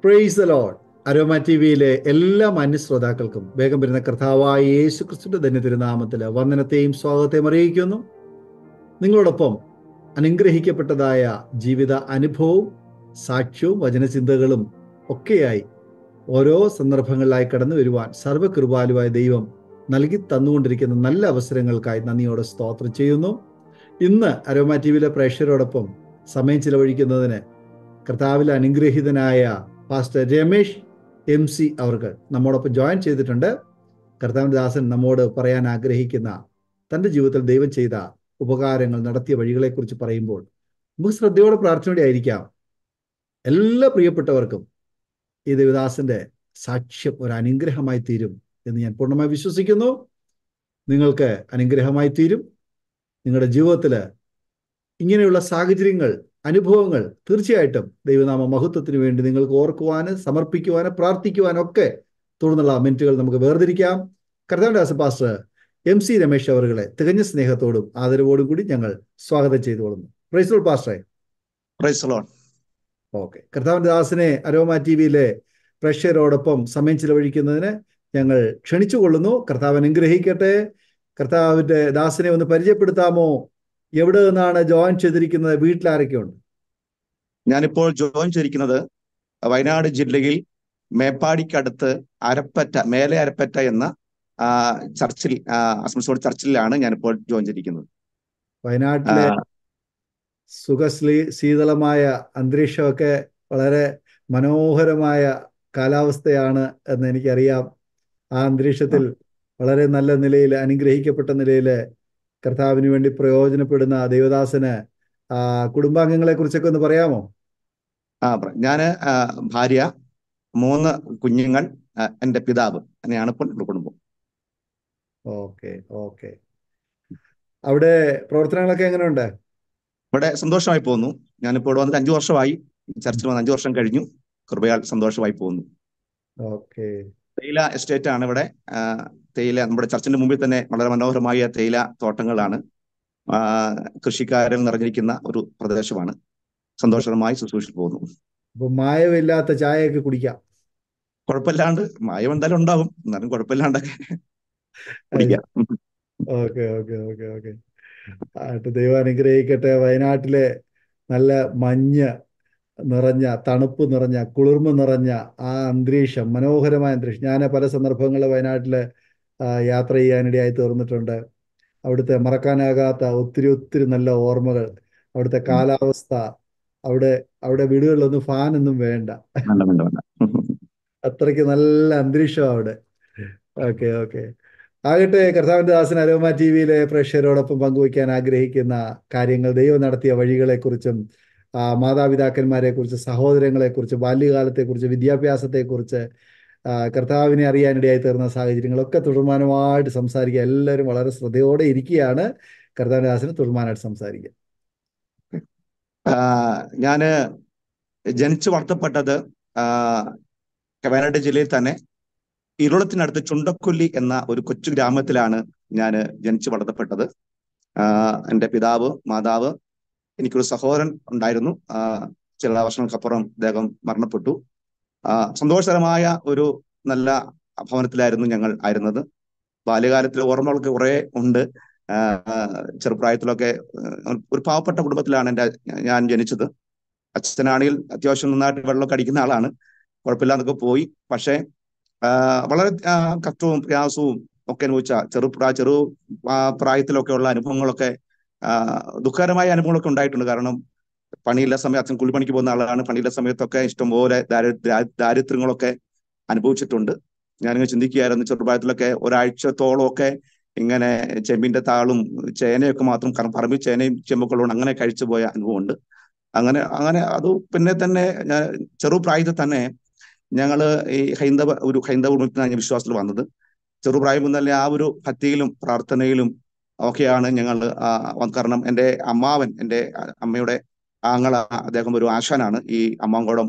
Praise the Lord. Aroma T വിയിലെ എല്ലാ മാന്യ ശ്രോതാക്കൾക്കും വേഗം വരുന്ന കർത്താവായ യേശു ക്രിസ്തുവിന്റെ ധന്യ തിരുനാമത്തിൽ വന്ദനത്തെയും സ്വാഗതത്തെയും അറിയിക്കുന്നു. നിങ്ങളോടൊപ്പം അനുഗ്രഹിക്കപ്പെട്ടതായ ജീവിത അനുഭവവും സാക്ഷ്യവും വചനചിന്തകളും ഒക്കെയായി ഓരോ സന്ദർഭങ്ങളിലായി കടന്നു വരുവാൻ സർവ്വകൃപാലുവായ ദൈവം നൽകി തന്നുകൊണ്ടിരിക്കുന്ന നല്ല അവസരങ്ങൾക്കായി നന്ദിയോടെ സ്തോത്രം ചെയ്യുന്നു. ഇന്ന് അരോമ ടി വിയിലെ പ്രേക്ഷകരോടൊപ്പം സമയം ചിലവഴിക്കുന്നതിന് കർത്താവിൽ അനുഗ്രഹീതനായ പാസ്റ്റർ രമേശ് MC അവർക്ക് നമ്മോടൊപ്പം ജോയിൻ ചെയ്തിട്ടുണ്ട്. കർത്താവിൻ്റെ ദാസൻ നമ്മോട് പറയാൻ ആഗ്രഹിക്കുന്ന തൻ്റെ ജീവിതത്തിൽ ദൈവം ചെയ്ത ഉപകാരങ്ങൾ, നടത്തിയ വഴികളെക്കുറിച്ച് പറയുമ്പോൾ നമുക്ക് ശ്രദ്ധയോടെ പ്രാർത്ഥനയോടെ ആയിരിക്കാം. എല്ലാ പ്രിയപ്പെട്ടവർക്കും ഈ ദേവദാസന്റെ സാക്ഷ്യം ഒരു അനുഗ്രഹമായി തീരും എന്ന് ഞാൻ പൂർണ്ണമായി വിശ്വസിക്കുന്നു. നിങ്ങൾക്ക് അനുഗ്രഹമായി തീരും. നിങ്ങളുടെ ജീവിതത്തിൽ ഇങ്ങനെയുള്ള സാഹചര്യങ്ങൾ, അനുഭവങ്ങൾ തീർച്ചയായിട്ടും ദൈവനാമ മഹത്വത്തിന് വേണ്ടി നിങ്ങൾക്ക് ഓർക്കുവാനും സമർപ്പിക്കുവാനും പ്രാർത്ഥിക്കുവാനും ഒക്കെ തുടർന്നുള്ള മിനിറ്റുകൾ നമുക്ക് വേർതിരിക്കാം. കർത്താവിൻ്റെ ദാസൻ പാസ്റ്റർ MC രമേശ് അവറുകളെ തികഞ്ഞ സ്നേഹത്തോടും ആദരവോടും കൂടി ഞങ്ങൾ സ്വാഗതം ചെയ്തുകൊള്ളുന്നു. പ്രൈസ് ദി ലോർഡ് പാസ്റ്ററെ. Praise the Lord. ഓക്കെ. കർത്താവിൻ്റെ ദാസനെ അരോമ ടി വിയിലെ പ്രേക്ഷകരോടൊപ്പം സമയം ചിലവഴിക്കുന്നതിന് ഞങ്ങൾ ക്ഷണിച്ചുകൊള്ളുന്നു. കർത്താവ് അനുഗ്രഹിക്കട്ടെ. കർത്താവിൻ്റെ ദാസനെ ഒന്ന് പരിചയപ്പെടുത്താമോ? എവിടെ നിന്നാണ് ജോയിൻ ചെയ്തിരിക്കുന്നത്? വീട്ടിലാരൊക്കെയുണ്ട്? ഞാനിപ്പോൾ ജോയിൻ ചെയ്തിരിക്കുന്നത് വയനാട് ജില്ലയിൽ മേപ്പാടിക്കടുത്ത് മേലെ അരപ്പറ്റ എന്ന ചർച്ചിൽ, അസംസോഡ് ചർച്ചിലാണ് ഞാനിപ്പോൾ ജോയിൻ ചെയ്തിരിക്കുന്നത്. വയനാട്ടിലെ ശീതളമായ അന്തരീക്ഷമൊക്കെ വളരെ മനോഹരമായ കാലാവസ്ഥയാണ് എന്ന് എനിക്കറിയാം. ആ അന്തരീക്ഷത്തിൽ വളരെ നല്ല നിലയിൽ, അനുഗ്രഹിക്കപ്പെട്ട നിലയിൽ കർത്താവിന് വേണ്ടി പ്രയോജനപ്പെടുന്ന ദൈവദാസന് കുടുംബാംഗങ്ങളെ കുറിച്ചൊക്കെ ഒന്ന് പറയാമോ? ഞാന് ഭാര്യ, 3 കുഞ്ഞുങ്ങൾ, എൻ്റെ പിതാവ്, അങ്ങനെയാണ് ഇപ്പോൾ കുടുംബം. Okay okay. അവിടെ പ്രവർത്തനങ്ങളൊക്കെ എങ്ങനെയുണ്ട്? ഇവിടെ സന്തോഷമായി പോകുന്നു. ഞാനിപ്പോൾ ഇവിടെ വന്നിട്ട് 5 വർഷമായി. ചർച്ചിൽ വന്ന് 5 വർഷം കഴിഞ്ഞു. കൃപയാൽ സന്തോഷമായി പോകുന്നു. ഓക്കെ. തേയില എസ്റ്റേറ്റ് ആണ് ഇവിടെ. തേയില, നമ്മുടെ ചർച്ചിന്റെ മുമ്പിൽ തന്നെ വളരെ മനോഹരമായ തേയില തോട്ടങ്ങളാണ്. കൃഷിക്കാരിൽ നിറഞ്ഞിരിക്കുന്ന ഒരു പ്രദേശമാണ്. സന്തോഷകരമായി ശുശ്രൂഷിച്ചു പോകുന്നു. അപ്പൊ മായമില്ലാത്ത ചായയൊക്കെ കുടിക്കാം? കുഴപ്പമില്ലാണ്ട്. മായം എന്തായാലും ഉണ്ടാവും, എന്നാലും കുഴപ്പമില്ലാണ്ടൊക്കെ കുടിക്കാം. Okay okay okay okay. ദൈവം അനുഗ്രഹിക്കട്ടെ. വയനാട്ടിലെ നല്ല മഞ്ഞ് നിറഞ്ഞ, തണുപ്പ് നിറഞ്ഞ, കുളിർമ നിറഞ്ഞ ആ അന്തരീക്ഷം, മനോഹരമായ അന്തരീക്ഷം. ഞാൻ പല സന്ദർഭങ്ങളിൽ വയനാട്ടിൽ യാത്ര ചെയ്യാനിടയായി തീർന്നിട്ടുണ്ട്. അവിടുത്തെ മറക്കാനാകാത്ത ഒത്തിരി ഒത്തിരി നല്ല ഓർമ്മകൾ. അവിടുത്തെ കാലാവസ്ഥ, അവിടെ വീടുകളിലൊന്നും ഫാനൊന്നും വേണ്ട, അത്രയ്ക്ക് നല്ല അന്തരീക്ഷമാണ് അവിടെ. Okay okay. ആകട്ടെ, കർത്താവിൻ്റെ ദാസൻ അരോമ ടി വിയിലെ പ്രേക്ഷകരോടൊപ്പം പങ്കുവയ്ക്കാൻ ആഗ്രഹിക്കുന്ന കാര്യങ്ങൾ, ദൈവം നടത്തിയ വഴികളെക്കുറിച്ചും മാതാപിതാക്കന്മാരെക്കുറിച്ച്, സഹോദരങ്ങളെക്കുറിച്ച്, ബാല്യകാലത്തെക്കുറിച്ച്, വിദ്യാഭ്യാസത്തെക്കുറിച്ച്, കർത്താവിനെ അറിയാനിടയായി തീർന്ന സാഹചര്യങ്ങളൊക്കെ തുടർമാനമായിട്ട് സംസാരിക്കുക. എല്ലാവരും വളരെ ശ്രദ്ധയോടെ ഇരിക്കുകയാണ്. കർത്താവിൻ്റെ ദാസന് തുടർമാനമായിട്ട് സംസാരിക്കുക. ഞാന് ജനിച്ചു വളർത്തപ്പെട്ടത് വയനാട് ജില്ലയിൽ തന്നെ ഇരുളത്തിനടുത്ത് ചുണ്ടക്കൊല്ലി എന്ന ഒരു കൊച്ചു ഗ്രാമത്തിലാണ് ഞാൻ ജനിച്ചു വളർത്തപ്പെട്ടത്. എൻ്റെ പിതാവ്, മാതാവ്, എനിക്കൊരു സഹോദരൻ ഉണ്ടായിരുന്നു. ചില വർഷങ്ങൾക്കപ്പുറം അദ്ദേഹം മരണപ്പെട്ടു. സന്തോഷകരമായ ഒരു നല്ല ഭവനത്തിലായിരുന്നു ഞങ്ങൾ ആയിരുന്നത്. ബാല്യകാലത്തിലെ ഓർമ്മകളൊക്കെ കുറെ ഉണ്ട്. ചെറുപ്രായത്തിലൊക്കെ ഒരു പാവപ്പെട്ട കുടുംബത്തിലാണ് ഞാൻ ജനിച്ചത്. അച്ഛനാണെങ്കിൽ അത്യാവശ്യം നന്നായിട്ട് വെള്ളമൊക്കെ അടിക്കുന്ന ആളാണ്, കുഴപ്പമില്ലാന്നൊക്കെ പോയി. പക്ഷേ വളരെ കഷ്ടവും പ്രയാസവും ഒക്കെ അനുഭവിച്ച ചെറു പ്രായത്തിലൊക്കെ ഉള്ള അനുഭവങ്ങളൊക്കെ ദുഃഖകരമായ അനുഭവങ്ങളൊക്കെ ഉണ്ടായിട്ടുണ്ട്. കാരണം പണിയില്ല സമയം അച്ഛൻ കൂലിപ്പണിക്ക് പോകുന്ന ആളാണ്. പണിയില്ല സമയത്തൊക്കെ ഇഷ്ടംപോലെ ദാരിദ്ര്യങ്ങളൊക്കെ അനുഭവിച്ചിട്ടുണ്ട്. ഞാനിങ്ങനെ ചിന്തിക്കുകയായിരുന്നു, ചെറുപ്രായത്തിലൊക്കെ ഒരാഴ്ചത്തോളമൊക്കെ ഇങ്ങനെ ചെമ്പിന്റെ താളും ചേനയൊക്കെ മാത്രം പറമ്പിൽ ചേനയും ചെമ്പൊക്കെ ഉള്ളതുകൊണ്ട് അങ്ങനെ കഴിച്ചു പോയ അനുഭവമുണ്ട്. അങ്ങനെ അത് പിന്നെ തന്നെ ഞാൻ ചെറുപ്രായത്തിൽ തന്നെ ഞങ്ങള് ഈ ഹൈന്ദവ കുടുംബത്തിനാണ് ഞാൻ വിശ്വാസത്തിൽ വന്നത്. ചെറുപ്രായം മുതലേ ആ ഒരു ഭക്തിയിലും പ്രാർത്ഥനയിലും ഒക്കെയാണ് ഞങ്ങൾ. കാരണം എൻ്റെ അമ്മയുടെ ആങ്ങള, അദ്ദേഹം ഒരു ആശാനാണ്. ഈ അമ്മാങ്കോടം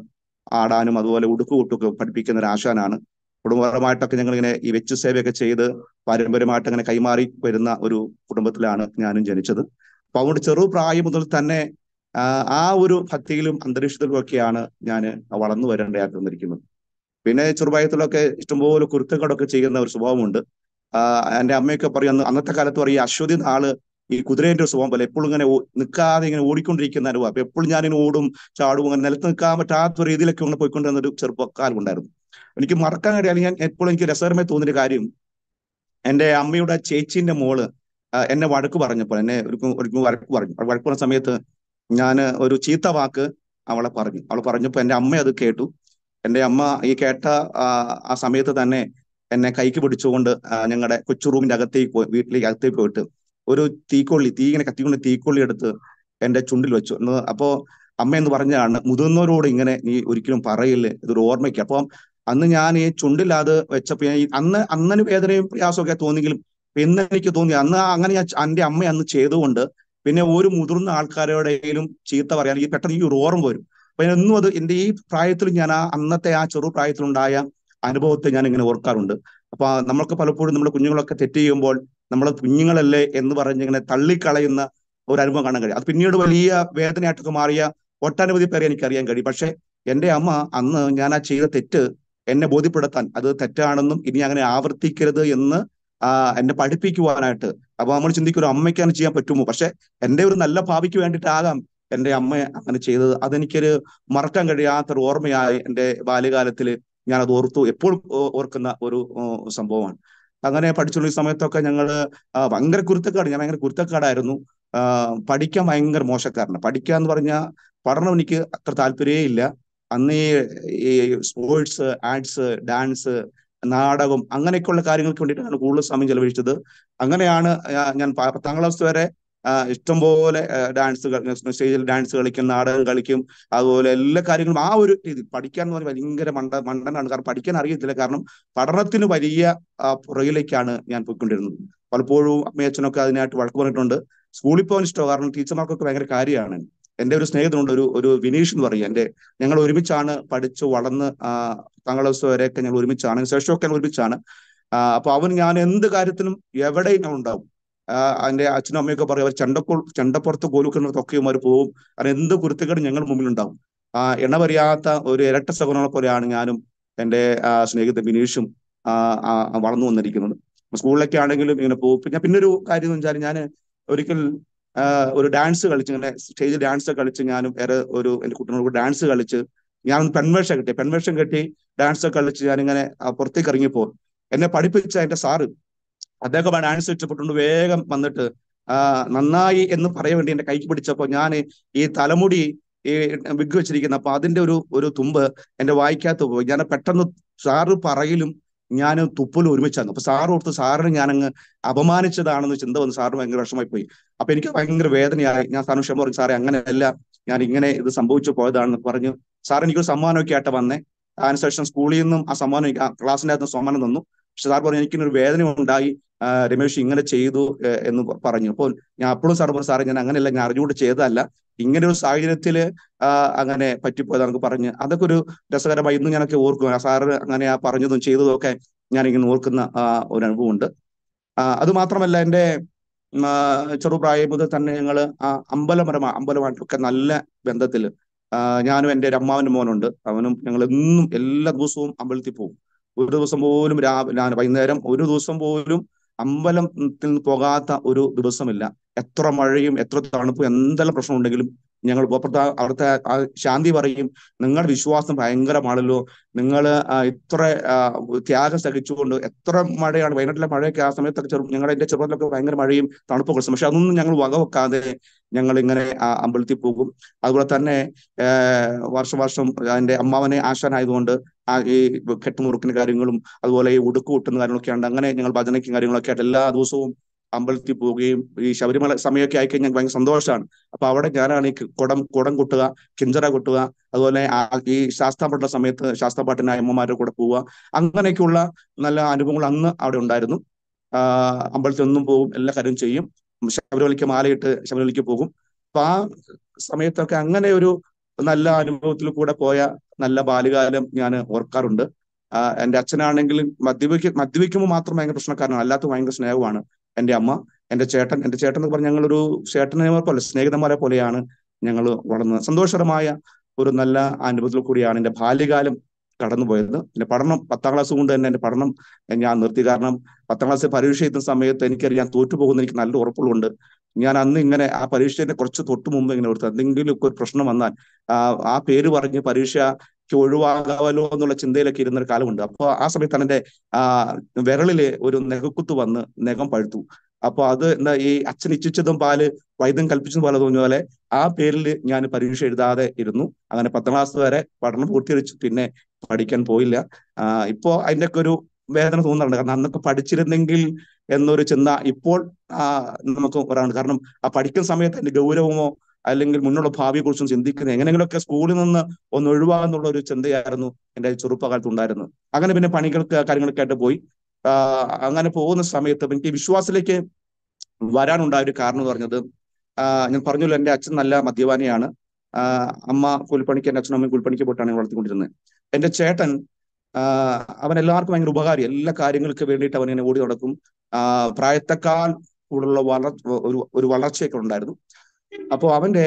ആടാനും അതുപോലെ ഉടുക്കുകൂട്ടൊക്കെ പഠിപ്പിക്കുന്ന ഒരു ആശാനാണ്. കുടുംബപരമായിട്ടൊക്കെ ഞങ്ങളിങ്ങനെ ഈ വെച്ചു സേവയൊക്കെ ചെയ്ത് പാരമ്പര്യമായിട്ട് അങ്ങനെ കൈമാറി വരുന്ന ഒരു കുടുംബത്തിലാണ് ഞാനും ജനിച്ചത്. അപ്പൊ അതുകൊണ്ട് ചെറുപ്രായം മുതൽ തന്നെ ആ ഒരു ഭക്തിയിലും അന്തരീക്ഷത്തിലും ഒക്കെയാണ് ഞാൻ വളർന്നു വരേണ്ടതായിട്ട് വന്നിരിക്കുന്നത്. പിന്നെ ചെറുപ്രായത്തിലൊക്കെ ഇഷ്ടംപോലെ കുരുത്തക്കേടൊക്കെ ചെയ്യുന്ന ഒരു സ്വഭാവമുണ്ട്. എൻ്റെ അമ്മയൊക്കെ പറയും, അന്നത്തെ കാലത്ത് പറയും, ഈ അശ്വതി നാള് ഈ കുതിരേന്റെ ഒരു സ്വഭാവം പോലെ എപ്പോഴും ഇങ്ങനെ നിൽക്കാതെ ഇങ്ങനെ ഓടിക്കൊണ്ടിരിക്കുന്ന അനുഭവം. അപ്പൊ എപ്പോഴും ഞാനിങ്ങനെ ഓടും ചാടും, അങ്ങനെ നിലത്ത് നിൽക്കാൻ പറ്റാത്ത രീതിയിലൊക്കെ ഇങ്ങനെ പോയിക്കൊണ്ടിരുന്ന ഒരു ചെറുപ്പക്കാലം ഉണ്ടായിരുന്നു. എനിക്ക് മറക്കാൻ കഴിയാതെ ഞാൻ എപ്പോഴും എനിക്ക് രസകരമായി തോന്നിയൊരു കാര്യം, എൻ്റെ അമ്മയുടെ ചേച്ചീന്റെ മോള് എന്നെ വഴക്ക് പറഞ്ഞപ്പോൾ, എന്നെ ഒരു വഴക്ക് പറഞ്ഞ സമയത്ത് ഞാൻ ഒരു ചീത്ത വാക്ക് അവൾ പറഞ്ഞപ്പോൾ എൻ്റെ അമ്മ അത് കേട്ടു. എൻ്റെ അമ്മ ഈ കേട്ട ആ സമയത്ത് തന്നെ എന്നെ കൈക്ക് പിടിച്ചുകൊണ്ട് ഞങ്ങളുടെ കൊച്ചു റൂമിന്റെ അകത്തേക്ക് പോയിട്ട് ഒരു തീ ഇങ്ങനെ കത്തിക്കൊണ്ട് തീക്കൊള്ളി എടുത്ത് എൻ്റെ ചുണ്ടിൽ വെച്ചു. അപ്പോ അമ്മ എന്ന് പറഞ്ഞാണ്, മുതിർന്നവരോട് ഇങ്ങനെ നീ ഒരിക്കലും പറയില്ലേ, ഇതൊരു ഓർമ്മയ്ക്ക്. അപ്പം അന്ന് ഞാൻ ഈ ചുണ്ടിൽ അത് വെച്ചപ്പോ അന്നന് വേദനയും പ്രയാസമൊക്കെ തോന്നിയെങ്കിലും പിന്നെ എനിക്ക് തോന്നി അങ്ങനെ എൻ്റെ അമ്മ അന്ന് ചെയ്തുകൊണ്ട് പിന്നെ ഒരു മുതിർന്ന ആൾക്കാരുടെയും ചീത്ത പറയാൻ ഈ പെട്ടെന്ന് ഈ ഒരു ഓർമ്മ വരും. അപ്പൊ എന്നും അത് എൻ്റെ ഈ പ്രായത്തിൽ ഞാൻ അന്നത്തെ ആ ചെറുപ്രായത്തിലുണ്ടായ അനുഭവത്തെ ഞാൻ ഇങ്ങനെ ഓർക്കാറുണ്ട്. അപ്പൊ നമ്മൾക്ക് പലപ്പോഴും നമ്മുടെ കുഞ്ഞുങ്ങളൊക്കെ തെറ്റ് ചെയ്യുമ്പോൾ നമ്മൾ കുഞ്ഞുങ്ങളല്ലേ എന്ന് പറഞ്ഞ് ഇങ്ങനെ തള്ളിക്കളയുന്ന ഒരു അനുഭവം കാണാൻ കഴിയും. അത് പിന്നീട് വലിയ വേദനയായിട്ടൊക്കെ മാറിയ ഒട്ടനവധി പേരെ എനിക്കറിയാൻ കഴിയും. പക്ഷെ എൻ്റെ അമ്മ അന്ന് ഞാൻ ആ ചെയ്ത തെറ്റ് എന്നെ ബോധ്യപ്പെടുത്താൻ, അത് തെറ്റാണെന്നും ഇനി അങ്ങനെ ആവർത്തിക്കരുത് എന്ന് എന്നെ പഠിപ്പിക്കുവാനായിട്ട്. അപ്പൊ നമ്മൾ ചിന്തിക്കും, ഒരു അമ്മയ്ക്ക് അങ്ങനെ ചെയ്യാൻ പറ്റുമോ? പക്ഷെ എൻ്റെ ഒരു നല്ല ഭാവിക്ക് വേണ്ടിയിട്ടാകാം എൻ്റെ അമ്മ അങ്ങനെ ചെയ്തത്. അതെനിക്കൊരു മറക്കാൻ കഴിയാത്തൊരു ഓർമ്മയായി എൻ്റെ ബാല്യകാലത്തിൽ ഞാൻ അത് എപ്പോഴും ഓർക്കുന്ന ഒരു സംഭവമാണ്. അങ്ങനെ പഠിച്ചുള്ള സമയത്തൊക്കെ ഞങ്ങള് ഞാൻ ഭയങ്കര കുരുത്തക്കാടായിരുന്നു. പഠിക്കാൻ ഭയങ്കര മോശക്കാരനാണ്. പഠിക്കുക എന്ന് പറഞ്ഞാൽ പഠനം എനിക്ക് അത്ര താല്പര്യമേ ഇല്ല. അന്ന് ഈ സ്പോർട്സ്, ആർട്സ്, ഡാൻസ്, നാടകം അങ്ങനെയൊക്കെയുള്ള കാര്യങ്ങൾക്ക് വേണ്ടിയിട്ടാണ് കൂടുതൽ സമയം ചെലവഴിച്ചത്. അങ്ങനെയാണ് ഞാൻ 10ാം ക്ലാസ് വരെ ഇഷ്ടംപോലെ സ്റ്റേജിൽ ഡാൻസ് കളിക്കും, നാടകം കളിക്കും, അതുപോലെ എല്ലാ കാര്യങ്ങളും ആ ഒരു രീതി. പഠിക്കാൻ എന്ന് പറഞ്ഞാൽ ഭയങ്കര മണ്ടനാണ്. കാരണം പഠിക്കാൻ അറിയത്തില്ല. കാരണം പഠനത്തിന് വലിയ പുറകിലേക്കാണ് ഞാൻ പോയിക്കൊണ്ടിരുന്നത്. പലപ്പോഴും അമ്മയച്ഛനൊക്കെ അതിനായിട്ട് വഴക്ക് പറഞ്ഞിട്ടുണ്ട്. സ്കൂളിൽ പോകാൻ ഇഷ്ടമാണ്, കാരണം ടീച്ചർമാർക്കൊക്കെ ഭയങ്കര കാര്യമാണ്. എൻ്റെ ഒരു സ്നേഹിതനുണ്ട്, ഒരു വിനീഷ് എന്ന് പറയും. ഞങ്ങൾ ഒരുമിച്ചാണ് പഠിച്ചു വളർന്ന് 10ാം ക്ലാസ് വരെയൊക്കെ ഞങ്ങൾ ഒരുമിച്ചാണ്, ശേഷമൊക്കെ ഞങ്ങൾ ഒരുമിച്ചാണ്. അപ്പൊ ഞാൻ എന്ത് കാര്യത്തിനും എവിടെയും ഞാൻ ഉണ്ടാവും. എൻ്റെ അച്ഛനും അമ്മയൊക്കെ പറയും, അവർ ചെണ്ടപ്പുറത്ത് കോലുക്കുന്നതൊക്കെ അവർ പോവും. കാരണം എന്ത് കുരുത്തക്കേടും ഞങ്ങൾ മുമ്പിൽ ഉണ്ടാവും. എണ്ണ പറയാത്ത ഒരു ഇരട്ട സഹോദരങ്ങളെ പോലെയാണ് ഞാനും എൻ്റെ സ്നേഹിത ബിനീഷും വളർന്നു വന്നിരിക്കുന്നത്. സ്കൂളിലൊക്കെ ആണെങ്കിലും ഇങ്ങനെ പോകും. പിന്നെ ഒരു കാര്യം എന്ന് വെച്ചാൽ, ഞാൻ ഒരിക്കൽ ഒരു ഡാൻസ് കളിച്ച്, ഇങ്ങനെ സ്റ്റേജിൽ ഡാൻസ് കളിച്ച് ഞാനും എൻ്റെ കുട്ടികളോട് ഡാൻസ് കളിച്ച് ഞാൻ പെൺവേഷം കെട്ടി ഡാൻസ് കളിച്ച് ഞാനിങ്ങനെ പുറത്തേക്ക് ഇറങ്ങിയപ്പോൾ എന്നെ പഠിപ്പിച്ച എൻ്റെ സാറ്, അദ്ദേഹം ആ ഡാൻസ് ഇഷ്ടപ്പെട്ടുകൊണ്ട് വേഗം വന്നിട്ട് നന്നായി എന്ന് പറയാൻ വേണ്ടി എന്റെ കൈക്ക് പിടിച്ചപ്പോൾ ഞാൻ ഈ തലമുടി ഈ വിഗ് വെച്ചിരിക്കുന്ന, അപ്പൊ അതിന്റെ ഒരു തുമ്പ് എന്റെ വായിക്കകത്ത് പോയി. ഞാൻ പെട്ടെന്ന് സാറ് പറയലും ഞാൻ തുപ്പലും ഒരുമിച്ചാണ്. അപ്പൊ സാറ് ഓർത്ത് സാറിന് ഞാനങ്ങ് അപമാനിച്ചതാണെന്ന് ചിന്ത വന്ന് സാറിന് ഭയങ്കര വിഷമായി പോയി. അപ്പൊ എനിക്ക് ഭയങ്കര വേദനയായി. ഞാൻ സാറിന് ക്ഷമ പറഞ്ഞു, സാറേ അങ്ങനെയല്ല, ഞാൻ ഇങ്ങനെ ഇത് സംഭവിച്ചു പോയതാണെന്ന് പറഞ്ഞു. സാർ എനിക്കൊരു സമ്മാനമൊക്കെ ആയിട്ട് വന്നേ. അതിനുശേഷം സ്കൂളിൽ നിന്നും ആ സമ്മാനം ക്ലാസ്സിൻ്റെ അകത്ത് സമ്മാനം തന്നു. പക്ഷെ സാർ പറഞ്ഞു, എനിക്കിനൊരു വേദന ഉണ്ടായി, രമേശ് ഇങ്ങനെ ചെയ്തു എന്ന് പറഞ്ഞു. അപ്പോൾ ഞാൻ അപ്പോഴും സാർ പറഞ്ഞു, സാറേ ഞാൻ അങ്ങനെയല്ല, ഞാൻ അറിഞ്ഞുകൊണ്ട് ചെയ്തതല്ല, ഇങ്ങനെ ഒരു സാഹചര്യത്തിൽ അങ്ങനെ പറ്റിപ്പോയതാണെന്ന് പറഞ്ഞ് അതൊക്കെ ഒരു രസകരമായി ഇന്ന് ഞാനൊക്കെ ഓർക്കും. സാറ് അങ്ങനെ പറഞ്ഞതും ചെയ്തതും ഒക്കെ ഞാനിങ്ങനെ ഓർക്കുന്ന ഒരു അനുഭവമുണ്ട്. അത് മാത്രമല്ല, എൻ്റെ ചെറുപ്രായം മുതൽ തന്നെ ഞങ്ങൾ അമ്പലമായിട്ടൊക്കെ നല്ല ബന്ധത്തിൽ. ഞാനും എൻ്റെ ഒരു അമ്മാവൻ്റെ മോനുണ്ട്, അവനും ഞങ്ങൾ എന്നും എല്ലാ ദിവസവും അമ്പലത്തിൽ പോകും. ഒരു ദിവസം പോലും വൈകുന്നേരം ഒരു ദിവസം പോലും അമ്പലത്തിൽ നിന്ന് പോകാത്ത ഒരു ദിവസമില്ല. എത്ര മഴയും എത്ര തണുപ്പും എന്തെല്ലാം പ്രശ്നം ഉണ്ടെങ്കിലും ഞങ്ങൾ അവിടുത്തെ ആ ശാന്തി പറയും, നിങ്ങളുടെ വിശ്വാസം ഭയങ്കരമാണല്ലോ, നിങ്ങൾ ഇത്ര ത്യാഗം സഹിച്ചുകൊണ്ട്, എത്ര മഴയാണ് വയനാട്ടിലെ മഴയൊക്കെ ആ സമയത്തൊക്കെ ഞങ്ങളുടെ എന്റെ ചെറുപ്പത്തിലൊക്കെ ഭയങ്കര മഴയും തണുപ്പൊക്കെ, പക്ഷെ അതൊന്നും ഞങ്ങൾ വകവെക്കാതെ ഞങ്ങൾ ഇങ്ങനെ അമ്പലത്തിൽ പോകും. അതുപോലെ തന്നെ വർഷം എൻ്റെ അമ്മാവനെ ആശാനായതുകൊണ്ട് ഈ കെട്ടുമുറുക്കിന് കാര്യങ്ങളും അതുപോലെ ഈ ഉടുക്ക് കൂട്ടുന്ന കാര്യങ്ങളൊക്കെ ഉണ്ട്. അങ്ങനെ ഞങ്ങൾ ഭജനയ്ക്കും കാര്യങ്ങളൊക്കെ ആയിട്ട് എല്ലാ ദിവസവും അമ്പലത്തിൽ പോവുകയും, ഈ ശബരിമല സമയമൊക്കെ ആയിക്കഴിഞ്ഞാൽ ഞങ്ങൾക്ക് ഭയങ്കര സന്തോഷമാണ്. അപ്പൊ അവിടെ ഞാനാണ് ഈ കുടം കൊട്ടുക, കിഞ്ചറ കൊട്ടുക, അതുപോലെ ഈ ശാസ്താംപാട്ടുള്ള സമയത്ത് ശാസ്താംപാട്ടിന് അമ്മമാരുടെ കൂടെ പോവുക. അങ്ങനെയൊക്കെയുള്ള നല്ല അനുഭവങ്ങൾ അന്ന് അവിടെ ഉണ്ടായിരുന്നു. അമ്പലത്തിൽ ഒന്നും പോകും, എല്ലാ കാര്യവും ചെയ്യും. ശബരിമലയ്ക്ക് മാലയിട്ട് ശബരിമലയ്ക്ക് പോകും. അപ്പൊ ആ സമയത്തൊക്കെ അങ്ങനെ ഒരു നല്ല അനുഭവത്തിൽ കൂടെ പോയ നല്ല ബാല്യകാലം ഞാൻ ഓർക്കാറുണ്ട്. എൻ്റെ അച്ഛനാണെങ്കിലും മദ്യപിക്കുമ്പോൾ മാത്രം ഭയങ്കര പ്രശ്നക്കാരനാണ്, അല്ലാത്ത ഭയങ്കര സ്നേഹമാണ്. എൻ്റെ അമ്മ, എൻ്റെ ചേട്ടൻ എന്ന് പറഞ്ഞാൽ ഞങ്ങളൊരു ചേട്ടനെ പോലെ സ്നേഹിതന്മാരെ പോലെയാണ് ഞങ്ങൾ വളർന്നത്. സന്തോഷകരമായ ഒരു നല്ല അനുഭവത്തിൽ കൂടിയാണ് എൻ്റെ ബാല്യകാലം കടന്നുപോയത്. എൻ്റെ പഠനം 10ാം ക്ലാസ് കൊണ്ട് തന്നെ എൻ്റെ പഠനം ഞാൻ നിർത്തി. കാരണം 10ാം ക്ലാസ് പരീക്ഷ എഴുതുന്ന സമയത്ത് എനിക്കറിയാം തോറ്റുപോകുന്ന എനിക്ക് നല്ല ഉറപ്പുള്ളതുകൊണ്ട് ഞാൻ അന്ന് ഇങ്ങനെ ആ പരീക്ഷയുടെ കുറച്ച് തൊട്ട് മുമ്പ് ഇങ്ങനെ ഓർത്ത് എന്തെങ്കിലും ഒരു പ്രശ്നം വന്നാൽ ആ പേര് പറഞ്ഞ് പരീക്ഷയ്ക്ക് ഒഴിവാകാമല്ലോ എന്നുള്ള ചിന്തയിലൊക്കെ ഇരുന്നൊരു കാലമുണ്ട്. അപ്പോൾ ആ സമയത്താണ് എൻ്റെ വിരളില് ഒരു നെഗക്കുത്ത് വന്ന് നെഗം പഴുത്തു. അപ്പൊ അത് എന്താ, ഈ അച്ഛൻ ഇച്ഛിച്ചതും പാല് വൈദ്യം കൽപ്പിച്ചതും പോലെ തോന്നിയ പോലെ ആ പേരിൽ ഞാൻ പരീക്ഷ എഴുതാതെ ഇരുന്നു. അങ്ങനെ 10ാം ക്ലാസ് വരെ പഠനം പൂർത്തീകരിച്ചു. പിന്നെ പഠിക്കാൻ പോയില്ല. ഇപ്പോ അതിൻ്റെ ഒക്കെ ഒരു വേദന തോന്നാറുണ്ട്. കാരണം അന്നൊക്കെ പഠിച്ചിരുന്നെങ്കിൽ എന്നൊരു ചിന്ത ഇപ്പോൾ നമുക്ക് വരാറുണ്ട്. കാരണം ആ പഠിക്കുന്ന സമയത്ത് അതിന്റെ ഗൗരവമോ അല്ലെങ്കിൽ മുന്നുള്ള ഭാവിയെ കുറിച്ചും ചിന്തിക്കുന്നത് എങ്ങനെയെങ്കിലുമൊക്കെ സ്കൂളിൽ നിന്ന് ഒന്ന് ഒഴിവാകുന്നുള്ള ഒരു ചിന്തയായിരുന്നു എൻ്റെ ചെറുപ്പകാലത്ത് ഉണ്ടായിരുന്നത്. അങ്ങനെ പിന്നെ പണികൾക്ക് കാര്യങ്ങളൊക്കെ ആയിട്ട് പോയി. അങ്ങനെ പോകുന്ന സമയത്ത് എനിക്ക് വിശ്വാസത്തിലേക്ക് വരാനുണ്ടായ ഒരു കാരണം എന്ന് പറഞ്ഞത്, ഞാൻ പറഞ്ഞല്ലോ എൻ്റെ അച്ഛൻ നല്ല മദ്യപാനിയാണ്. അമ്മ കൂലിപ്പണിക്ക്, എൻ്റെ അച്ഛനും അമ്മയും കൂലിപ്പണിക്ക് പോയിട്ടാണ് വളർത്തിക്കൊണ്ടിരുന്നത്. എൻ്റെ ചേട്ടൻ അവൻ എല്ലാവർക്കും ഭയങ്കര ഉപകാരി, എല്ലാ കാര്യങ്ങൾക്ക് വേണ്ടിയിട്ട് അവൻ ഇങ്ങനെ ഓടി നടക്കും. പ്രായത്തെക്കാൾ കൂടുതലുള്ള ഒരു വളർച്ചയൊക്കെ ഉണ്ടായിരുന്നു. അപ്പോൾ അവന്റെ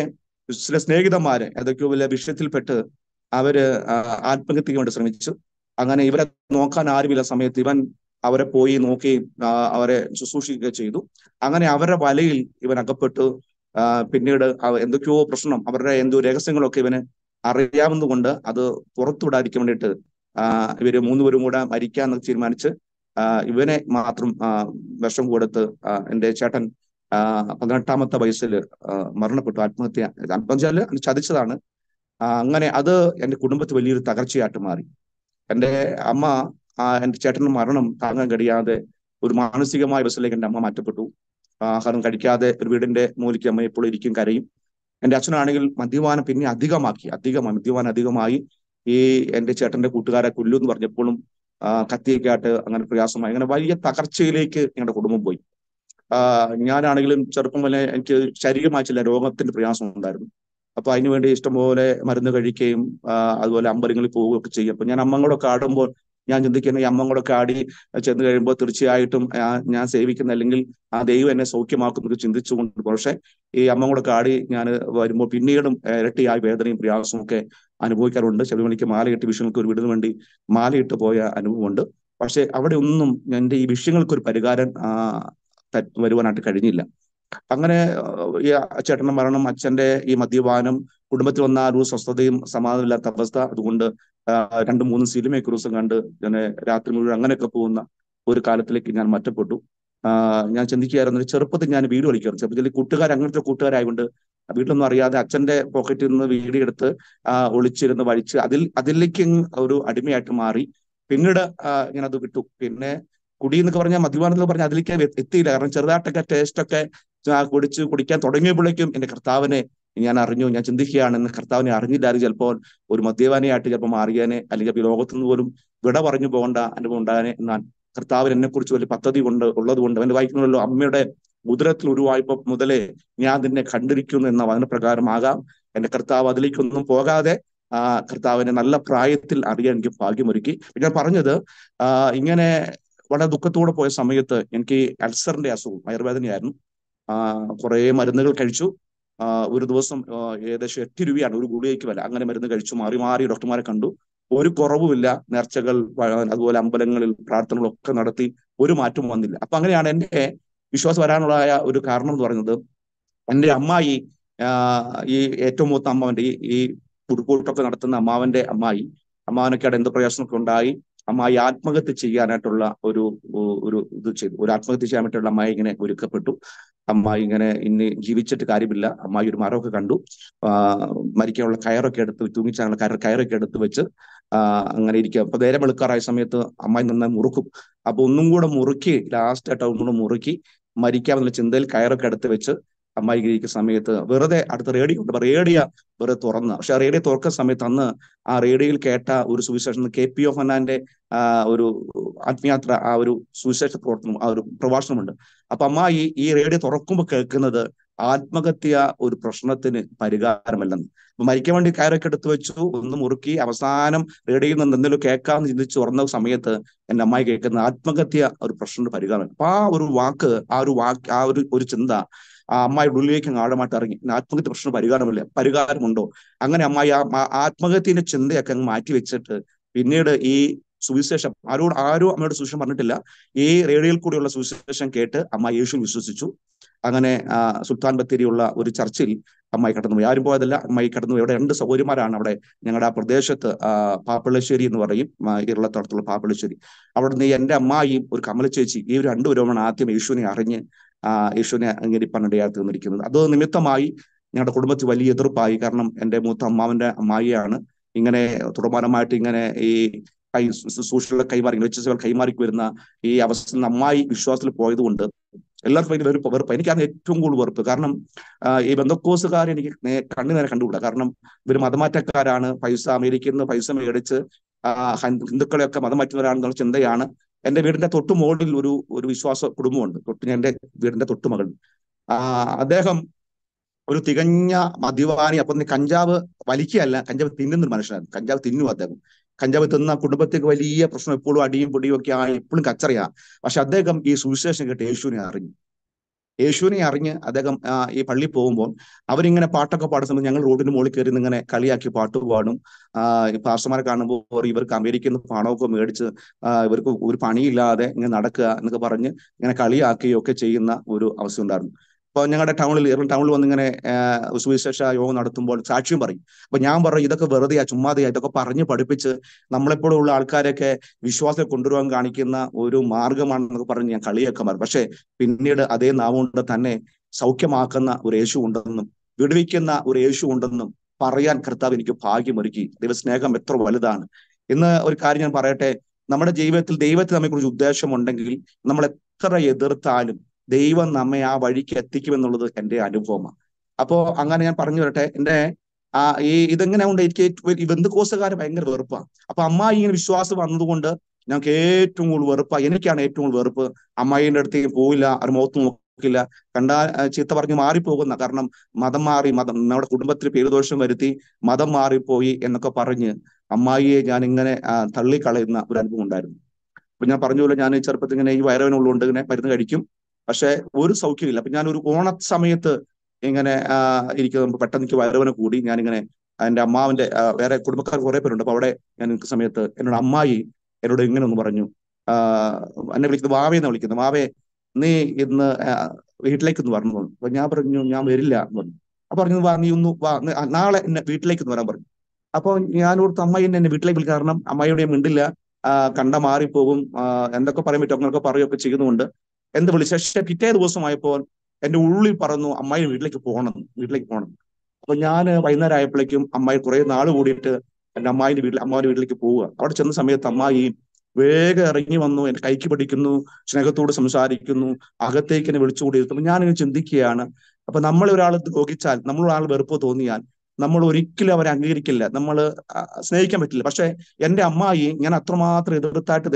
ചില സ്നേഹിതന്മാര് ഏതൊക്കെയോ വലിയ വിഷയത്തിൽപ്പെട്ട് അവര് ആത്മഹത്യക്ക് വേണ്ടി ശ്രമിച്ചു. അങ്ങനെ ഇവരെ നോക്കാൻ ആരുമില്ല സമയത്ത് ഇവൻ അവരെ പോയി നോക്കി അവരെ ശുശ്രൂഷിക്കുകയൊക്കെ ചെയ്തു. അങ്ങനെ അവരുടെ വലയിൽ ഇവൻ അകപ്പെട്ടു. പിന്നീട് എന്തൊക്കെയോ പ്രശ്നം, അവരുടെ എന്തോ രഹസ്യങ്ങളൊക്കെ ഇവന് അറിയാവുന്നതുകൊണ്ട് അത് പുറത്തുവിടാതിരിക്കാൻ വേണ്ടിയിട്ട് ഇവര് 3 പേരും കൂടെ മരിക്കാന്ന് തീരുമാനിച്ച് ഇവനെ മാത്രം വിഷം കൊടുത്ത് എൻ്റെ ചേട്ടൻ 18ാമത്തെ വയസ്സിൽ മരണപ്പെട്ടു. ആത്മഹത്യ ചതിച്ചതാണ്. അങ്ങനെ അത് എൻ്റെ കുടുംബത്തിൽ വലിയൊരു തകർച്ചയായിട്ട് മാറി. എൻ്റെ അമ്മ എൻ്റെ ചേട്ടൻ്റെ മരണം താങ്ങാൻ കഴിയാതെ ഒരു മാനസികമായ വശത്തിലേക്ക് എൻ്റെ അമ്മ മാറ്റപ്പെട്ടു. ആഹാരം കഴിക്കാതെ ഒരു വീടിന്റെ മൂലയ്ക്ക് അമ്മ എപ്പോഴും ഇരിക്കും, കരയും. എൻ്റെ അച്ഛനാണെങ്കിൽ മദ്യപാനം പിന്നെ അധികമായി ഈ എൻ്റെ ചേട്ടന്റെ കൂട്ടുകാരെ കൊല്ലു എന്ന് പറഞ്ഞപ്പോഴും കത്തിയൊക്കെ ആയിട്ട് അങ്ങനെ പ്രയാസമായി. അങ്ങനെ വലിയ തകർച്ചയിലേക്ക് ഞങ്ങളുടെ കുടുംബം പോയി. ഞാനാണെങ്കിലും ചെറുപ്പം മുതലേ എനിക്ക് ശാരീരികമായ ചില രോഗത്തിന്റെ പ്രയാസം ഉണ്ടായിരുന്നു. അപ്പൊ അതിനുവേണ്ടി ഇഷ്ടംപോലെ മരുന്ന് കഴിക്കുകയും അതുപോലെ അമ്പലങ്ങളിൽ പോവുകയൊക്കെ ചെയ്യും. അപ്പൊ ഞാൻ അമ്മങ്ങളൊക്കെ ആടുമ്പോൾ ഞാൻ ചിന്തിക്കുന്ന ഈ അമ്മങ്ങളൊക്കെ ആടി ചെന്ന് കഴിയുമ്പോൾ തീർച്ചയായിട്ടും ഞാൻ സേവിക്കുന്ന അല്ലെങ്കിൽ ആ ദൈവം എന്നെ സൗഖ്യമാക്കുന്നൊക്കെ ചിന്തിച്ചുകൊണ്ട്, പക്ഷെ ഈ അമ്മങ്ങളൊക്കെ ആടി ഞാൻ വരുമ്പോൾ പിന്നീടും ഇരട്ടിയായ വേദനയും പ്രയാസവും ഒക്കെ അനുഭവിക്കാറുണ്ട്. ശബരിമലയ്ക്ക് മാലയിട്ട് വിഷയങ്ങൾക്ക് ഒരു വീടിന് വേണ്ടി മാലയിട്ട് പോയ അനുഭവമുണ്ട്. പക്ഷെ അവിടെ ഒന്നും എൻ്റെ ഈ വിഷയങ്ങൾക്കൊരു പരിഹാരം വരുവാനായിട്ട് കഴിഞ്ഞില്ല. അങ്ങനെ ഈ ചേട്ടന്റെ മരണം, അച്ഛന്റെ ഈ മദ്യപാനം, കുടുംബത്തിൽ വന്ന ഒരു സ്വസ്ഥതയും സമാധാനമില്ലാത്ത അവസ്ഥ, അതുകൊണ്ട് 2-3 സിനിമ ക്രൂസും കണ്ട് ഞാൻ രാത്രി മുഴുവൻ അങ്ങനെയൊക്കെ പോകുന്ന ഒരു കാലത്തിലേക്ക് ഞാൻ മാറ്റപ്പെട്ടു. ഞാൻ ചിന്തിക്കുകയായിരുന്നു, ഒരു ചെറുപ്പത്തിൽ ഞാൻ വീട് കളിക്കാറ്. ചെറുപ്പത്തിൽ കൂട്ടുകാർ അങ്ങനത്തെ കൂട്ടുകാരായതുകൊണ്ട് വീട്ടിലൊന്നും അറിയാതെ അച്ഛന്റെ പോക്കറ്റിൽ നിന്ന് വീഡിയോ എടുത്ത് ഒളിച്ചിരുന്ന് വലിച്ച് അതിലേക്ക് ഒരു അടിമയായിട്ട് മാറി. പിന്നീട് ഇങ്ങനെ അത് വിട്ടു. പിന്നെ കുടി എന്നൊക്കെ പറഞ്ഞാൽ, മദ്യപാനം എന്ന് പറഞ്ഞാൽ അതിലേക്ക് എത്തിയില്ല. കാരണം ചെറുതായിട്ടൊക്കെ ടേസ്റ്റൊക്കെ കുടിക്കാൻ തുടങ്ങിയപ്പോഴേക്കും എൻ്റെ കർത്താവിനെ ഞാൻ അറിഞ്ഞു. ഞാൻ ചിന്തിക്കുകയാണ്, ഇന്ന് കർത്താവിനെ അറിഞ്ഞില്ലായിരുന്നു ചിലപ്പോൾ ഒരു മദ്യപാനിയായിട്ട് ചിലപ്പോൾ മാറിയാനെ, അല്ലെങ്കിൽ ലോകത്തുനിന്ന് പോലും വിട പറഞ്ഞു പോകേണ്ട അനുഭവം ഉണ്ടാകാനെ. എന്നാൽ കർത്താവിന് എന്നെക്കുറിച്ച് വലിയ പദ്ധതി ഉള്ളത് കൊണ്ട് അവന്റെ വായിക്കുന്നുള്ളൂ, അമ്മയുടെ ഉദരത്തിൽ ഉരുവായപ്പോൾ മുതലേ ഞാൻ നിന്നെ കണ്ടിരിക്കുന്നു എന്ന വചനപ്രകാരമാകാം എൻ്റെ കർത്താവ് അതിലേക്കൊന്നും പോകാതെ കർത്താവിനെ നല്ല പ്രായത്തിൽ അറിയാൻ എനിക്ക് ഭാഗ്യമൊരുക്കി. ഞാൻ പറഞ്ഞത്, ഇങ്ങനെ വളരെ ദുഃഖത്തോടെ പോയ സമയത്ത് എനിക്ക് അൾസറിന്റെ അസുഖം, വയറുവേദനയായിരുന്നു. കുറെ മരുന്നുകൾ കഴിച്ചു. ഒരു ദിവസം ഏകദേശം 8 രൂപയാണ് ഒരു ഗുളികയ്ക്ക് വില. അങ്ങനെ മരുന്ന് കഴിച്ചു, മാറി ഡോക്ടർമാരെ കണ്ടു, ഒരു കുറവുമില്ല. നേർച്ചകൾ, അതുപോലെ അമ്പലങ്ങളിൽ പ്രാർത്ഥനകളൊക്കെ നടത്തി ഒരു മാറ്റവും വന്നില്ല. അപ്പൊ അങ്ങനെയാണ് എൻ്റെ വിശ്വാസം വരാനുള്ള ഒരു കാരണം എന്ന് പറയുന്നത്. എൻ്റെ അമ്മായി, ഈ ഏറ്റവും മൂത്ത അമ്മാവന്റെ ഈ പുതുക്കൂട്ടൊക്കെ നടത്തുന്ന അമ്മാവനൊക്കെയാണ് എന്ത് പ്രയാസമൊക്കെ ഉണ്ടായി. അമ്മായി ആത്മഹത്യ ചെയ്യാനായിട്ടുള്ള ഒരു ഇത് ചെയ്തു. ഒരു ആത്മഹത്യ ചെയ്യാൻ വേണ്ടിയിട്ടുള്ള അമ്മായി ഇങ്ങനെ ഒരുക്കപ്പെട്ടു. അമ്മായി ഇങ്ങനെ ഇനി ജീവിച്ചിട്ട് കാര്യമില്ല. അമ്മായി ഒരു മരമൊക്കെ കണ്ടു, മരിക്കാനുള്ള കയറൊക്കെ എടുത്ത്, തൂങ്ങിച്ചാനുള്ള കയറൊക്കെ എടുത്ത് വെച്ച് അങ്ങനെ ഇരിക്കുക. അപ്പൊ നേരെ വെളുക്കാറായ സമയത്ത് അമ്മായി നന്നായി മുറുക്കും. അപ്പൊ ഒന്നും കൂടെ മുറുക്കി, ലാസ്റ്റ് ആയിട്ട് ഒന്നും കൂടെ മുറുക്കി മരിക്കാമെന്നുള്ള ചിന്തയിൽ കയറൊക്കെ എടുത്ത് വെച്ച് അമ്മായി ഇരിക്കുന്ന സമയത്ത് വെറുതെ അടുത്ത റേഡിയോ ഉണ്ട്, റേഡിയോ വെറുതെ തുറന്ന്. പക്ഷെ ആ റേഡിയോ തുറക്കുന്ന സമയത്ത് അന്ന് ആ റേഡിയോയിൽ കേട്ട ഒരു സുവിശേഷം, KP യോഹന്നാന്റെ ഒരു ആത്മയാത്ര, ആ ഒരു സുവിശേഷ പ്രവർത്തനം, ആ ഒരു പ്രഭാഷണമുണ്ട്. അപ്പൊ അമ്മായി ഈ റേഡിയോ തുറക്കുമ്പോൾ കേൾക്കുന്നത് ആത്മഹത്യ ഒരു പ്രശ്നത്തിന് പരിഹാരമല്ലെന്ന്. അപ്പൊ മരിക്കാൻ വേണ്ടി കയറൊക്കെ എടുത്തു വെച്ചു, ഒന്ന് മുറുക്കി, അവസാനം റേഡിയോയിൽ നിന്ന് എന്തെങ്കിലും കേൾക്കാമെന്ന് ചിന്തിച്ച് തുറന്ന സമയത്ത് എൻ്റെ അമ്മായി കേൾക്കുന്ന ആത്മഹത്യ ഒരു പ്രശ്നത്തിന് പരിഹാരം. അപ്പൊ ആ ഒരു വാക്ക്, ആ ഒരു ചിന്ത ആ അമ്മായിയുടെ ഉള്ളിലേക്ക് ആഴമായിട്ട് ഇറങ്ങി. ആത്മഹത്യ പ്രശ്നം പരിഹാരമുണ്ടോ? അങ്ങനെ അമ്മായി ആത്മഹത്യന്റെ ചിന്തയൊക്കെ അങ്ങ് മാറ്റി വെച്ചിട്ട് പിന്നീട് ഈ സുവിശേഷം ആരും അമ്മയോട് സുവിശേഷം പറഞ്ഞിട്ടില്ല. ഈ റേഡിയോയിൽ കൂടിയുള്ള സുവിശേഷം കേട്ട് അമ്മായി യേശു വിശ്വസിച്ചു. അങ്ങനെ സുൽത്താൻ ബത്തേരിയുള്ള ഒരു ചർച്ചിൽ അമ്മായി കടന്നുപോയി. ആരും പോയതല്ല, അമ്മായി കടന്നുപോയി. അവിടെ 2 സഹോദരിമാരാണ് അവിടെ ഞങ്ങളുടെ ആ പ്രദേശത്ത്, പാപ്പളശ്ശേരി എന്ന് പറയും, ഇറളത്തോട്ടത്തുള്ള പാപ്പളശ്ശേരി. അവിടെ നിന്ന് എൻ്റെ അമ്മായിയും ഒരു കമല ചേച്ചി, ഈ 2 പേരുമാണ് ആദ്യം യേശുവിനെ അറിഞ്ഞ് യേശുവിനെ അംഗീകരിപ്പാനിടയായി തീർന്നിരിക്കുന്നത്. അത് നിമിത്തമായി ഞങ്ങളുടെ കുടുംബത്തിൽ വലിയ എതിർപ്പായി. കാരണം എൻ്റെ മൂത്ത അമ്മാവന്റെ അമ്മായിയാണ് ഇങ്ങനെ തുടർമാനമായിട്ട് ഇങ്ങനെ ഈ സോഷ്യൽ കൈമാറി വരുന്ന ഈ അവസ്ഥ അമ്മായി വിശ്വാസത്തിൽ പോയതുകൊണ്ട് എല്ലാവർക്കും ഭയങ്കര വെറുപ്പ്. എനിക്കാണ് ഏറ്റവും കൂടുതൽ വെറുപ്പ്. കാരണം ഈ ബന്ധക്കോസുകാരെ എനിക്ക് കണ്ണുനേരെ കണ്ടുകൂടാ. കാരണം ഇവർ മതമാറ്റക്കാരാണ്, അമേരിക്കയിൽ നിന്ന് പൈസ മേടിച്ച് ഹിന്ദുക്കളെയൊക്കെ മതം മാറ്റുന്നവരാണെന്നുള്ള ചിന്തയാണ്. എൻ്റെ വീടിന്റെ തൊട്ടു മുകളിൽ ഒരു വിശ്വാസ കുടുംബമുണ്ട്, എൻ്റെ വീടിന്റെ തൊട്ടുമകൾ. അദ്ദേഹം ഒരു തികഞ്ഞ മദ്യപാനി. അപ്പൊ കഞ്ചാവ് വലിക്കുകയല്ല, കഞ്ചാവ് തിന്നുന്ന മനുഷ്യനാണ്. കഞ്ചാവ് തിന്നു അദ്ദേഹം. കഞ്ചാവ് തിന്ന കുടുംബത്തേക്ക് വലിയ പ്രശ്നം, എപ്പോഴും അടിയും പൊടിയും ഒക്കെ ആണ്, എപ്പോഴും കച്ചറിയാ. പക്ഷെ അദ്ദേഹം ഈ സുവിശേഷം കേട്ട് യേശുവിനെ അറിഞ്ഞ് അദ്ദേഹം ഈ പള്ളിയിൽ പോകുമ്പോൾ അവരിങ്ങനെ പാട്ടൊക്കെ പാടുന്ന സമയത്ത് ഞങ്ങൾ റോഡിന് മുകളിൽ കയറി ഇങ്ങനെ കളിയാക്കി പാട്ട് പാടും. പാസ്റ്റർമാരെ കാണുമ്പോൾ ഇവർക്ക് അമേരിക്കയിൽ നിന്ന് പണമൊക്കെ മേടിച്ച് ഇവർക്ക് ഒരു പണിയില്ലാതെ ഇങ്ങനെ നടക്കുക എന്നൊക്കെ പറഞ്ഞ് ഇങ്ങനെ കളിയാക്കുകയൊക്കെ ചെയ്യുന്ന ഒരു അവസ്ഥ ഉണ്ടായിരുന്നു. അപ്പൊ ഞങ്ങളുടെ ടൗണിൽ വന്നിങ്ങനെ സുവിശേഷ യോഗം നടത്തുമ്പോൾ സാക്ഷ്യം പറയും. അപ്പൊ ഞാൻ പറയും, ഇതൊക്കെ വെറുതെയാ, ചുമ്മാതെയാ, ഇതൊക്കെ പറഞ്ഞ് പഠിപ്പിച്ച് നമ്മളെപ്പോഴുള്ള ആൾക്കാരൊക്കെ വിശ്വാസത്തെ കൊണ്ടുവരാൻ കാണിക്കുന്ന ഒരു മാർഗമാണെന്നൊക്കെ പറഞ്ഞ് ഞാൻ കളിയൊക്കെ മാറും. പക്ഷെ പിന്നീട് അതേ നാവുകൊണ്ട് തന്നെ സൗഖ്യമാക്കുന്ന ഒരു യേശു ഉണ്ടെന്നും വിടുവിക്കുന്ന ഒരു യേശു ഉണ്ടെന്നും പറയാൻ കർത്താവ് എനിക്ക് ഭാഗ്യമൊരുക്കി. ദൈവസ്നേഹം എത്ര വലുതാണ്. ഇന്ന് ഒരു കാര്യം ഞാൻ പറയട്ടെ, നമ്മുടെ ജീവിതത്തിൽ ദൈവത്തിന് നമ്മെക്കുറിച്ച് ഉദ്ദേശമുണ്ടെങ്കിൽ നമ്മൾ എത്ര എതിർത്താലും ദൈവം നമ്മെ ആ വഴിക്ക് എത്തിക്കുമെന്നുള്ളത് എൻ്റെ അനുഭവമാണ്. അപ്പോ അങ്ങനെ ഞാൻ പറഞ്ഞു വരട്ടെ, എൻ്റെ ഇതെങ്ങനെ കൊണ്ട് എനിക്ക് ഈ ബന്ധുക്കോസുകാരെ ഭയങ്കര വെറുപ്പാണ്. അപ്പൊ അമ്മായി ഇങ്ങനെ വിശ്വാസം വന്നതുകൊണ്ട് ഞങ്ങൾക്ക് ഏറ്റവും കൂടുതൽ വെറുപ്പാണ്. എനിക്കാണ് ഏറ്റവും കൂടുതൽ വെറുപ്പ്. അമ്മായിന്റെ അടുത്തേക്ക് പോയില്ല, അവർ മുഖത്ത് നോക്കില്ല, കണ്ടാൽ ചീത്ത പറഞ്ഞ് മാറിപ്പോകുന്ന, കാരണം നമ്മുടെ കുടുംബത്തിൽ പേരുദോഷം വരുത്തി മതം മാറിപ്പോയി എന്നൊക്കെ പറഞ്ഞ് അമ്മായിയെ ഞാൻ ഇങ്ങനെ തള്ളിക്കളയുന്ന ഒരു അനുഭവം ഉണ്ടായിരുന്നു. അപ്പൊ ഞാൻ പറഞ്ഞ പോലെ ഞാൻ ചെറുപ്പത്തിൽ ഇങ്ങനെ ഈ വയറുവേദനയുള്ളതുകൊണ്ട് ഇങ്ങനെ മരുന്ന് കഴിക്കും, പക്ഷെ ഒരു സൗഖ്യമില്ല. അപ്പൊ ഞാനൊരു ഓണ സമയത്ത് ഇങ്ങനെ ഇരിക്കുമ്പോൾ പെട്ടെന്ന് എനിക്ക് വയറുവേദന കൂടി. ഞാനിങ്ങനെ എൻ്റെ അമ്മാവന്റെ വേറെ കുടുംബക്കാർ കുറെ പേരുണ്ട്. അപ്പൊ അവിടെ ഞാൻ നിൽക്കുന്ന സമയത്ത് എന്നോട് അമ്മായി എന്നോട് ഇങ്ങനെ ഒന്ന് പറഞ്ഞു, എന്നെ വിളിക്കുന്നത് വാവേന്നാണ് വിളിക്കുന്നത്, വാവേ നീ ഇന്ന് വീട്ടിലേക്ക് ഒന്ന് വരണം. അപ്പൊ ഞാൻ പറഞ്ഞു ഞാൻ വരില്ല എന്ന് പറഞ്ഞു. അപ്പൊ പറഞ്ഞു നീ ഒന്ന് നാളെ എന്നെ വീട്ടിലേക്ക് ഒന്ന് വരാൻ പറഞ്ഞു. അപ്പൊ ഞാൻ ഓർത്ത് അമ്മായി എന്നെ വീട്ടിലേക്ക് വിളിക്കും, കാരണം അമ്മായിയോട് മിണ്ടില്ല, കണ്ട മാറിപ്പോകും, എന്തൊക്കെ പറയാൻ പറ്റും അങ്ങനെയൊക്കെ പറയുകയൊക്കെ ചെയ്യുന്നുണ്ട്. എന്ത് വിളിച്ച പിറ്റേ ദിവസമായപ്പോൾ എൻ്റെ ഉള്ളിൽ പറഞ്ഞു അമ്മായി വീട്ടിലേക്ക് പോകണം. അപ്പൊ ഞാൻ വൈകുന്നേരം ആയപ്പോഴേക്കും അമ്മായി കുറെ നാൾ കൂടിയിട്ട് എൻ്റെ അമ്മാവിന്റെ വീട്ടിലേക്ക് പോവുക. അവിടെ ചെന്ന സമയത്ത് അമ്മായി വേഗം ഇറങ്ങി വന്നു, എന്റെ കൈക്ക് പിടിക്കുന്നു, സ്നേഹത്തോട് സംസാരിക്കുന്നു, അകത്തേക്ക് എന്നെ വിളിച്ചുകൂടി ഇരുത്തും. ഞാനിങ്ങനെ ചിന്തിക്കുകയാണ്, അപ്പൊ നമ്മളെ ഒരാൾ ദ്രോഹിച്ചാൽ, നമ്മളൊരാൾ വെറുപ്പ് തോന്നിയാൽ നമ്മൾ ഒരിക്കലും അവരെ അംഗീകരിക്കില്ല, നമ്മൾ സ്നേഹിക്കാൻ പറ്റില്ല. പക്ഷെ എൻ്റെ അമ്മായി ഞാൻ അത്രമാത്രം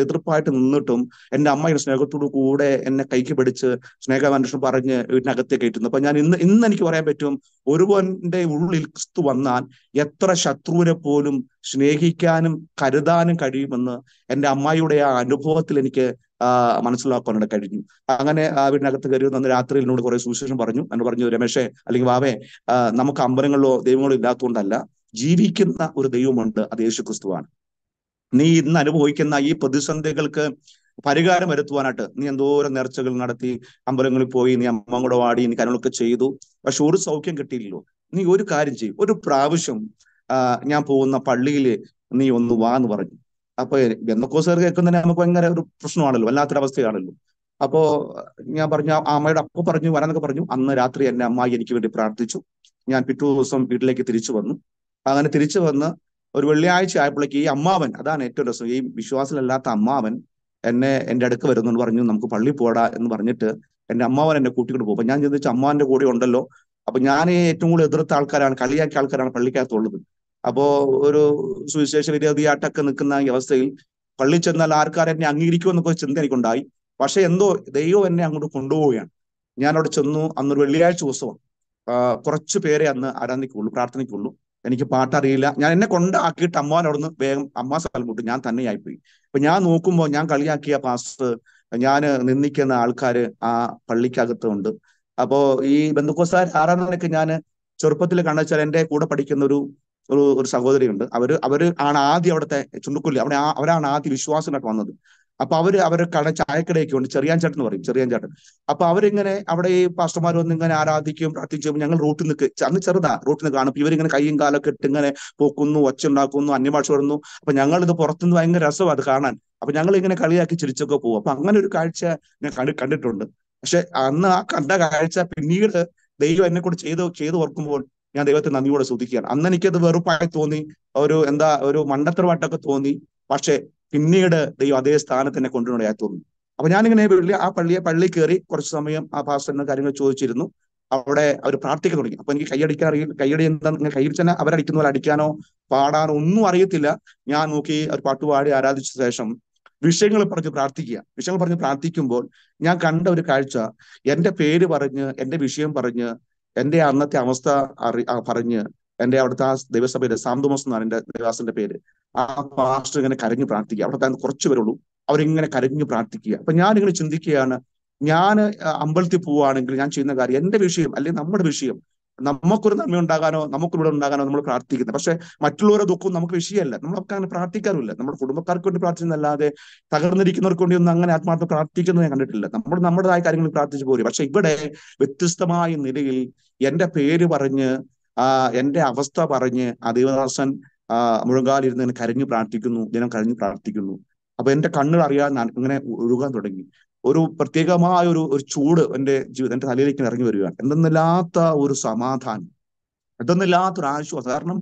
എതിർപ്പായിട്ട് നിന്നിട്ടും എൻ്റെ അമ്മായിയുടെ സ്നേഹത്തോടു കൂടെ എന്നെ കൈക്ക് പിടിച്ച് സ്നേഹമനുഷ്യൻ പറഞ്ഞ് വീട്ടിനകത്തേക്ക് കയറ്റുന്നു. അപ്പൊ ഞാൻ ഇന്ന് എനിക്ക് പറയാൻ പറ്റും, ഒരുവന്റെ ഉള്ളിൽ ക്രിസ്തു വന്നാൽ എത്ര ശത്രുവിനെ പോലും സ്നേഹിക്കാനും കരുതാനും കഴിയുമെന്ന് എൻ്റെ അമ്മായിയുടെ ആ അനുഭവത്തിൽ എനിക്ക് മനസ്സിലാക്കാനായിട്ട് കഴിഞ്ഞു. അങ്ങനെ വീടിനകത്ത് കയറി അന്ന് രാത്രിയിൽ എന്നോട് കുറെ സുവിശേഷം പറഞ്ഞു. എന്നോട് പറഞ്ഞു, രമേശേ അല്ലെങ്കിൽ വാവേ, നമുക്ക് അമ്പലങ്ങളിലോ ദൈവങ്ങളോ ഇല്ലാത്തതുകൊണ്ടല്ല, ജീവിക്കുന്ന ഒരു ദൈവമുണ്ട്, അത് യേശു ക്രിസ്തുവാണ്. നീ ഇന്ന് അനുഭവിക്കുന്ന ഈ പ്രതിസന്ധികൾക്ക് പരിഹാരം വരുത്തുവാനായിട്ട് നീ എന്തോരം നേർച്ചകൾ നടത്തി, അമ്പലങ്ങളിൽ പോയി, നീ അമ്മ കൂടെ വാടി, നീ കാര്യങ്ങളൊക്കെ ചെയ്തു, പക്ഷെ ഒരു സൗഖ്യം കിട്ടിയില്ലല്ലോ. നീ ഒരു കാര്യം ചെയ്യും, ഒരു പ്രാവശ്യം ഞാൻ പോകുന്ന പള്ളിയിൽ നീ ഒന്ന് വാ എന്ന് പറഞ്ഞു. അപ്പൊ ബന്ധക്കോസുകാർ കേൾക്കുന്നതിന് നമുക്ക് ഭയങ്കര ഒരു പ്രശ്നമാണല്ലോ, വല്ലാത്തൊരവസ്ഥയാണല്ലോ. അപ്പോ ഞാൻ പറഞ്ഞു, ആ അമ്മയുടെ അപ്പ പറഞ്ഞു വരാന്നൊക്കെ പറഞ്ഞു. അന്ന് രാത്രി എന്റെ അമ്മായി എനിക്ക് വേണ്ടി പ്രാർത്ഥിച്ചു. ഞാൻ പിറ്റേ ദിവസം വീട്ടിലേക്ക് തിരിച്ചു വന്നു. അങ്ങനെ തിരിച്ചു വന്ന് ഒരു വെള്ളിയാഴ്ച ആയപ്പോഴേക്ക് ഈ അമ്മാവൻ, അതാണ് ഏറ്റവും രസം, ഈ വിശ്വാസമില്ലാത്ത അമ്മാവൻ എന്റെ അടുക്ക് വരുന്നു പറഞ്ഞു, നമുക്ക് പള്ളി പോടാ എന്ന് പറഞ്ഞിട്ട് എന്റെ അമ്മാവൻ എന്നെ കൂട്ടിക്കൊണ്ട് പോകും. അപ്പൊ ഞാൻ ചിന്തിച്ചു, അമ്മാവന്റെ കൂടെ ഉണ്ടല്ലോ. അപ്പൊ ഞാൻ ഏറ്റവും കൂടുതൽ എതിർത്ത ആൾക്കാരാണ്, കളിയാക്കിയ ആൾക്കാരാണ് പള്ളിക്കകത്തുള്ളത്. അപ്പോ ഒരു സുവിശേഷ വിരോധിയായിട്ടൊക്കെ നിൽക്കുന്ന ഈ അവസ്ഥയിൽ പള്ളി ചെന്നാൽ ആൾക്കാർ എന്നെ അംഗീകരിക്കുമെന്നൊക്കെ ചിന്ത എനിക്കുണ്ടായി. പക്ഷെ എന്തോ ദൈവം എന്നെ അങ്ങോട്ട് കൊണ്ടുപോവുകയാണ്. ഞാൻ അവിടെ ചെന്നു. അന്നൊരു വെള്ളിയാഴ്ച ദിവസമാണ്. കുറച്ചു പേരെ അന്ന് ആരാധിക്കുള്ളൂ, പ്രാർത്ഥനയ്ക്കുള്ളൂ. എനിക്ക് പാട്ടറിയില്ല. ഞാൻ എന്നെ കൊണ്ടാക്കിയിട്ട് അമ്മാവൻ അവിടുന്ന് വേഗം അമ്മാ സ്ഥലം വിട്ടു. ഞാൻ തന്നെയായിപ്പോയി. അപ്പൊ ഞാൻ നോക്കുമ്പോൾ ഞാൻ കളിയാക്കിയ പാസ്റ്റർ, ഞാൻ നിന്ദിക്കുന്ന ആൾക്കാര് ആ പള്ളിക്കകത്തുണ്ട്. അപ്പോ ഈ ബന്ധുക്കോസ്താർ ആരാധനയൊക്കെ ഞാൻ ചെറുപ്പത്തിൽ കണ്ടുവച്ചാൽ എന്റെ കൂടെ പഠിക്കുന്ന ഒരു ഒരു ഒരു സഹോദരിയുണ്ട്. അവര് ആണ് ആദ്യം അവിടുത്തെ ചുണ്ടുക്കൊല്ലി, അവരാണ് ആദ്യം വിശ്വാസമായിട്ട് വന്നത്. അപ്പൊ അവര് ചായക്കടയൊക്കെ ഉണ്ട്, ചെറിയാൻ ചേട്ടൻ എന്ന് പറയും, ചെറിയാൻ ചേട്ടൻ. അപ്പൊ അവരിങ്ങനെ അവിടെ ഈ പാസ്റ്റർമാർ വന്ന് ഇങ്ങനെ ആരാധിക്കുകയും പ്രാർത്ഥിക്കുകയും, ഞങ്ങൾ റോട്ടിൽ നിൽക്ക്, അന്ന് ചെറുതാ, റോട്ടിൽ നിന്ന് കാണും. ഇവരിങ്ങനെ കൈയും കാലൊക്കെ ഇട്ട് ഇങ്ങനെ പോക്കുന്നു, ഒച്ച ഉണ്ടാക്കുന്നു, അന്യഭാഷ വരുന്നു. അപ്പൊ ഞങ്ങളിത് പുറത്തുനിന്ന് ഭയങ്കര രസമാണ് അത് കാണാൻ. അപ്പൊ ഞങ്ങൾ ഇങ്ങനെ കളിയാക്കി ചിരിച്ചൊക്കെ പോകും. അപ്പൊ അങ്ങനെ ഒരു കാഴ്ച ഞാൻ കണ്ടിട്ടുണ്ട്. പക്ഷെ അന്ന് ആ കണ്ട കാഴ്ച പിന്നീട് ദൈവം എന്നെ കൂടെ ചെയ്ത് ഓർക്കുമ്പോൾ ഞാൻ ദൈവത്തെ നന്ദിയോടെ സ്തുതിക്കുകയാണ്. അന്ന് എനിക്കത് വെറുപ്പായി തോന്നി, ഒരു മണ്ടത്തരമായിട്ടൊക്കെ തോന്നി. പക്ഷെ പിന്നീട് ദൈവം അതേ സ്ഥാനത്ത് എന്നെ കൊണ്ടുവരാൻ തോന്നി. അപ്പൊ ഞാനിങ്ങനെ പള്ളി കയറി കുറച്ച് സമയം ആ പാസ്റ്ററിന്റെ കാര്യങ്ങൾ ചോദിച്ചിരുന്നു. അവിടെ അവർ പ്രാർത്ഥിക്കാൻ തുടങ്ങി. അപ്പൊ എനിക്ക് കൈയടിക്കാൻ അറിയില്ല. കൈയടി എന്താ, കയ്യിൽ തന്നെ അവരടിക്കുന്ന പോലെ അടിക്കാനോ പാടാനോ ഒന്നും അറിയത്തില്ല. ഞാൻ നോക്കി ഒരു പാട്ടുപാടി ആരാധിച്ച ശേഷം വിഷയങ്ങൾ പറഞ്ഞ് പ്രാർത്ഥിക്കുമ്പോൾ ഞാൻ കണ്ട ഒരു കാഴ്ച, എന്റെ പേര് പറഞ്ഞ്, എന്റെ വിഷയം പറഞ്ഞ്, എന്റെ അന്നത്തെ അവസ്ഥ പറഞ്ഞ്, എന്റെ അവിടുത്തെ ആ ദൈവസഭയിലെ സാന്തോമസ് എന്നാണ് എന്റെ ദേവാസന്റെ പേര്, ആ പാസ്റ്റർ ഇങ്ങനെ കരഞ്ഞു പ്രാർത്ഥിക്കുക. അവിടുത്തെ കുറച്ചു പേരുള്ളൂ, അവരിങ്ങനെ കരഞ്ഞു പ്രാർത്ഥിക്കുക. അപ്പൊ ഞാനിങ്ങനെ ചിന്തിക്കുകയാണ്, ഞാൻ അമ്പലത്തിൽ പോവുകയാണെങ്കിൽ ഞാൻ ചെയ്യുന്ന കാര്യം, എന്റെ വിഷയം അല്ലെങ്കിൽ നമ്മുടെ വിഷയം, നമുക്കൊരു നന്മ ഉണ്ടാകാനോ നമുക്കിവിടെ ഉണ്ടാകാനോ നമ്മൾ പ്രാർത്ഥിക്കുന്നത്. പക്ഷെ മറ്റുള്ളവരുടെ ദുഃഖം നമുക്ക് വിഷയമല്ല, നമ്മളൊക്കെ അങ്ങനെ പ്രാർത്ഥിക്കാറില്ല. നമ്മുടെ കുടുംബക്കാർക്ക് വേണ്ടി പ്രാർത്ഥിക്കുന്നതല്ലാതെ തകർന്നിരിക്കുന്നവർക്ക് വേണ്ടി ഒന്നും അങ്ങനെ ആത്മാർത്ഥം പ്രാർത്ഥിക്കുന്നത് ഞാൻ കണ്ടിട്ടില്ല. നമ്മൾ നമ്മുടേതായ കാര്യങ്ങൾ പ്രാർത്ഥിച്ചു പോരും. പക്ഷെ ഇവിടെ വ്യത്യസ്തമായ നിലയിൽ എന്റെ പേര് പറഞ്ഞ്, എന്റെ അവസ്ഥ പറഞ്ഞ് ആ ദേവദാസൻ മുഴങ്കാലിരുന്ന് കരഞ്ഞു പ്രാർത്ഥിക്കുന്നു, ജനം കരഞ്ഞു പ്രാർത്ഥിക്കുന്നു. അപ്പൊ എന്റെ കണ്ണുകൾ അറിയാൻ ഇങ്ങനെ ഒഴുകാൻ തുടങ്ങി. ഒരു പ്രത്യേകമായ ഒരു ചൂട് എന്റെ തലയിലേക്ക് ഇറങ്ങി വരികയാണ്. എന്തെന്നില്ലാത്ത ഒരു സമാധാനം, എന്തെന്നില്ലാത്തൊരു ആശ്വാസം. കാരണം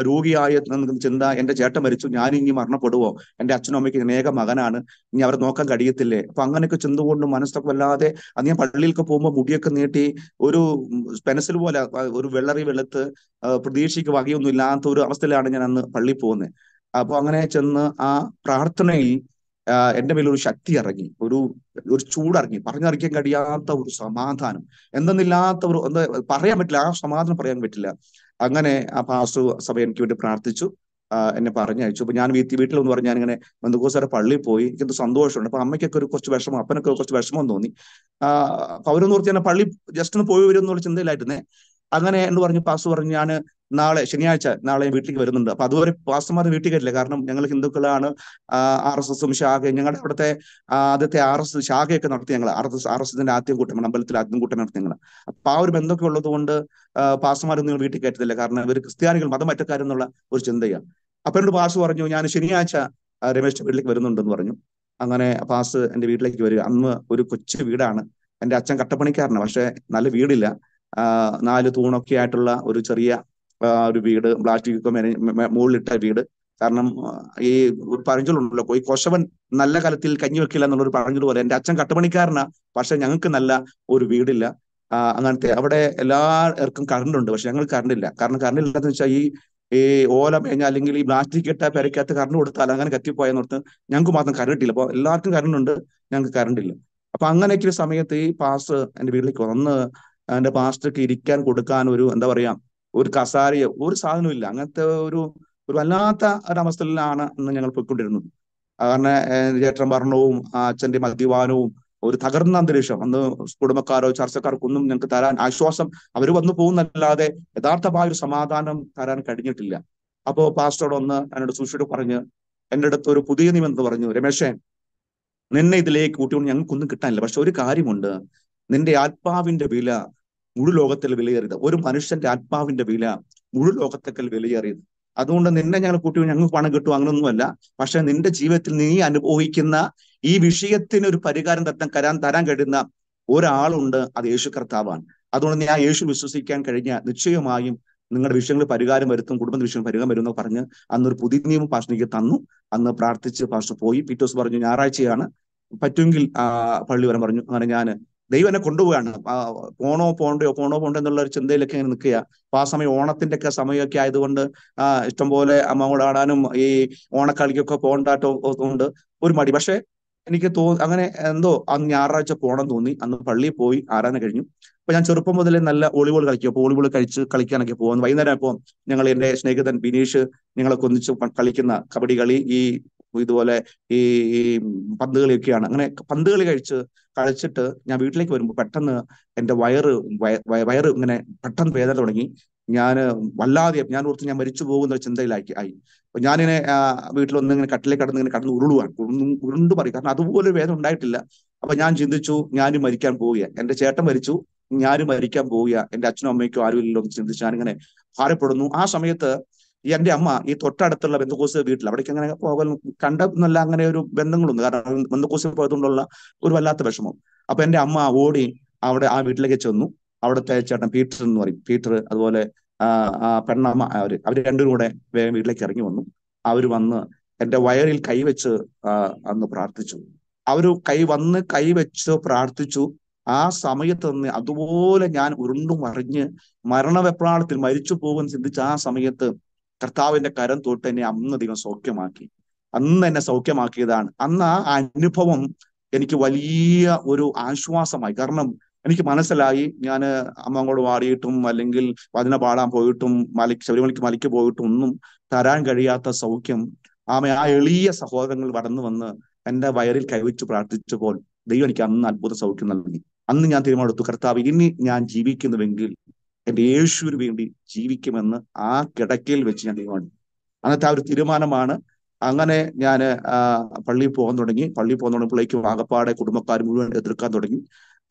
രോഗിയായ ചിന്ത, എന്റെ ചേട്ടൻ മരിച്ചു, ഞാൻ ഇനി മരണപ്പെടുവോ, എന്റെ അച്ഛനും അമ്മയ്ക്ക് അനേക മകനാണ്, ഇനി അവരെ നോക്കാൻ കഴിയത്തില്ലേ. അപ്പൊ അങ്ങനെയൊക്കെ ചിന്ത കൊണ്ട് മനസ്സൊക്കെ വല്ലാതെ, അത് ഞാൻ പള്ളിയിലൊക്കെ പോകുമ്പോൾ മുടിയൊക്കെ നീട്ടി ഒരു പെൻസിൽ പോലെ ഒരു വെളുത്ത് പ്രതീക്ഷയ്ക്ക് വകയൊന്നും ഇല്ലാത്ത ഒരു അവസ്ഥയിലാണ് ഞാൻ അന്ന് പള്ളിയിൽ പോകുന്നത്. അപ്പൊ അങ്ങനെ ചെന്ന് ആ പ്രാർത്ഥനയിൽ എന്റെ മേലൊരു ശക്തി ഇറങ്ങി, ഒരു ചൂടിറങ്ങി, പറഞ്ഞറിയിക്കാൻ കഴിയാത്ത ഒരു സമാധാനം, എന്തെന്നില്ലാത്ത എന്താ പറയാൻ പറ്റില്ല, ആ സമാധാനം പറയാൻ പറ്റില്ല. അങ്ങനെ ആ പാസ്റ്റർ സഭ എനിക്ക് വേണ്ടി പ്രാർത്ഥിച്ചു, എന്നെ പറഞ്ഞയച്ചു. അപ്പൊ ഞാൻ വീട്ടിലൊന്ന് പറഞ്ഞ് ഞാനിങ്ങനെ ബന്ധുക്കോസാരെ പള്ളിയിൽ പോയി. എനിക്കെന്ത് സന്തോഷമുണ്ട്. അപ്പൊ അമ്മയ്ക്കൊക്കെ കുറച്ച് വിഷമം, അപ്പനൊക്കെ കുറച്ച് വിഷമം തോന്നി. അപ്പൊ അവരൊന്ന് ഓർത്ത് ഞാൻ പള്ളി ജസ്റ്റ് ഒന്ന് പോയി വരും എന്നുള്ള ചിന്തയിലായിരുന്നേ. അങ്ങനെ എന്ന് പറഞ്ഞു പാസ്റ്റർ പറഞ്ഞു, ഞാൻ ശനിയാഴ്ച നാളെ വീട്ടിലേക്ക് വരുന്നുണ്ട്. അപ്പൊ അതുവരെ പാസ്റ്റർമാർ വീട്ടിൽ കയറില്ല, കാരണം ഞങ്ങൾ ഹിന്ദുക്കളാണ്. RSSും ശാഖയും, ഞങ്ങളുടെ അവിടുത്തെ ആദ്യത്തെ RS ശാഖയൊക്കെ നടത്തി ഞങ്ങൾ. RSSന്റെ ആദ്യം കൂട്ടം, അമ്പലത്തിൽ ആദ്യം കൂട്ടം നടത്തി ഞങ്ങൾ. അപ്പൊ ആ ഒരു ബന്ധമൊക്കെ ഉള്ളത് കൊണ്ട് പാസ്റ്റർമാരൊന്നും വീട്ടിൽ കയറ്റത്തില്ല, കാരണം ഇവർ ക്രിസ്ത്യാനികൾ, മതമറ്റക്കാരെന്നുള്ള ഒരു ചിന്തയാണ്. അപ്പൊ എന്നോട് പാസ്റ്റർ പറഞ്ഞു, ഞാൻ ശനിയാഴ്ച രമേശ് വീട്ടിലേക്ക് വരുന്നുണ്ടെന്ന് പറഞ്ഞു. അങ്ങനെ പാസ്റ്റർ എന്റെ വീട്ടിലേക്ക് വരിക. അന്ന് ഒരു കൊച്ചു വീടാണ്. എന്റെ അച്ഛൻ കട്ടപ്പണിക്കാരനാണ്, പക്ഷെ നല്ല വീടില്ല. 4 തൂണൊക്കെ ആയിട്ടുള്ള ഒരു ചെറിയ ഒരു വീട്, പ്ലാസ്റ്റിക് ഒക്കെ മുകളിലിട്ട വീട്. കാരണം ഈ ഒരു പഴഞ്ചൊല്ലുണ്ടല്ലോ, ഈ കൊശവൻ നല്ല കലത്തിൽ കഞ്ഞി വെക്കില്ല എന്നുള്ളൊരു പഴഞ്ചൊല്ല് പോലെ എന്റെ അച്ഛൻ കട്ടപ്പണിക്കാരനാ, പക്ഷെ ഞങ്ങൾക്ക് നല്ല ഒരു വീടില്ല. അങ്ങനത്തെ അവിടെ എല്ലാവർക്കും കറണ്ട് ഉണ്ട്, പക്ഷെ ഞങ്ങൾക്ക് കറണ്ട് ഇല്ല. കാരണം കറണ്ട് ഇല്ലാന്ന് വെച്ചാൽ ഈ ഓല മേഞ്ഞ അല്ലെങ്കിൽ ഈ പ്ലാസ്റ്റിക് ഇട്ട പെരക്കകത്ത് കറണ്ട് കൊടുത്താൽ അങ്ങനെ കത്തിപ്പോയെന്നോർത്ത് ഞങ്ങൾക്ക് മാത്രം കറണ്ട് ഇല്ല. അപ്പൊ എല്ലാവർക്കും കറണ്ട് ഉണ്ട്, ഞങ്ങൾക്ക് കറണ്ട് ഇല്ല. അപ്പൊ അങ്ങനെയൊക്കെ ഒരു സമയത്ത് ഈ പാസ്റ്റർ എന്റെ വീട്ടിലേക്ക് വന്ന്, എന്റെ പാസ്റ്റർക്ക് ഇരിക്കാൻ കൊടുക്കാൻ ഒരു എന്താ പറയാ, ഒരു കസാരയോ ഒരു സാധനവും ഇല്ല. അങ്ങനത്തെ ഒരു വല്ലാത്ത ഒരവസ്ഥയിലാണ് അന്ന് ഞങ്ങൾ പോയിക്കൊണ്ടിരുന്നത്. കാരണം ചേട്ടൻ ഭരണവും അച്ഛന്റെ മദ്യപാനവും, ഒരു തകർന്ന അന്തരീക്ഷം. അന്ന് കുടുംബക്കാരോ ചർച്ചക്കാർക്കൊന്നും ഞങ്ങൾക്ക് തരാൻ ആശ്വാസം, അവർ വന്നു പോകുന്നല്ലാതെ യഥാർത്ഥമായ ഒരു സമാധാനം തരാൻ കഴിഞ്ഞിട്ടില്ല. അപ്പോ പാസ്റ്ററോട് ഒന്ന് എന്നോട് സൂക്ഷിച്ചിട്ട് പറഞ്ഞ്, എന്റെ അടുത്ത് ഒരു പുതിയ നിയമം എന്ന് പറഞ്ഞു, രമേശേ, നിന്നെ ഇതിലേക്ക് കൂട്ടിക്കൊണ്ട് ഞങ്ങൾക്കൊന്നും കിട്ടാനില്ല. പക്ഷെ ഒരു കാര്യമുണ്ട്, നിന്റെ ആത്മാവിന്റെ വില മുഴു ലോകത്തിൽ വിലയേറിയത്. ഒരു മനുഷ്യന്റെ ആത്മാവിന്റെ വില മുഴു ലോകത്തേക്കാൾ വിലയേറിയത്. അതുകൊണ്ട് നിന്നെ ഞങ്ങൾ കൂട്ടി ഞങ്ങൾക്ക് പണം കിട്ടും അങ്ങനൊന്നുമല്ല. പക്ഷെ നിന്റെ ജീവിതത്തിൽ നീ അനുഭവിക്കുന്ന ഈ വിഷയത്തിന് ഒരു പരിഹാരം തരാൻ കഴിയുന്ന ഒരാളുണ്ട്, അത് യേശു കർത്താവാണ്. അതുകൊണ്ട് ഞാൻ യേശു വിശ്വസിക്കാൻ കഴിഞ്ഞ നിശ്ചയമായും നിങ്ങളുടെ വിഷയങ്ങൾ പരിഹാരം വരുത്തും, കുടുംബ വിഷയങ്ങൾ പരിഹാരം വരും എന്ന് പറഞ്ഞ് അന്നൊരു പുതിയ നിയമം പാസ്റ്റർക്ക് തന്നു. അന്ന് പ്രാർത്ഥിച്ച് പാസ്റ്റർ പോയി. പിറ്റേ ദിവസം പറഞ്ഞു ഞായറാഴ്ചയാണ്, പറ്റുമെങ്കിൽ പള്ളി വരാൻ പറഞ്ഞു. അങ്ങനെ ഞാൻ ദൈവം എന്നെ കൊണ്ടുപോവാണ്. പോണോ എന്നുള്ള ഒരു ചിന്തയിലൊക്കെ ഇങ്ങനെ നിൽക്കുക. അപ്പൊ ആ സമയം ഓണത്തിന്റെ ഒക്കെ സമയമൊക്കെ ആയതുകൊണ്ട് ഇഷ്ടംപോലെ അമ്മ ആടാനും ഈ ഓണക്കളിക്കൊക്കെ പോകണ്ടാട്ടോ കൊണ്ട് ഒരു മടി. പക്ഷെ എനിക്ക് അങ്ങനെ എന്തോ അന്ന് ഞായറാഴ്ച പോകണം തോന്നി. അന്ന് പള്ളിയിൽ പോയി ആരാധന കഴിഞ്ഞു. അപ്പൊ ഞാൻ ചെറുപ്പം മുതലേ നല്ല വോളിബോൾ കളിക്കും. അപ്പോൾ വോളിബോൾ കളിക്കാനൊക്കെ പോകുന്നു. വൈകുന്നേരം ഇപ്പോൾ ഞങ്ങൾ എന്റെ സ്നേഹിതൻ ബിനീഷ് ഞങ്ങളൊക്കെ ഒന്നിച്ച് കളിക്കുന്ന കബഡി കളി, ഇതുപോലെ ഈ പന്ത് കളിയൊക്കെയാണ്. അങ്ങനെ പന്ത് കളി കളിച്ചിട്ട് ഞാൻ വീട്ടിലേക്ക് വരുമ്പോൾ പെട്ടെന്ന് എന്റെ വയറ് ഇങ്ങനെ പെട്ടെന്ന് വേദന തുടങ്ങി. വല്ലാതെ ഞാൻ ഓർത്ത് ഞാൻ മരിച്ചു പോകുന്ന ചിന്തയിലായി. അപ്പൊ ഞാനിങ്ങനെ വീട്ടിലൊന്നിങ്ങനെ കട്ടിലേക്ക് കടന്ന് ഉരുണ്ട് പറയും. കാരണം അതുപോലെ വേദന ഉണ്ടായിട്ടില്ല. അപ്പൊ ഞാൻ ചിന്തിച്ചു, ഞാനും മരിക്കാൻ പോവുക, എന്റെ ചേട്ടൻ മരിച്ചു, ഞാനും മരിക്കാൻ പോവുക, എന്റെ അച്ഛനും അമ്മയ്ക്കും ആരും ഇല്ലല്ലോ എന്ന് ചിന്തിച്ച് ഞാനിങ്ങനെ ഭാരപ്പെടുന്നു. ആ സമയത്ത് എന്റെ അമ്മ ഈ തൊട്ടടുത്തുള്ള ബന്ധുക്കോസ് വീട്ടിൽ, അവിടേക്ക് അങ്ങനെ പോകാൻ കണ്ടെന്നല്ല അങ്ങനെ ഒരു ബന്ധങ്ങളൊന്നും, കാരണം ബന്ധുക്കോസിൽ പോയതുകൊണ്ടുള്ള ഒരു വല്ലാത്ത വിഷമം. അപ്പൊ എന്റെ അമ്മ ഓടി അവിടെ ആ വീട്ടിലേക്ക് ചെന്നു. അവിടുത്തെ ചേട്ടൻ പീറ്റർ എന്ന് പറയും, പീറ്റർ, അതുപോലെ പെണ്ണമ്മ, അവര് രണ്ടുപേരും കൂടെ വേഗം വീട്ടിലേക്ക് ഇറങ്ങി വന്നു. അവര് വന്ന് എന്റെ വയറിൽ കൈവച്ച് അന്ന് പ്രാർത്ഥിച്ചു. അവര് കൈവച്ച് പ്രാർത്ഥിച്ചു. ആ സമയത്ത് നിന്ന് അതുപോലെ ഞാൻ ഉരുണ്ടു മറിഞ്ഞ് മരണവെപ്രാളത്തിൽ മരിച്ചു പോകുമെന്ന് ചിന്തിച്ച ആ സമയത്ത് കർത്താവിന്റെ കരം തൊട്ട് എന്നെ അന്നധികം സൗഖ്യമാക്കി. അന്ന് എന്നെ സൗഖ്യമാക്കിയതാണ്. അന്ന് ആ അനുഭവം എനിക്ക് വലിയ ഒരു ആശ്വാസമായി. കാരണം എനിക്ക് മനസ്സിലായി, ഞാൻ അമ്മങ്ങോട് പാടിയിട്ടും അല്ലെങ്കിൽ വചന പാടാൻ പോയിട്ടും ശബരിമലയ്ക്ക് മലയ്ക്ക് പോയിട്ടും ഒന്നും തരാൻ കഴിയാത്ത സൗഖ്യം ആ എളിയ സഹോദരങ്ങൾ കടന്നു വന്ന് എന്റെ വയറിൽ കൈവച്ച് പ്രാർത്ഥിച്ചപ്പോൾ ദൈവം എനിക്ക് അന്ന് അത്ഭുത സൗഖ്യം നൽകി. അന്ന് ഞാൻ തീരുമാനമെടുത്തു, കർത്താവ് ഇനി ഞാൻ ജീവിക്കുന്നുവെങ്കിൽ എന്റെ യേശുവിന് വേണ്ടി ജീവിക്കുമെന്ന് ആ കിടക്കയിൽ വെച്ച് ഞാൻ തീരുമാനിച്ചു. അന്നത്തെ ആ ഒരു തീരുമാനമാണ്. അങ്ങനെ ഞാൻ പള്ളിയിൽ പോകാൻ തുടങ്ങി. പള്ളിയിൽ പോകുന്ന തുടങ്ങിയപ്പോഴേക്കും ആകപ്പാടെ കുടുംബക്കാർ മുഴുവൻ എതിർക്കാൻ തുടങ്ങി.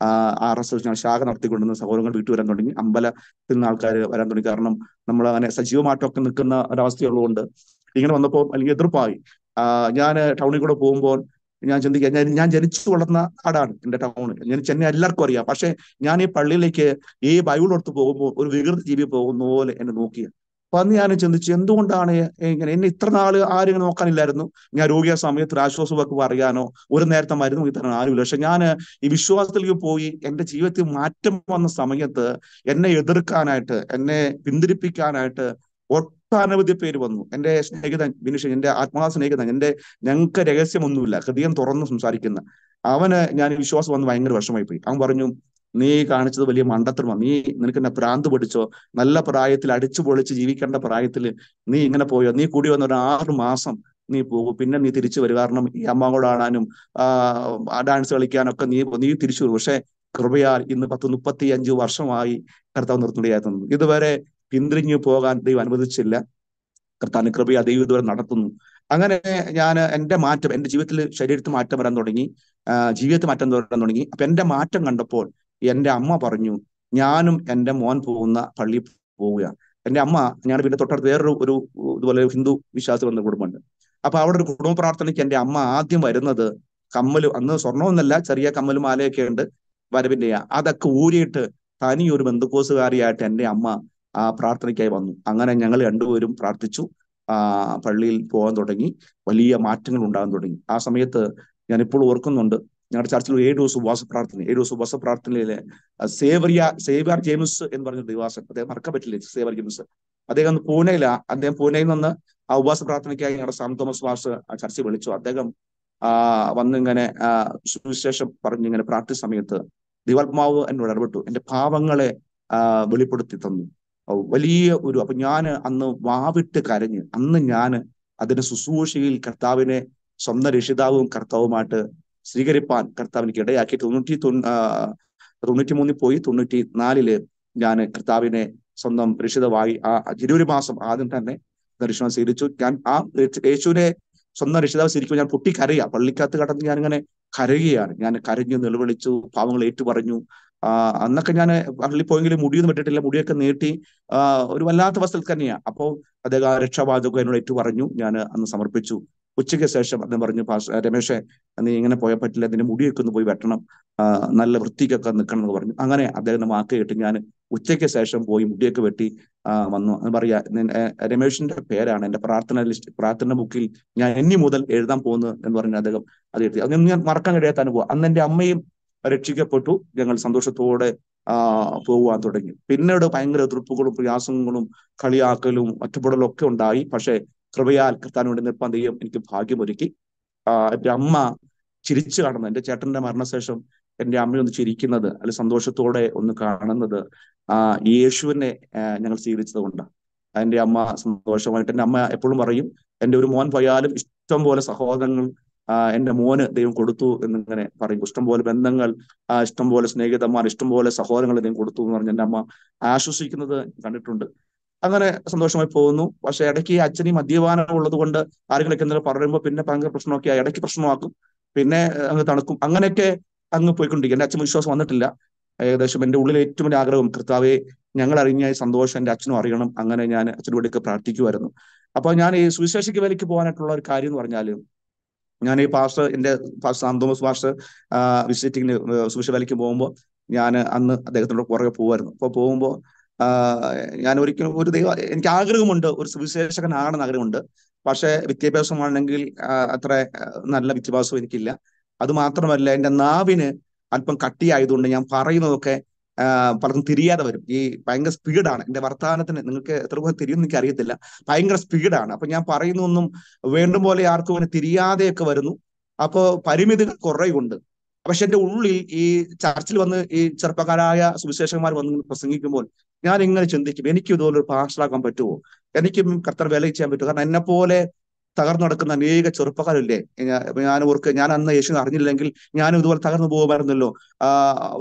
RSS ഞാൻ ശാഖ നടത്തിക്കൊണ്ടുവന്ന സഹോദരങ്ങൾ വീട്ടിൽ വരാൻ തുടങ്ങി. അമ്പലത്തിൽ നിന്ന് ആൾക്കാർ വരാൻ തുടങ്ങി. കാരണം നമ്മൾ അങ്ങനെ സജീവമായിട്ടൊക്കെ നിൽക്കുന്ന ഒരവസ്ഥയുള്ളതുകൊണ്ട് ഇങ്ങനെ വന്നപ്പോൾ അല്ലെങ്കിൽ എതിർപ്പായി. ഞാൻ ടൗണിൽ കൂടെ പോകുമ്പോൾ ഞാൻ ചിന്തിക്കുക, ഞാൻ ജനിച്ചു വളർന്ന നാടാണ് എന്റെ ടൗണ്, ചെന്നൈ എല്ലാവർക്കും അറിയാം. പക്ഷെ ഞാൻ ഈ പള്ളിയിലേക്ക് ഈ ബൈബിൾ എടുത്ത് പോകുമ്പോൾ ഒരു വികൃത ജീവി പോകുന്ന പോലെ എന്നെ നോക്കിയ. അപ്പൊ അന്ന് ഞാൻ ചിന്തിച്ചു, എന്തുകൊണ്ടാണ് ഇങ്ങനെ? എന്നെ ഇത്ര നാള് ആരും ഇങ്ങനെ നോക്കാനില്ലായിരുന്നു. ഞാൻ രോഗിയ സമയത്ത് ആശ്വാസമൊക്കെ പറയാനോ ഒരു നേരത്തെ മരുന്ന് വിതരണം ആരുമില്ല. പക്ഷെ ഞാൻ ഈ വിശ്വാസത്തിലേക്ക് പോയി എന്റെ ജീവിതത്തിൽ മാറ്റം വന്ന സമയത്ത് എന്നെ എതിർക്കാനായിട്ട്, എന്നെ പിന്തിരിപ്പിക്കാനായിട്ട് ഒട്ടനവധി പേര് വന്നു. എന്റെ സ്നേഹിതൻ ബിനീഷ്, എന്റെ ആത്മാ സ്നേഹിതൻ, ഞങ്ങൾക്ക് രഹസ്യമൊന്നുമില്ല, ഹൃദയം തുറന്ന് സംസാരിക്കുന്ന അവന് ഞാൻ വിശ്വാസം വന്ന് ഭയങ്കര വിഷമായി പോയി. അവൻ പറഞ്ഞു, നീ കാണിച്ചത് വലിയ മണ്ടത്തരമാണ്, നിനക്ക് എന്നെ ഭ്രാന്ത് പിടിച്ചോ? നല്ല പ്രായത്തിൽ അടിച്ചു പൊളിച്ച് ജീവിക്കേണ്ട പ്രായത്തിൽ നീ ഇങ്ങനെ പോയോ? നീ കൂടി വന്ന ഒരു 6 മാസം നീ പോകും, പിന്നെ നീ തിരിച്ചു വരും. കാരണം ഈ അമ്മയോട് ആടാനും ഡാൻസ് കളിക്കാനൊക്കെ നീ തിരിച്ചു വരും. പക്ഷെ കൃപയാൽ ഇന്ന് 10-35 വർഷമായി കർത്താവ് നിർത്തുകയായിരുന്നു. ഇതുവരെ പിന്തിരിഞ്ഞു പോകാൻ ദൈവം അനുവദിച്ചില്ല. കർത്താവിന്റെ കൃപയാൽ ദൈവം ഇതുവരെ നടത്തുന്നു. അങ്ങനെ ഞാൻ എന്റെ മാറ്റം, എന്റെ ജീവിതത്തിൽ ശരീരത്തിൽ മാറ്റം വരാൻ തുടങ്ങി, ജീവിതത്തിൽ മാറ്റം വരാൻ തുടങ്ങി. അപ്പൊ എന്റെ മാറ്റം കണ്ടപ്പോൾ എന്റെ അമ്മ പറഞ്ഞു, ഞാനും എന്റെ മോൻ പോകുന്ന പള്ളിയിൽ പോവുക. എന്റെ അമ്മ, ഞാൻ പിന്നെ തൊട്ടടുത്ത് വേറൊരു ഇതുപോലെ ഹിന്ദു വിശ്വാസി വന്ന കുടുംബമുണ്ട്. അപ്പൊ അവിടെ ഒരു കുടുംബ പ്രാർത്ഥനയ്ക്ക് എന്റെ അമ്മ ആദ്യം വരുന്നത് അന്ന് സ്വർണ്ണമൊന്നല്ല, ചെറിയ കമ്മലും മാലയൊക്കെ ഉണ്ട് വരവിന്റെ, അതൊക്കെ ഊരിയിട്ട് തനി ഒരു ബന്ധുക്കോസുകാരിയായിട്ട് എന്റെ അമ്മ പ്രാർത്ഥനയ്ക്കായി വന്നു. അങ്ങനെ ഞങ്ങൾ രണ്ടുപേരും പ്രാർത്ഥിച്ചു, പള്ളിയിൽ പോകാൻ തുടങ്ങി. വലിയ മാറ്റങ്ങൾ ഉണ്ടാകാൻ തുടങ്ങി. ആ സമയത്ത് ഞാൻ ഇപ്പോൾ ഓർക്കുന്നുണ്ട്, ഞങ്ങളുടെ ചർച്ചിൽ 7 ദിവസം ഉപവാസ പ്രാർത്ഥനയിലെ സേവ്യർ ജെയിംസ് എന്ന് പറഞ്ഞ ദിവാസൻ, അദ്ദേഹം മറക്കാൻ പറ്റില്ല, സേവ്യർ ജെയിംസ്. അദ്ദേഹം പൂനെയിൽ നിന്ന് ആ ഉപവാസ പ്രാർത്ഥനയ്ക്കായി ഞങ്ങളുടെ സാം തോമസ് മാസ്റ്റർ ചർച്ചിൽ വിളിച്ചു. അദ്ദേഹം വന്നിങ്ങനെ സുവിശേഷം പറഞ്ഞിങ്ങനെ പ്രാർത്ഥന സമയത്ത് ദൈവാത്മാവ് എന്നോട് ഇടപെട്ടു, എന്റെ പാവങ്ങളെ വെളിപ്പെടുത്തി തന്നു. വലിയ അപ്പൊ ഞാൻ അന്ന് വാവിട്ട് കരഞ്ഞ്, അന്ന് ഞാൻ അതിന്റെ ശുശ്രൂഷയിൽ കർത്താവിനെ സ്വന്തം രക്ഷിതാവും കർത്താവുമായിട്ട് സ്വീകരിപ്പാൻ കർത്താവ് എനിക്ക് ഇടയാക്കി. 93 പോയി 94 ഞാൻ കർത്താവിനെ സ്വന്തം രക്ഷിതമായി ജനുവരി മാസം ആദ്യം തന്നെ ദർശനം സ്വീകരിച്ചു. ഞാൻ യേശുവിനെ സ്വന്തം രക്ഷിതാവ് ശരിക്കും ഞാൻ പൊട്ടിക്കരയുക. പള്ളിക്കകത്ത് കടന്ന് ഞാനിങ്ങനെ കരയുകയാണ്. ഞാൻ കരഞ്ഞു നിലവിളിച്ചു, പാവങ്ങൾ ഏറ്റു പറഞ്ഞു. അന്നൊക്കെ ഞാൻ പള്ളിയിൽ പോയെങ്കിലും മുടിയൊന്നും വിട്ടിട്ടില്ല, മുടിയൊക്കെ നീട്ടി ഒരു വല്ലാത്ത അവസ്ഥയിൽ തന്നെയാണ്. അപ്പോൾ അദ്ദേഹം ആ രക്ഷാവാചകം എന്നോട് ഏറ്റു പറഞ്ഞു. ഞാൻ അന്ന് സമർപ്പിച്ചു. ഉച്ചയ്ക്ക് ശേഷം അദ്ദേഹം പറഞ്ഞു, രമേശെ, നീ ഇങ്ങനെ പോയാൽ പറ്റില്ല, നിന്റെ മുടിയൊക്കെ ഒന്ന് പോയി വെട്ടണം, നല്ല വൃത്തിക്കൊക്കെ നിൽക്കണം എന്ന് പറഞ്ഞു. അങ്ങനെ അദ്ദേഹത്തിന്റെ വാക്ക് കേട്ട് ഞാൻ ഉച്ചയ്ക്ക് ശേഷം പോയി മുടിയൊക്കെ വെട്ടി വന്നു. എന്ന് പറയാ, രമേശിന്റെ പേരാണ് എന്റെ പ്രാർത്ഥന ബുക്കിൽ ഞാൻ ഇനി മുതൽ എഴുതാൻ പോകുന്നത് എന്ന് പറഞ്ഞ് അദ്ദേഹം അത് എഴുതി. അതൊന്നും ഞാൻ മറക്കാൻ കഴിയാത്ത അനുഭവം. അന്ന് എന്റെ അമ്മയും രക്ഷിക്കപ്പെട്ടു. ഞങ്ങൾ സന്തോഷത്തോടെ പോകുവാൻ തുടങ്ങി. പിന്നീട് ഭയങ്കര എതിർപ്പുകളും പ്രയാസങ്ങളും കളിയാക്കലും ഒറ്റപ്പെടലും ഒക്കെ ഉണ്ടായി. പക്ഷേ കൃപയാൽ കർത്താവിന് വേണ്ടി നിൽപ്പാൻ ദൈവം എനിക്ക് ഭാഗ്യമൊരുക്കി. എന്റെ അമ്മ ചിരിച്ചു കാണുന്നത്, എന്റെ ചേട്ടന്റെ മരണശേഷം എന്റെ അമ്മയൊന്ന് ചിരിക്കുന്നത്, അല്ലെങ്കിൽ സന്തോഷത്തോടെ ഒന്ന് കാണുന്നത് യേശുവിനെ ഞങ്ങൾ സ്വീകരിച്ചത് കൊണ്ടാണ്. എന്റെ അമ്മ സന്തോഷമായിട്ട്, എന്റെ അമ്മ എപ്പോഴും പറയും, എന്റെ ഒരു മോൻ പോയാലും ഇഷ്ടം പോലെ സഹോദരങ്ങൾ എന്റെ മോന് ദൈവം കൊടുത്തു എന്നിങ്ങനെ പറയും. ഇഷ്ടംപോലെ ബന്ധങ്ങൾ, ഇഷ്ടംപോലെ സ്നേഹിതന്മാർ, ഇഷ്ടംപോലെ സഹോദരങ്ങൾ ദൈവം കൊടുത്തു എന്ന് പറഞ്ഞ് എന്റെ അമ്മ ആശ്വസിക്കുന്നത് കണ്ടിട്ടുണ്ട്. അങ്ങനെ സന്തോഷമായി പോകുന്നു. പക്ഷെ ഇടയ്ക്ക് ഈ അച്ഛനും മദ്യപാനം ഉള്ളത് കൊണ്ട് ആരെങ്കിലൊക്കെ എന്തെങ്കിലും പറയുമ്പോൾ പിന്നെ ഭയങ്കര പ്രശ്നമൊക്കെ ആയി. ഇടയ്ക്ക് പ്രശ്നമാക്കും, പിന്നെ അങ്ങ് തണുക്കും, അങ്ങനെയൊക്കെ അങ്ങ് പോയിക്കൊണ്ടിരിക്കും. എന്റെ അച്ഛൻ വിശ്വാസം വന്നിട്ടില്ല. ഏകദേശം എന്റെ ഉള്ളിൽ ഏറ്റവും വലിയ ആഗ്രഹം, കർത്താവെ, ഞങ്ങൾ അറിഞ്ഞ ഈ സന്തോഷം എന്റെ അച്ഛനും അറിയണം. അങ്ങനെ ഞാൻ അച്ഛനോട് വേണ്ടിയൊക്കെ പ്രാർത്ഥിക്കുമായിരുന്നു. അപ്പൊ ഞാൻ ഈ സുവിശേഷിക്ക് വേലയ്ക്ക് പോകാനായിട്ടുള്ള ഒരു കാര്യം എന്ന് പറഞ്ഞാൽ, ഞാൻ ഈ എന്റെ പാസ്റ്റർ സാം തോമസ് പാസ്റ്റർ വിസിറ്റിങ്ങിന് സുവിശേഷ വേലയ്ക്ക് പോകുമ്പോൾ ഞാൻ അന്ന് അദ്ദേഹത്തിനോട് പുറകെ പോകുമായിരുന്നു. അപ്പോൾ പോകുമ്പോൾ ഞാൻ ഒരിക്കലും എനിക്ക് ആഗ്രഹമുണ്ട്, ഒരു സുവിശേഷകനാണെന്ന് ആഗ്രഹമുണ്ട്. പക്ഷെ വിദ്യാഭ്യാസമാണെങ്കിൽ അത്ര നല്ല വിദ്യാഭ്യാസം എനിക്കില്ല. അത് മാത്രമല്ല, എന്റെ നാവിന് അല്പം കട്ടിയായതുകൊണ്ട് ഞാൻ പറയുന്നതൊക്കെ പലർക്കും തിരിയാതെ വരും. ഈ ഭയങ്കര സ്പീഡാണ് എന്റെ വർത്തമാനത്തിന്. നിങ്ങൾക്ക് എത്ര പോലെ തിരിയുമെന്ന് എനിക്ക് അറിയത്തില്ല. ഭയങ്കര സ്പീഡാണ്. അപ്പൊ ഞാൻ പറയുന്നൊന്നും വേണ്ടും പോലെ ആർക്കും അങ്ങനെ തിരിയാതെയൊക്കെ വരുന്നു. അപ്പോ പരിമിതികൾ കുറേയുണ്ട്. പക്ഷെ എന്റെ ഉള്ളിൽ ഈ ചർച്ചിൽ വന്ന് ഈ ചെറുപ്പക്കാരായ സുവിശേഷകന്മാർ വന്ന് പ്രസംഗിക്കുമ്പോൾ ഞാൻ ഇങ്ങനെ ചിന്തിക്കും, എനിക്ക് ഇതുപോലൊരു പാസ്റ്ററാക്കാൻ പറ്റുമോ, എനിക്കും കർത്താവ് വേല ചെയ്യാൻ പറ്റുമോ? കാരണം എന്നെ പോലെ തകർന്നു നടക്കുന്ന അനേക ചെറുപ്പക്കാരില്ലേ. ഞാൻ അന്ന് യേശു അറിഞ്ഞില്ലെങ്കിൽ ഞാനും ഇതുപോലെ തകർന്നു പോകുമായിരുന്നല്ലോ,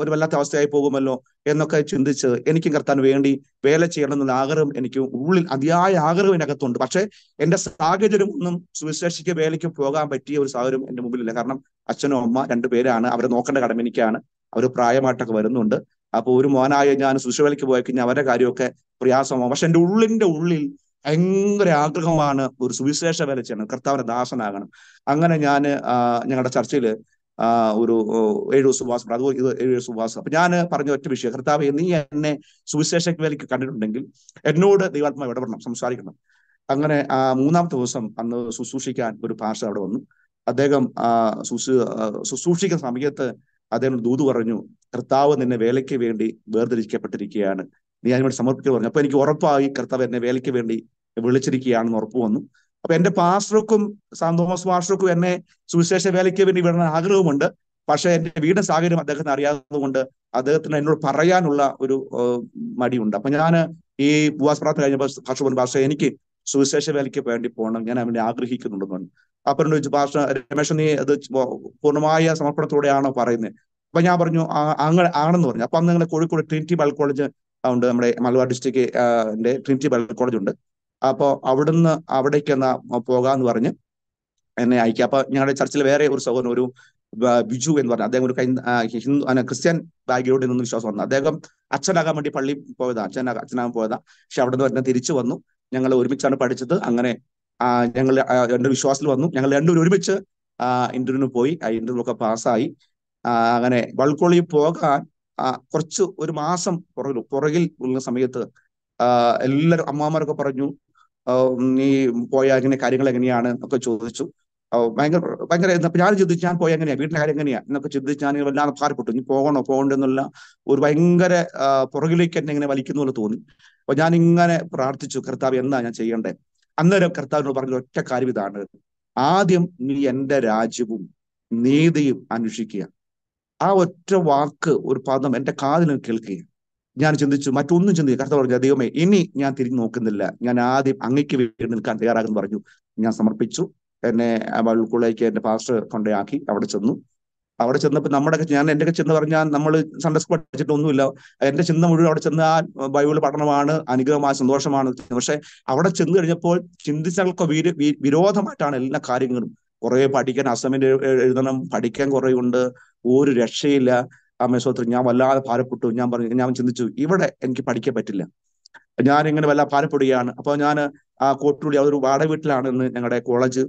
ഒരു വല്ലാത്ത അവസ്ഥയായി പോകുമല്ലോ എന്നൊക്കെ ചിന്തിച്ച് എനിക്കും കർത്താവിന് വേണ്ടി വേല ചെയ്യണം എന്നുള്ള ആഗ്രഹം എനിക്ക് ഉള്ളിൽ, അതിയായ ആഗ്രഹം ഇതിനകത്തുണ്ട്. പക്ഷെ എന്റെ സാഹചര്യം ഒന്നും സുവിശേഷിക്ക് വേലയ്ക്ക് പോകാൻ പറ്റിയ ഒരു സാഹചര്യം എന്റെ മുമ്പിലില്ല. കാരണം അച്ഛനും അമ്മ രണ്ടുപേരാണ്, അവരെ നോക്കേണ്ട കടമ എനിക്കാണ്. അവർ പ്രായമായിട്ടൊക്കെ വരുന്നുണ്ട്. അപ്പൊ ഒരു മോനായ ഞാൻ സുവിശേഷ വേലയ്ക്ക് പോയി കഴിഞ്ഞാൽ അവരുടെ കാര്യമൊക്കെ പ്രയാസമാവും. പക്ഷെ എന്റെ ഉള്ളിൽ ഭയങ്കര ആഗ്രഹമാണ് ഒരു സുവിശേഷ വേല ചെയ്യണം, കർത്താവിന്റെ ദാസനാകണം. അങ്ങനെ ഞാൻ ഞങ്ങളുടെ ചർച്ചയിൽ ഒരു 7 ദിവസം ഉപവാസം, അതുപോലെ ഇത് 7 ദിവസം ഉപവാസം. അപ്പൊ ഞാൻ പറഞ്ഞ ഒറ്റ വിഷയം, കർത്താവ്, നീ എന്നെ സുവിശേഷ വേലയ്ക്ക് കണ്ടിട്ടുണ്ടെങ്കിൽ എന്നോട് ദൈവാത്മാവ് ഇടപെടണം, സംസാരിക്കണം. അങ്ങനെ 3-ാമത്തെ ദിവസം അന്ന് ശുശ്രൂഷിക്കാൻ ഒരു പാസ്റ്റർ അവിടെ വന്നു. അദ്ദേഹം ശുശ്രൂഷിക്കുന്ന സമയത്ത് അദ്ദേഹം ദൂത് പറഞ്ഞു, കർത്താവ് നിന്നെ വേലയ്ക്ക് വേണ്ടി വേർതിരിക്കപ്പെട്ടിരിക്കുകയാണ്, നീ അതിനുവേണ്ടി സമർപ്പിക്കുക പറഞ്ഞു. അപ്പൊ എനിക്ക് ഉറപ്പായി കർത്താവ് എന്നെ വേലയ്ക്ക് വേണ്ടി വിളിച്ചിരിക്കുകയാണെന്ന് ഉറപ്പ് വന്നു. അപ്പൊ എന്റെ പാസ്റ്റർക്കും സാം തോമസ് പാസ്റ്റർക്കും എന്നെ സുവിശേഷ വേലയ്ക്ക് വേണ്ടി വിടണം ആഗ്രഹമുണ്ട്. പക്ഷെ എന്റെ വീടിന്റെ സാഹചര്യം അദ്ദേഹത്തിന് അറിയാത്തത് കൊണ്ട് അദ്ദേഹത്തിന് എന്നോട് പറയാനുള്ള ഒരു മടിയുണ്ട്. അപ്പൊ ഞാൻ ഈ ഉപവാസ പ്രാർത്ഥന കഴിഞ്ഞപ്പോൾ പാസ്റ്റർ പറഞ്ഞു, പാസ്റ്റർ, എനിക്ക് സുവിശേഷ വേലയ്ക്ക് വേണ്ടി പോകണം, ഞാൻ അവനെ ആഗ്രഹിക്കുന്നുണ്ടെന്ന് പറഞ്ഞു. അപ്പൊ എന്നോട് ചോദിച്ചു, പാസ്റ്റർ രമേശൻ, നീ അത് പൂർണ്ണമായ സമർപ്പണത്തോടെയാണോ പറയുന്നത്? അപ്പൊ ഞാൻ പറഞ്ഞു, അങ്ങനെ ആണെന്ന് പറഞ്ഞു. അപ്പൊ അന്ന് കോഴിക്കോട് ട്രിനിറ്റി ബൈബിൾ കോളേജ് ഉണ്ട്, നമ്മുടെ മലബാർ ഡിസ്ട്രിക്റ്റിന്റെ ട്രിനിറ്റി ബൈബിൾ കോളേജ് ഉണ്ട്. അപ്പൊ അവിടേക്ക് എന്നാ പോകാന്ന് പറഞ്ഞ് എന്നെ അയക്കുക. അപ്പൊ ഞങ്ങളുടെ ചർച്ചിൽ വേറെ ഒരു സഹോദരൻ, ഒരു ബിജു എന്ന് പറഞ്ഞ അദ്ദേഹം, ഒരു ക്രിസ്ത്യൻ ബാക്ക്ഗ്രൗണ്ടിൽ നിന്ന് വിശ്വാസം വന്നു. അദ്ദേഹം അച്ഛനാകാൻ വേണ്ടി പള്ളി പോയതാ, അച്ഛനാകാൻ പോയതാ. പക്ഷെ അവിടെ നിന്ന് തന്നെ തിരിച്ചു വന്നു. ഞങ്ങൾ ഒരുമിച്ചാണ് പഠിച്ചത്. അങ്ങനെ ഞങ്ങൾ രണ്ട് വിശ്വാസത്തിൽ വന്നു. ഞങ്ങൾ രണ്ടുപേരും ഒരുമിച്ച് ഇന്റർവ്യൂവിന് പോയി. ആ ഇന്റർവ്യൂ ഒക്കെ പാസ്സായി. അങ്ങനെ ബൾക്കോളിൽ പോകാൻ ഒരു മാസം പുറകിൽ ഉള്ള സമയത്ത് എല്ലാവരും അമ്മമാരൊക്കെ പറഞ്ഞു, നീ പോയ എങ്ങനെ, കാര്യങ്ങൾ എങ്ങനെയാണ് എന്നൊക്കെ ചോദിച്ചു. ഭയങ്കര ഞാൻ ചിന്തിച്ചു, ഞാൻ പോയ എങ്ങനെയാ, വീട്ടിലെ കാര്യം എങ്ങനെയാ എന്നൊക്കെ ചിന്തിച്ച് ഞാൻ വല്ലാതെ ഭാരപ്പെട്ടു. നീ പോകണ്ടോ എന്നുള്ള ഒരു ഭയങ്കര പുറകിലേക്ക് എന്നെ ഇങ്ങനെ വലിക്കുന്ന പോലെ തോന്നി. അപ്പൊ ഞാൻ ഇങ്ങനെ പ്രാർത്ഥിച്ചു, കർത്താവ്, എന്താ ഞാൻ ചെയ്യണ്ടേ? അന്നേരം കർത്താവിനോട് പറഞ്ഞ ഒറ്റ കാര്യം ഇതാണ്, ആദ്യം നീ എന്റെ രാജ്യവും നീതിയും അന്വേഷിക്കുക. ആ ഒറ്റ വാക്ക്, ഒരു പദം എന്റെ കാതിൽ കേൾക്കുക. ഞാൻ ചിന്തിച്ചു, മറ്റൊന്നും ചിന്തിക്കുക. കർത്താവ് പറഞ്ഞു, ദൈവമേ, ഇനി ഞാൻ തിരിഞ്ഞു നോക്കുന്നില്ല, ഞാൻ ആദ്യം അങ്ങയ്ക്ക് വേണ്ടി നിൽക്കാൻ തയ്യാറാകുന്നു പറഞ്ഞു. ഞാൻ സമർപ്പിച്ചു. എന്നെ ബൈബിൾ സ്കൂളിലേക്ക് എന്റെ പാസ്റ്റർ കൊണ്ടയാക്കി. അവിടെ ചെന്നു. അവിടെ ചെന്നപ്പോൾ ഞാൻ എൻ്റെ ചെന്ന് പറഞ്ഞാൽ നമ്മൾ സൺഡേ സ്കൂൾ പഠിച്ചിട്ടൊന്നുമില്ല. എൻ്റെ ചിന്ത മുഴുവൻ അവിടെ ചെന്ന് ആ ബൈബിൾ പഠനമാണ്, അനുഗ്രഹമായ സന്തോഷമാണ്. പക്ഷെ അവിടെ ചെന്ന് കഴിഞ്ഞപ്പോൾ ചിന്തിച്ചവർക്ക് വിരോധമായിട്ടാണ് എല്ലാ കാര്യങ്ങളും. കുറെ പഠിക്കാൻ, അസൈൻമെന്റ് എഴുതണം, പഠിക്കാൻ കുറെ ഉണ്ട്, ഒരു രക്ഷയില്ല. അമ്മേശ്വത്രം ഞാൻ വല്ലാതെ ഭാരപ്പെട്ടു. ഞാൻ ചിന്തിച്ചു, ഇവിടെ എനിക്ക് പഠിക്കാൻ പറ്റില്ല. ഞാനിങ്ങനെ വല്ല ഭാരപ്പെടുകയാണ്. അപ്പോൾ ഞാൻ കോട്ടൂളി അതൊരു വാടക വീട്ടിലാണ് ഇന്ന് ഞങ്ങളുടെ കോളേജ്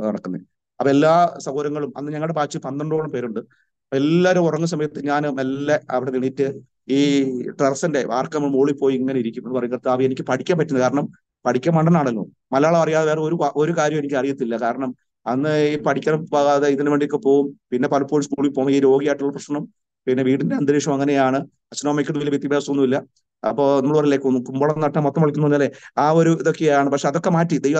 നടക്കുന്നത്. അപ്പൊ എല്ലാ സൗകര്യങ്ങളും, അന്ന് ഞങ്ങളുടെ ബാച്ച് 12ഓളം പേരുണ്ട്. എല്ലാവരും ഉറങ്ങുന്ന സമയത്ത് ഞാൻ മെല്ലെ അവിടെ എണീറ്റ് ഈ ടെറസിന്റെ വാർക്ക മുകളിൽ പോയി ഇങ്ങനെ ഇരിക്കും. എന്ന് പറയും, കർത്താവേ എനിക്ക് പഠിക്കാൻ പറ്റുന്നത്, കാരണം പഠിക്കാൻ മണ്ടനാണല്ലോ, മലയാളം അറിയാതെ വേറെ ഒരു കാര്യം എനിക്ക് അറിയത്തില്ല. കാരണം അന്ന് ഈ പഠിക്കാൻ പോകാതെ ഇതിനു വേണ്ടിയൊക്കെ പോവും. പിന്നെ പലപ്പോഴും സ്കൂളിൽ പോകുമ്പോൾ ഈ രോഗിയായിട്ടുള്ള പ്രശ്നം, പിന്നെ വീടിന്റെ അന്തരീക്ഷം അങ്ങനെയാണ്. അച്ഛനും അമ്മയ്ക്കും വലിയ വിദ്യാഭ്യാസമൊന്നുമില്ല. അപ്പോ നമ്മൾ പറയില്ലേ, കുമ്പളം നട്ട മൊത്തം വിളിക്കുന്ന പറഞ്ഞാലേ ആ ഒരു ഇതൊക്കെയാണ്. പക്ഷെ അതൊക്കെ മാറ്റി ദൈവം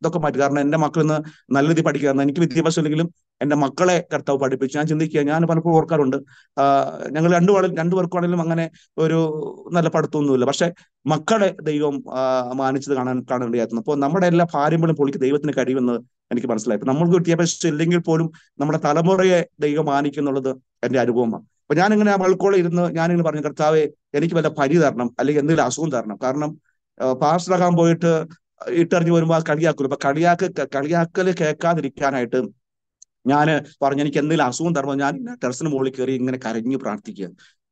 ഇതൊക്കെ മാറ്റി. കാരണം എന്റെ മക്കൾ ഇന്ന് നല്ല രീതിയിൽ പഠിക്കുക. എനിക്ക് വിദ്യാഭ്യാസം ഇല്ലെങ്കിലും എന്റെ മക്കളെ കർത്താവ് പഠിപ്പിച്ചു. ഞാൻ ചിന്തിക്കുക, ഞാൻ പലപ്പോഴും ഓർക്കാറുണ്ട്, ഞങ്ങൾ രണ്ടുപേർക്കാണെങ്കിലും അങ്ങനെ ഒരു നല്ല പഠിത്തമൊന്നുമില്ല. പക്ഷെ മക്കളെ ദൈവം മാനിച്ചത് കാണാൻ വേണ്ടിയായിരുന്നു. അപ്പോൾ നമ്മുടെ എല്ലാ ഭാര്യകളും പൊളിക്ക് ദൈവത്തിന് കഴിയുമെന്ന് എനിക്ക് മനസ്സിലായി. നമ്മൾക്ക് വിദ്യാഭ്യാസം ഇല്ലെങ്കിൽ പോലും നമ്മുടെ തലമുറയെ ദൈവം മാനിക്കുന്നുള്ളത് എന്റെ അനുഭവമാണ്. അപ്പൊ ഞാനിങ്ങനെ ആ ബൾക്കോളം ഇരുന്ന് ഞാനിങ്ങനെ പറഞ്ഞു, കർത്താവെ എനിക്ക് വല്ല പരി തരണം, അല്ലെങ്കിൽ എന്തെങ്കിലും അസുഖം തരണം. കാരണം പാസ്റ്ററാകാൻ പോയിട്ട് ഇട്ടെറിഞ്ഞ് വരുമ്പോൾ കളിയാക്കലും. അപ്പൊ കളിയാക്കല് കേൾക്കാതിരിക്കാനായിട്ട് ഞാൻ പറഞ്ഞു, എനിക്ക് എന്തെങ്കിലും അസുഖം തരണം. ഞാൻ ടെറസിന് മുകളിൽ കയറി ഇങ്ങനെ കരഞ്ഞു പ്രാർത്ഥിക്കുക.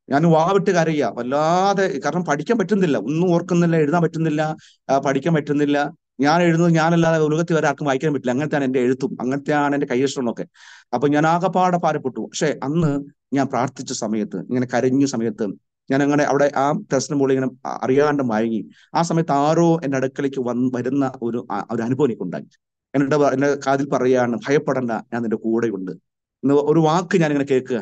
ഞാൻ വാവിട്ട് കരയുക വല്ലാതെ. കാരണം പഠിക്കാൻ പറ്റുന്നില്ല, ഒന്നും ഓർക്കുന്നില്ല, എഴുതാൻ പറ്റുന്നില്ല, പഠിക്കാൻ പറ്റുന്നില്ല. ഞാൻ എഴുതുന്നത് ഞാനല്ലാതെ ഉലകത്തിൽ വരെ ആർക്കും വായിക്കാൻ പറ്റില്ല. അങ്ങനത്തെയാണ് എൻ്റെ എഴുത്തും, അങ്ങനത്തെയാണ് എൻ്റെ കൈയക്ഷരമൊക്കെ. അപ്പൊ ഞാൻ ആകെപ്പാടെ ഭാരപ്പെട്ടു. പക്ഷെ അന്ന് ഞാൻ പ്രാർത്ഥിച്ച സമയത്ത്, ഇങ്ങനെ കരഞ്ഞ സമയത്ത്, ഞാൻ അങ്ങനെ അവിടെ ആ ടെറസിന് മുകളിൽ ഇങ്ങനെ അറിയാണ്ട് മയങ്ങി. ആ സമയത്ത് ആരോ എൻ്റെ അടുക്കലേക്ക് വരുന്ന ഒരു അനുഭവം എനിക്കുണ്ടായി. എന്റെ കാതിൽ പറയുകയാണ്, ഭയപ്പെടണ്ട, ഞാൻ നിന്റെ കൂടെയുണ്ട് എന്ന് ഒരു വാക്ക് ഞാൻ ഇങ്ങനെ കേൾക്കുക.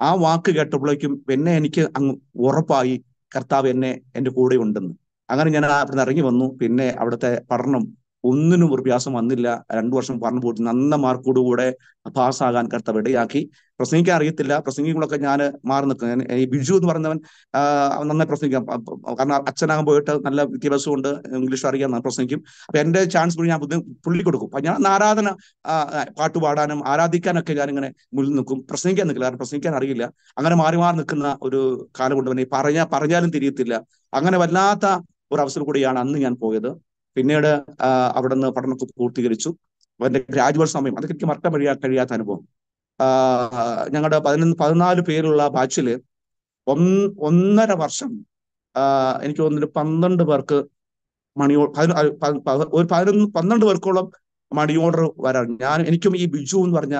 ആ വാക്ക് കേട്ടപ്പോഴേക്കും എനിക്ക് അങ്ങ് ഉറപ്പായി, കർത്താവ് എൻ്റെ കൂടെ ഉണ്ടെന്ന്. അങ്ങനെ ഞാൻ അവിടുന്ന് ഇറങ്ങി വന്നു. പിന്നെ അവിടുത്തെ പഠനം ഒന്നിനും ഒരു പ്രയാസം വന്നില്ല. 2 വർഷം പറഞ്ഞു പോയിട്ട് നല്ല മാർക്കോടുകൂടെ പാസ്സാകാൻ കർത്താവ് ഇടയാക്കി. പ്രസംഗിക്കാൻ അറിയത്തില്ല, പ്രസംഗികളൊക്കെ ഞാൻ മാറി നിൽക്കും. ഈ ബിജു എന്ന് പറഞ്ഞവൻ നന്നായി പ്രസംഗിക്കാം. കാരണം അച്ഛനാകാൻ പോയിട്ട് നല്ല വിദ്യാഭ്യാസം കൊണ്ട് ഇംഗ്ലീഷ് അറിയാൻ പ്രസംഗിക്കും. അപ്പൊ എന്റെ ചാൻസ് കൂടി ഞാൻ പുള്ളി കൊടുക്കും. അപ്പൊ ഞാൻ ആരാധന, പാട്ട് പാടാനും ആരാധിക്കാനൊക്കെ ഞാനിങ്ങനെ മുന്നിൽ നിൽക്കും. പ്രസംഗിക്കാൻ നിൽക്കില്ല, കാരണം പ്രസംഗിക്കാൻ അറിയില്ല. അങ്ങനെ മാറി മാറി നിൽക്കുന്ന ഒരു കാലം കൊണ്ട് തന്നെ പറഞ്ഞാലും തിരിയത്തില്ല. അങ്ങനെ വല്ലാത്ത ഒരു അവസരം കൂടിയാണ് അന്ന് ഞാൻ പോയത്. പിന്നീട് അവിടെ നിന്ന് പഠനമൊക്കെ പൂർത്തീകരിച്ചു. എന്റെ ഗ്രാജുവേറ്റ് സമയം അതൊക്കെ എനിക്ക് മറക്കാൻ കഴിയാത്ത അനുഭവം. ഞങ്ങളുടെ 14 പേരുള്ള ബാച്ചില് 1.5 വർഷം എനിക്ക് തോന്നുന്നു 12 പേർക്ക് ഒരു 12 പേർക്കോളം മണി ഓർഡർ വരാൻ. എനിക്കും ഈ ബിജു എന്ന് പറഞ്ഞ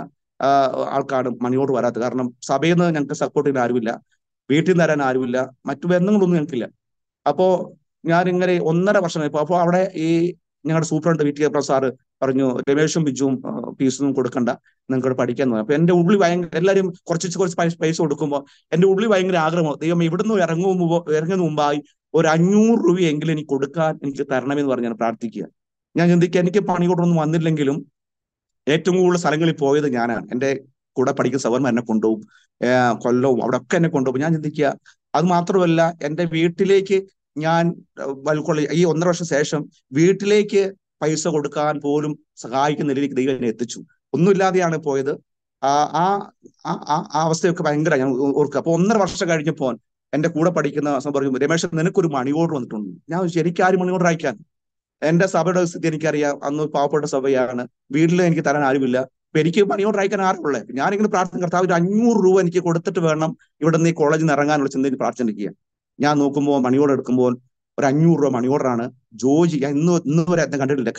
ആൾക്കാണ് മണി ഓർഡർ വരാത്തത്. കാരണം സഭയിൽ നിന്ന് ഞങ്ങൾക്ക് സപ്പോർട്ട് ചെയ്യാൻ ആരുമില്ല, വീട്ടിൽ നിന്ന് തരാൻ ആരുമില്ല, മറ്റു ബന്ധങ്ങളൊന്നും ഞങ്ങൾക്കില്ല. അപ്പോ ഞാനിങ്ങനെ 1.5 വർഷം കഴിഞ്ഞപ്പോൾ, അപ്പോൾ അവിടെ ഈ ഞങ്ങളുടെ സൂപ്രണ്ട് VT സാറ് പറഞ്ഞു, രമേശും ബിജുവും ഫീസൊന്നും കൊടുക്കണ്ട, നിങ്ങൾക്ക് പഠിക്കാൻ തോന്നി. അപ്പൊ എന്റെ ഉള്ളിൽ എല്ലാവരും കുറച്ച് പൈസ കൊടുക്കുമ്പോൾ എന്റെ ഉള്ളിൽ ഭയങ്കര ആഗ്രഹമോ, ദൈവം ഇവിടുന്ന് ഇറങ്ങുന്ന മുമ്പായി ഒരു 500 രൂപയെങ്കിലും എനിക്ക് കൊടുക്കാൻ എനിക്ക് തരണമെന്ന് പറഞ്ഞ് ഞാൻ പ്രാർത്ഥിക്കുക. ഞാൻ ചിന്തിക്കുക, എനിക്ക് പണി കൊണ്ടൊന്നും വന്നില്ലെങ്കിലും ഏറ്റവും കൂടുതൽ സ്ഥലങ്ങളിൽ പോയത് ഞാനാണ്. എൻ്റെ കൂടെ പഠിക്കുന്ന സഹോദരന്മാർ എന്നെ കൊണ്ടുപോകും, കൊല്ലവും അവിടെ ഒക്കെ എന്നെ കൊണ്ടുപോകും. ഞാൻ ചിന്തിക്കുക, അത് മാത്രമല്ല എൻ്റെ വീട്ടിലേക്ക് ഞാൻ ഈ 1.5 വർഷം ശേഷം വീട്ടിലേക്ക് പൈസ കൊടുക്കാൻ പോലും സഹായിക്കുന്ന നിലയിലേക്ക് ദൈവം എന്നെ എത്തിച്ചു. ഒന്നുമില്ലാതെയാണ് പോയത്. ആ അവസ്ഥയൊക്കെ ഭയങ്കര ഞാൻ ഓർക്കുക. അപ്പൊ 1.5 വർഷം കഴിഞ്ഞപ്പോൾ എന്റെ കൂടെ പഠിക്കുന്ന പറയും, രമേശ് നിനക്കൊരു മണി ഓർഡർ വന്നിട്ടുണ്ട്. ഞാൻ എനിക്ക് ആരും മണി ഓർഡർ അയക്കാൻ? എന്റെ സഭയുടെ സ്ഥിതി എനിക്കറിയാം, അന്ന് പാവപ്പെട്ട സഭയാണ്, വീട്ടിൽ എനിക്ക് തരാൻ ആരുമില്ല. അപ്പൊ എനിക്ക് മണി ഓർഡർ അയക്കാൻ ആരുള്ളേ? ഞാനിങ്ങനെ പ്രാർത്ഥന, കർത്താവ് 500 രൂപ എനിക്ക് കൊടുത്തിട്ട് വേണം ഇവിടെ നിന്ന് ഈ കോളേജിൽ നിന്ന് ഇറങ്ങാനുള്ള ചിന്തയിൽ പ്രാർത്ഥിക്കുക. ഞാൻ നോക്കുമ്പോൾ മണി ഓർഡർ എടുക്കുമ്പോൾ ഒരു 500 രൂപ മണി ഓർഡറാണ്. ജോജി, ഞാൻ ഇന്ന് വരെ അദ്ദേഹം കണ്ടിട്ടില്ല.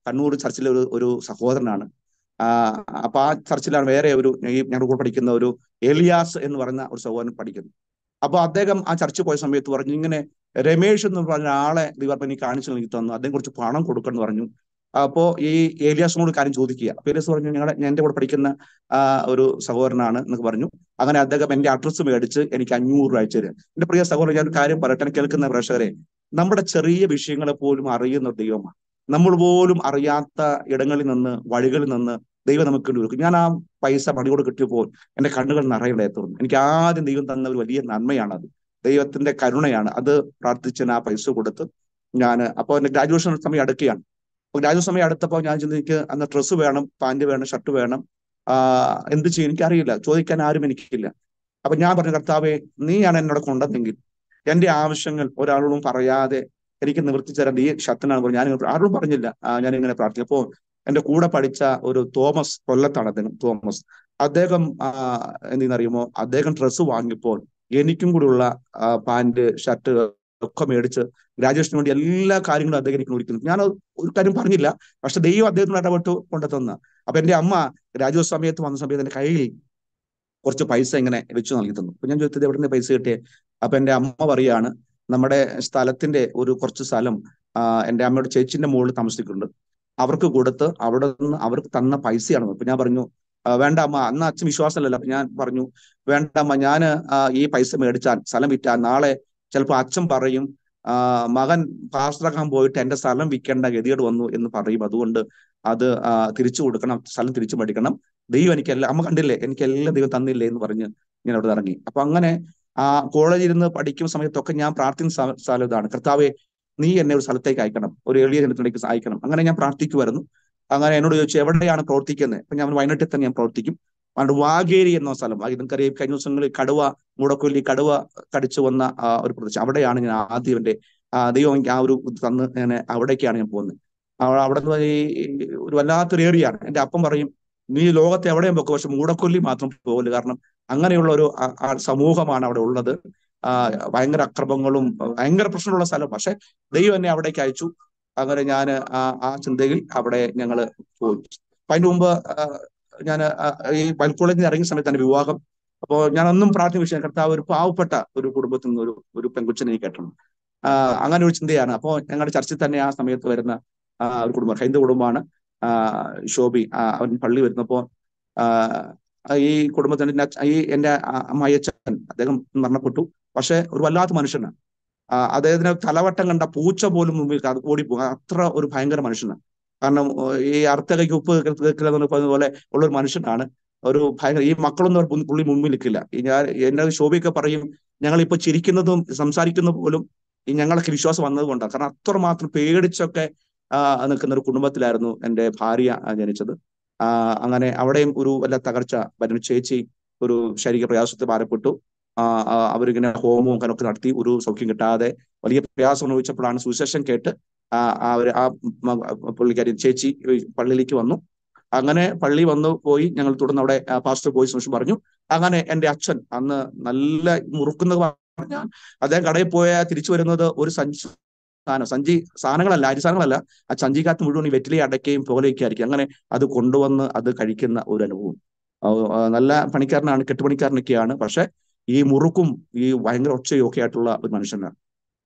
കണ്ണൂർ ചർച്ചിലെ ഒരു സഹോദരനാണ്. അപ്പൊ ആ ചർച്ചിലാണ് വേറെ ഞങ്ങളുടെ കൂടെ പഠിക്കുന്ന ഒരു എലിയാസ് എന്ന് പറയുന്ന ഒരു സഹോദരൻ പഠിക്കുന്നു. അപ്പൊ അദ്ദേഹം ആ ചർച്ചിൽ പോയ സമയത്ത് പറഞ്ഞു, ഇങ്ങനെ രമേശ് എന്ന് പറഞ്ഞ ആളെ ദൈവം എനിക്ക് കാണിച്ചു എനിക്ക് തന്നു, അദ്ദേഹം കുറച്ച് പണം കൊടുക്കണം എന്ന് പറഞ്ഞു. അപ്പോ ഈ ഏലിയാസിനോട് കാര്യം ചോദിക്കുക. അപ്പൊ ഏലിയാസ് പറഞ്ഞു, എന്റെ കൂടെ പഠിക്കുന്ന ഒരു സഹോദരനാണ് എന്നൊക്കെ പറഞ്ഞു. അങ്ങനെ അദ്ദേഹം എന്റെ അഡ്രസ്സ് മേടിച്ച് എനിക്ക് 500 രൂപ അയച്ചു തരാം. എന്റെ പ്രിയ സഹോദരൻ, ഞാൻ ഒരു കാര്യം പറയട്ടെ, കേൾക്കുന്ന പ്രേക്ഷകരെ, നമ്മുടെ ചെറിയ വിഷയങ്ങളെ പോലും അറിയുന്ന ദൈവമാണ്. നമ്മൾ പോലും അറിയാത്ത ഇടങ്ങളിൽ നിന്ന്, വഴികളിൽ നിന്ന് ദൈവം നമുക്ക് കൊടുക്കും. ഞാൻ ആ പൈസ പണിയോട് കിട്ടിയപ്പോൾ എന്റെ കണ്ണുകൾ നിറയുടെ തോന്നുന്നു. എനിക്ക് ആദ്യം ദൈവം തന്ന ഒരു വലിയ നന്മയാണത്, ദൈവത്തിന്റെ കരുണയാണ്. അത് പ്രാർത്ഥിച്ച് ആ പൈസ കൊടുത്ത് അപ്പോൾ എന്റെ ഗ്രാജുവേഷൻ സമയം അടുക്കുകയാണ്. അപ്പൊ ഗ്രാജുവേഷൻ സമയം അടുത്തപ്പോൾ ഞാൻ ചിന്തിക്ക്, അന്ന് ഡ്രസ്സ് വേണം, പാന്റ് വേണം, ഷർട്ട് വേണം. എന്ത് ചെയ്യും എനിക്കറിയില്ല, ചോദിക്കാൻ ആരും എനിക്കില്ല. അപ്പൊ ഞാൻ പറഞ്ഞു, കർത്താവെ, നീയാണ് എന്നോട് കൊണ്ടതെങ്കിൽ എന്റെ ആവശ്യങ്ങൾ ഒരാളോടും പറയാതെ എനിക്ക് നിവർത്തിച്ചു തരാൻ നീ ശക്തനാണ് പറഞ്ഞു. ഞാൻ ആരോടും പറഞ്ഞില്ല ഞാൻ ഇങ്ങനെ പ്രാർത്ഥിക്കും. അപ്പോ എന്റെ കൂടെ പഠിച്ച ഒരു തോമസ്, കൊല്ലത്താണ് അദ്ദേഹം, തോമസ്, അദ്ദേഹം എന്തെന്നറിയുമോ, അദ്ദേഹം ഡ്രസ്സ് വാങ്ങിയപ്പോൾ എനിക്കും കൂടിയുള്ള പാന്റ്, ഷർട്ട് ഒക്കെ മേടിച്ച് ഗ്രാജുവേഷന് വേണ്ടി എല്ലാ കാര്യങ്ങളും അദ്ദേഹം എനിക്ക് ഒരുക്കുന്നു. ഞാൻ ഒരു കാര്യം പറഞ്ഞില്ല, പക്ഷെ ദൈവം അദ്ദേഹത്തിന് ഇടപെട്ടു കൊണ്ടെത്തുന്ന. അപ്പൊ എന്റെ അമ്മ ഗ്രാജുവേറ്റ് സമയത്ത് വന്ന സമയത്ത് എന്റെ കയ്യിൽ കുറച്ച് പൈസ ഇങ്ങനെ വെച്ച് നൽകി തന്നു. അപ്പൊ ഞാൻ ചോദിച്ചത് എവിടെ നിന്ന് പൈസ കിട്ടിയേ? അപ്പൊ എന്റെ അമ്മ പറയാണ്, നമ്മുടെ സ്ഥലത്തിന്റെ കുറച്ച് സ്ഥലം എന്റെ അമ്മയുടെ ചേച്ചിന്റെ മുകളിൽ താമസിക്കുന്നുണ്ട്, അവർക്ക് കൊടുത്ത് അവിടെ നിന്ന് അവർക്ക് തന്ന പൈസയാണ്. അപ്പൊ ഞാൻ പറഞ്ഞു, വേണ്ട അമ്മ, അന്ന് അച്ഛൻ വിശ്വാസമല്ലല്ലോ. അപ്പൊ ഞാൻ പറഞ്ഞു, വേണ്ട അമ്മ, ഞാൻ ഈ പൈസ മേടിച്ചാൽ, സ്ഥലം വിറ്റാൽ നാളെ ചിലപ്പോൾ അച്ഛൻ പറയും മകൻ പാസ്റ്ററാക്കാൻ പോയിട്ട് എന്റെ സ്ഥലം വിൽക്കേണ്ട ഗതികേട് വന്നു എന്ന് പറയും, അതുകൊണ്ട് അത് തിരിച്ചു കൊടുക്കണം, സ്ഥലം തിരിച്ചു മേടിക്കണം. ദൈവം എനിക്കെല്ലാം, അമ്മ കണ്ടില്ലേ, എനിക്കെല്ലാം ദൈവം തന്നില്ലേ എന്ന് പറഞ്ഞ് ഞാൻ അവിടെ ഇറങ്ങി. അപ്പൊ അങ്ങനെ കോളേജിൽ ഇരുന്ന് പഠിക്കുന്ന സമയത്തൊക്കെ ഞാൻ പ്രാർത്ഥിക്കുന്ന സ്ഥലം ഇതാണ്, കർത്താവെ, നീ എന്നെ ഒരു സ്ഥലത്തേക്ക് അയക്കണം, ഒരു എളിയ ജനത്തിലേക്ക് അയക്കണം. അങ്ങനെ ഞാൻ പ്രാർത്ഥിക്കുമായിരുന്നു. അങ്ങനെ എന്നോട് ചോദിച്ചു എവിടെയാണ് പ്രവർത്തിക്കുന്നത്? അപ്പൊ ഞാൻ വയനാട്ടിൽ തന്നെ ഞാൻ പ്രവർത്തിക്കും. അതുകൊണ്ട് വാഗേരി എന്ന സ്ഥലം, നിങ്ങൾക്കറിയാം, കഴിഞ്ഞ ദിവസങ്ങളിൽ മൂടക്കൊല്ലി കടുവ കടിച്ചു വന്ന ഒരു പ്രദേശം, അവിടെയാണ് ഞാൻ ആദ്യം എൻ്റെ ദൈവം എനിക്ക് ഒരു തന്ന് ഞാൻ അവിടേക്കാണ് ഞാൻ പോകുന്നത്. അവിടെ നിന്ന് ഒരു വല്ലാത്തൊരു ഏരിയയാണ്. എൻ്റെ അപ്പം പറയും, നീ ലോകത്തെ എവിടെയും പോക്കും, പക്ഷെ മൂടക്കൊല്ലി മാത്രം പോകല്, കാരണം അങ്ങനെയുള്ള ഒരു സമൂഹമാണ് അവിടെ ഉള്ളത്. ഭയങ്കര അക്രമങ്ങളും ഭയങ്കര പ്രശ്നമുള്ള സ്ഥലം. പക്ഷെ ദൈവം എന്നെ അവിടേക്ക് അയച്ചു. അങ്ങനെ ഞാൻ ആ ചിന്തയിൽ അവിടെ ഞങ്ങൾ പോയി. അപ്പൊ അതിന് മുമ്പ് ഞാൻ ഈ കോളേജിൽ നിന്ന് ഇറങ്ങിയ സമയത്ത് എൻ്റെ വിവാഹം. അപ്പോൾ ഞാൻ ഒന്നും പ്രാർത്ഥിച്ച കർത്താവ്, ഒരു പാവപ്പെട്ട ഒരു കുടുംബത്തിൽ നിന്ന് ഒരു പെൺകുച്ചിനെ എനിക്ക് കെട്ടണം, അങ്ങനെ ഒരു ചിന്തയാണ്. അപ്പോൾ ഞങ്ങളുടെ ചർച്ചിൽ തന്നെ ആ സമയത്ത് വരുന്ന ഒരു കുടുംബം, ഹൈന്ദവ കുടുംബമാണ്, ഷോബി, അവൻ പള്ളി വരുന്നപ്പോൾ ഈ കുടുംബത്തിന്റെ ഈ എൻ്റെ അമ്മായിയച്ഛൻ, അദ്ദേഹം മരണപ്പെട്ടു. പക്ഷെ ഒരു വല്ലാത്ത മനുഷ്യനാണ്. അദ്ദേഹത്തിന് തലവട്ടം കണ്ട പൂച്ച പോലും മുമ്പിൽ ഓടിപ്പോകും, അത്ര ഒരു ഭയങ്കര മനുഷ്യനാണ്. കാരണം ഈ അർത്ഥകയ്ക്ക് ഉപ്പ് കേൾക്കില്ലെന്ന് പറഞ്ഞ പോലെ ഉള്ള ഒരു മനുഷ്യനാണ്. ഒരു ഭയങ്കര, ഈ മക്കളൊന്നും പുള്ളി മുമ്പിൽ നിൽക്കില്ല. എന്റെ ശോഭയൊക്കെ പറയും, ഞങ്ങളിപ്പോ ചിരിക്കുന്നതും സംസാരിക്കുന്നത് പോലും ഈ ഞങ്ങളൊക്കെ വിശ്വാസം വന്നതുകൊണ്ടാണ്. കാരണം അത്രമാത്രം പേടിച്ചൊക്കെ നിൽക്കുന്ന ഒരു കുടുംബത്തിലായിരുന്നു എൻ്റെ ഭാര്യ ജനിച്ചത്. അങ്ങനെ അവിടെയും ഒരു വല്ല തകർച്ച വരുന്ന. ചേച്ചി ഒരു ശാരീരിക പ്രയാസത്തിൽ ഭാരപ്പെട്ടു. അവരിങ്ങനെ ഹോമവും കനൊക്കെ നടത്തി ഒരു സൗഖ്യം കിട്ടാതെ വലിയ പ്രയാസം അനുഭവിച്ചപ്പോഴാണ് സുവിശേഷം കേട്ട് പുള്ളിക്കാരി ചേച്ചി പള്ളിയിലേക്ക് വന്നു. അങ്ങനെ പള്ളി വന്നു പോയി, ഞങ്ങൾ തുടർന്ന് അവിടെ പാസ്റ്റർ പോയി സുവിശേഷം പറഞ്ഞു. അങ്ങനെ എൻ്റെ അച്ഛൻ അന്ന് നല്ല മുറുക്കുന്നത് പറഞ്ഞാൽ അദ്ദേഹം കടയിൽ പോയാൽ തിരിച്ചു വരുന്നത് ഒരു സഞ്ചി സാധനങ്ങളല്ല, അരി സാധനങ്ങളല്ല, ആ സഞ്ചിക്കകത്ത് മുഴുവൻ ഈ വെറ്റിലയും അടയ്ക്കയും പുകലയൊക്കെ ആയിരിക്കും. അങ്ങനെ അത് കൊണ്ടുവന്ന് അത് കഴിക്കുന്ന ഒരു അനുഭവം. നല്ല പണിക്കാരനാണ്, കെട്ടുപണിക്കാരനൊക്കെയാണ്. പക്ഷെ ഈ മുറുക്കും ഈ ഭയങ്കര ഒച്ചയും ഒക്കെ ആയിട്ടുള്ള ഒരു മനുഷ്യനാണ്.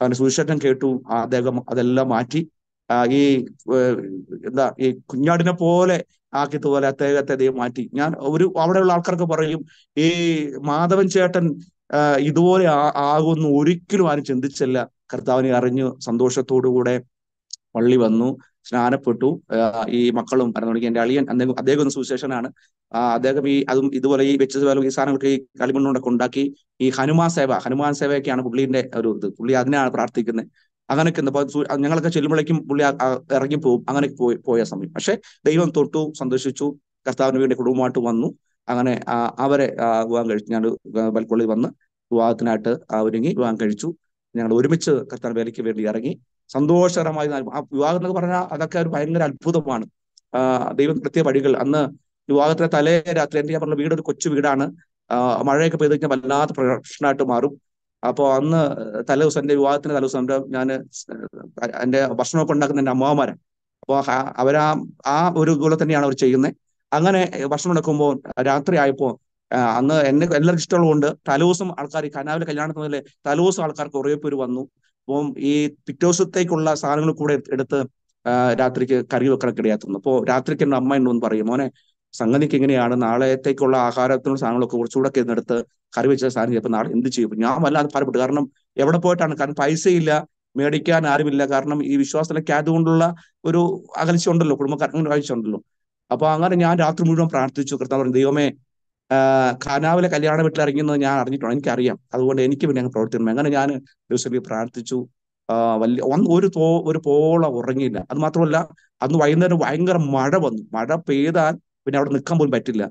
അവന്റെ സുവിശേഷം കേട്ടു, അദ്ദേഹം അതെല്ലാം മാറ്റി ഈ ഈ കുഞ്ഞാടിനെ പോലെ ആക്കിയതുപോലെ അദ്ദേഹത്തെ ദൈവം മാറ്റി. ഞാൻ അവിടെയുള്ള ആൾക്കാർക്ക് പറയും, ഈ മാധവൻ ചേട്ടൻ ഇതുപോലെ ആകുമെന്ന് ഒരിക്കലും ആരും ചിന്തിച്ചില്ല. കർത്താവിനെ അറിഞ്ഞു സന്തോഷത്തോടുകൂടെ പള്ളി വന്നു, സ്നാനപ്പെട്ടു. ഈ മക്കളും പറഞ്ഞുകൊടുക്കുക, എൻ്റെ അളിയൻ അദ്ദേഹം ഒന്ന് സുവിശേഷനാണ്. അദ്ദേഹം അതും ഇതുപോലെ ഈ വെച്ചതുപോലെ ഈ സാധനങ്ങൾക്ക് ഈ കളിമണ്ണുകൊണ്ടൊക്കെ ഉണ്ടാക്കി ഈ ഹനുമാൻ സേവയൊക്കെയാണ് പുള്ളിന്റെ ഒരു ഇത്. പുള്ളി അതിനാണ് പ്രാർത്ഥിക്കുന്നത്. അങ്ങനെയൊക്കെ ഞങ്ങളൊക്കെ ചെല്ലുമ്പോഴേക്കും പുള്ളി ഇറങ്ങി പോകും. അങ്ങനെ പോയ സമയം. പക്ഷെ ദൈവം തൊട്ടു, സന്തോഷിച്ചു, കർത്താവിന് വേണ്ടി കുടുംബമായിട്ട് വന്നു. അങ്ങനെ അവരെ വിവാഹം കഴിച്ചു. ഞാൻ ബൽക്കൊള്ളി വന്ന് വിവാഹത്തിനായിട്ട് ഒരുങ്ങി വിവാഹം കഴിച്ചു. ഞങ്ങൾ ഒരുമിച്ച് കർത്താവ് വേലയ്ക്ക് വേണ്ടി ഇറങ്ങി. സന്തോഷകരമായി ആ വിവാഹം എന്നൊക്കെ പറഞ്ഞാൽ അതൊക്കെ ഒരു ഭയങ്കര അത്ഭുതമാണ്. ദൈവം പ്രത്യേക വഴികൾ. അന്ന് വിവാഹത്തിന്റെ തലേ രാത്രി, എൻ്റെ ഞാൻ പറഞ്ഞ വീട് ഒരു കൊച്ചു വീടാണ്. മഴയൊക്കെ പെയ്ത് കഴിഞ്ഞാൽ വല്ലാത്ത പ്രശ്നമായിട്ട് മാറും. അപ്പോൾ അന്ന് തലേദിവസം, എൻ്റെ വിവാഹത്തിന്റെ തലേദിവസം ഞാൻ എൻ്റെ ഭക്ഷണമൊക്കെ ഉണ്ടാക്കുന്ന എൻ്റെ അമ്മാവന്മാരാണ്. അപ്പോൾ ഒരു ഇതുപോലെ തന്നെയാണ് അവർ ചെയ്യുന്നത്. അങ്ങനെ ഭക്ഷണം ഉണ്ടാക്കുമ്പോൾ രാത്രി ആയപ്പോൾ അന്ന് എന്നെ എല്ലാവർക്കും ഇഷ്ടമുള്ളതുകൊണ്ട് തലേദിവസം ആൾക്കാർ ഈ കനാവിലെ കല്യാണത്തിന് തലേദിവസം ആൾക്കാർ കുറേ പേര് വന്നു. അപ്പം ഈ പിറ്റേ ദിവസത്തേക്കുള്ള സാധനങ്ങൾ കൂടെ എടുത്ത് രാത്രിക്ക് കറി വെക്കാനൊക്കെ ഇടയാത്തുന്നു. അപ്പോൾ രാത്രിക്ക് എൻ്റെ അമ്മ എന്നൊന്ന് പറയും, മോനെ, സംഗതിക്ക് എങ്ങനെയാണ്, നാളത്തേക്കുള്ള ആഹാരത്തിനുള്ള സാധനങ്ങളൊക്കെ കുറച്ചുകൂടെ ഒക്കെ എടുത്ത് കറി വെച്ച സാധനം ചിലപ്പോൾ നാളെ എന്ത് ചെയ്യും? ഞാൻ വല്ലാതെ ഭാരപ്പെട്ടു. കാരണം എവിടെ പോയിട്ടാണ്, കാരണം പൈസയില്ല, മേടിക്കാൻ ആരുമില്ല. കാരണം ഈ വിശ്വാസത്തിലൊക്കെ അതുകൊണ്ടുള്ള ഒരു അകൽച്ച ഉണ്ടല്ലോ, കുടുംബക്കാർക്ക് കാഴ്ച ഉണ്ടല്ലോ. അപ്പൊ അങ്ങനെ ഞാൻ രാത്രി മുഴുവൻ പ്രാർത്ഥിച്ചു. കർത്താവ്, ദൈവമേ, ഖനാവിലെ കല്യാണ വീട്ടിൽ ഇറങ്ങുന്നത് ഞാൻ അറിഞ്ഞിട്ടുണ്ട്, എനിക്കറിയാം, അതുകൊണ്ട് എനിക്ക് പിന്നെ അങ്ങ് പ്രവർത്തിക്കണം. അങ്ങനെ ഞാൻ ദിവസം പ്രാർത്ഥിച്ചു. ഒരു പോളം ഉറങ്ങിയില്ല. അത് മാത്രമല്ല, അന്ന് വൈകുന്നേരം ഭയങ്കര മഴ വന്നു. മഴ പെയ്താൽ പിന്നെ അവിടെ നിൽക്കാൻ പോലും പറ്റില്ല.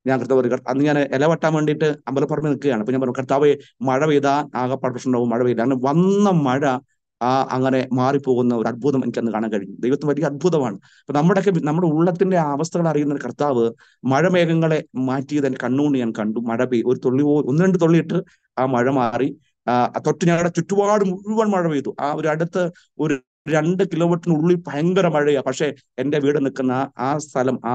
ഞാൻ കർത്താവ് അന്ന് ഞാൻ ഇല വെട്ടാൻ വേണ്ടിയിട്ട് അമ്പലപ്പുറമെ നിൽക്കുകയാണ്. അപ്പൊ ഞാൻ പറഞ്ഞു, കർത്താവെ മഴ പെയ്താൽ ആകെപ്പാട് പ്രശ്നമുണ്ടാവും, മഴ പെയ്യില്ല. അങ്ങനെ വന്ന മഴ അങ്ങനെ മാറിപ്പോകുന്ന ഒരു അത്ഭുതം എനിക്ക് അന്ന് കാണാൻ കഴിഞ്ഞു. ദൈവത്തിന് വലിയ അത്ഭുതമാണ്. അപ്പൊ നമ്മുടെ ഉള്ളത്തിന്റെ അവസ്ഥകൾ അറിയുന്ന ഒരു കർത്താവ് മഴമേഘങ്ങളെ മാറ്റിയത് എന്റെ കണ്ണുകൊണ്ട് ഞാൻ കണ്ടു. മഴ ഒരു തുള്ളി ഒന്ന് രണ്ട് തുള്ളിയിട്ട് ആ മഴ മാറി. തൊട്ട് ഞങ്ങളുടെ ചുറ്റുപാട് മുഴുവൻ മഴ പെയ്തു. ഒരു അടുത്ത് ഒരു 2 കിലോമീറ്ററിനുള്ളിൽ ഭയങ്കര മഴയാ. പക്ഷെ എന്റെ വീട് നിൽക്കുന്ന ആ സ്ഥലം, ആ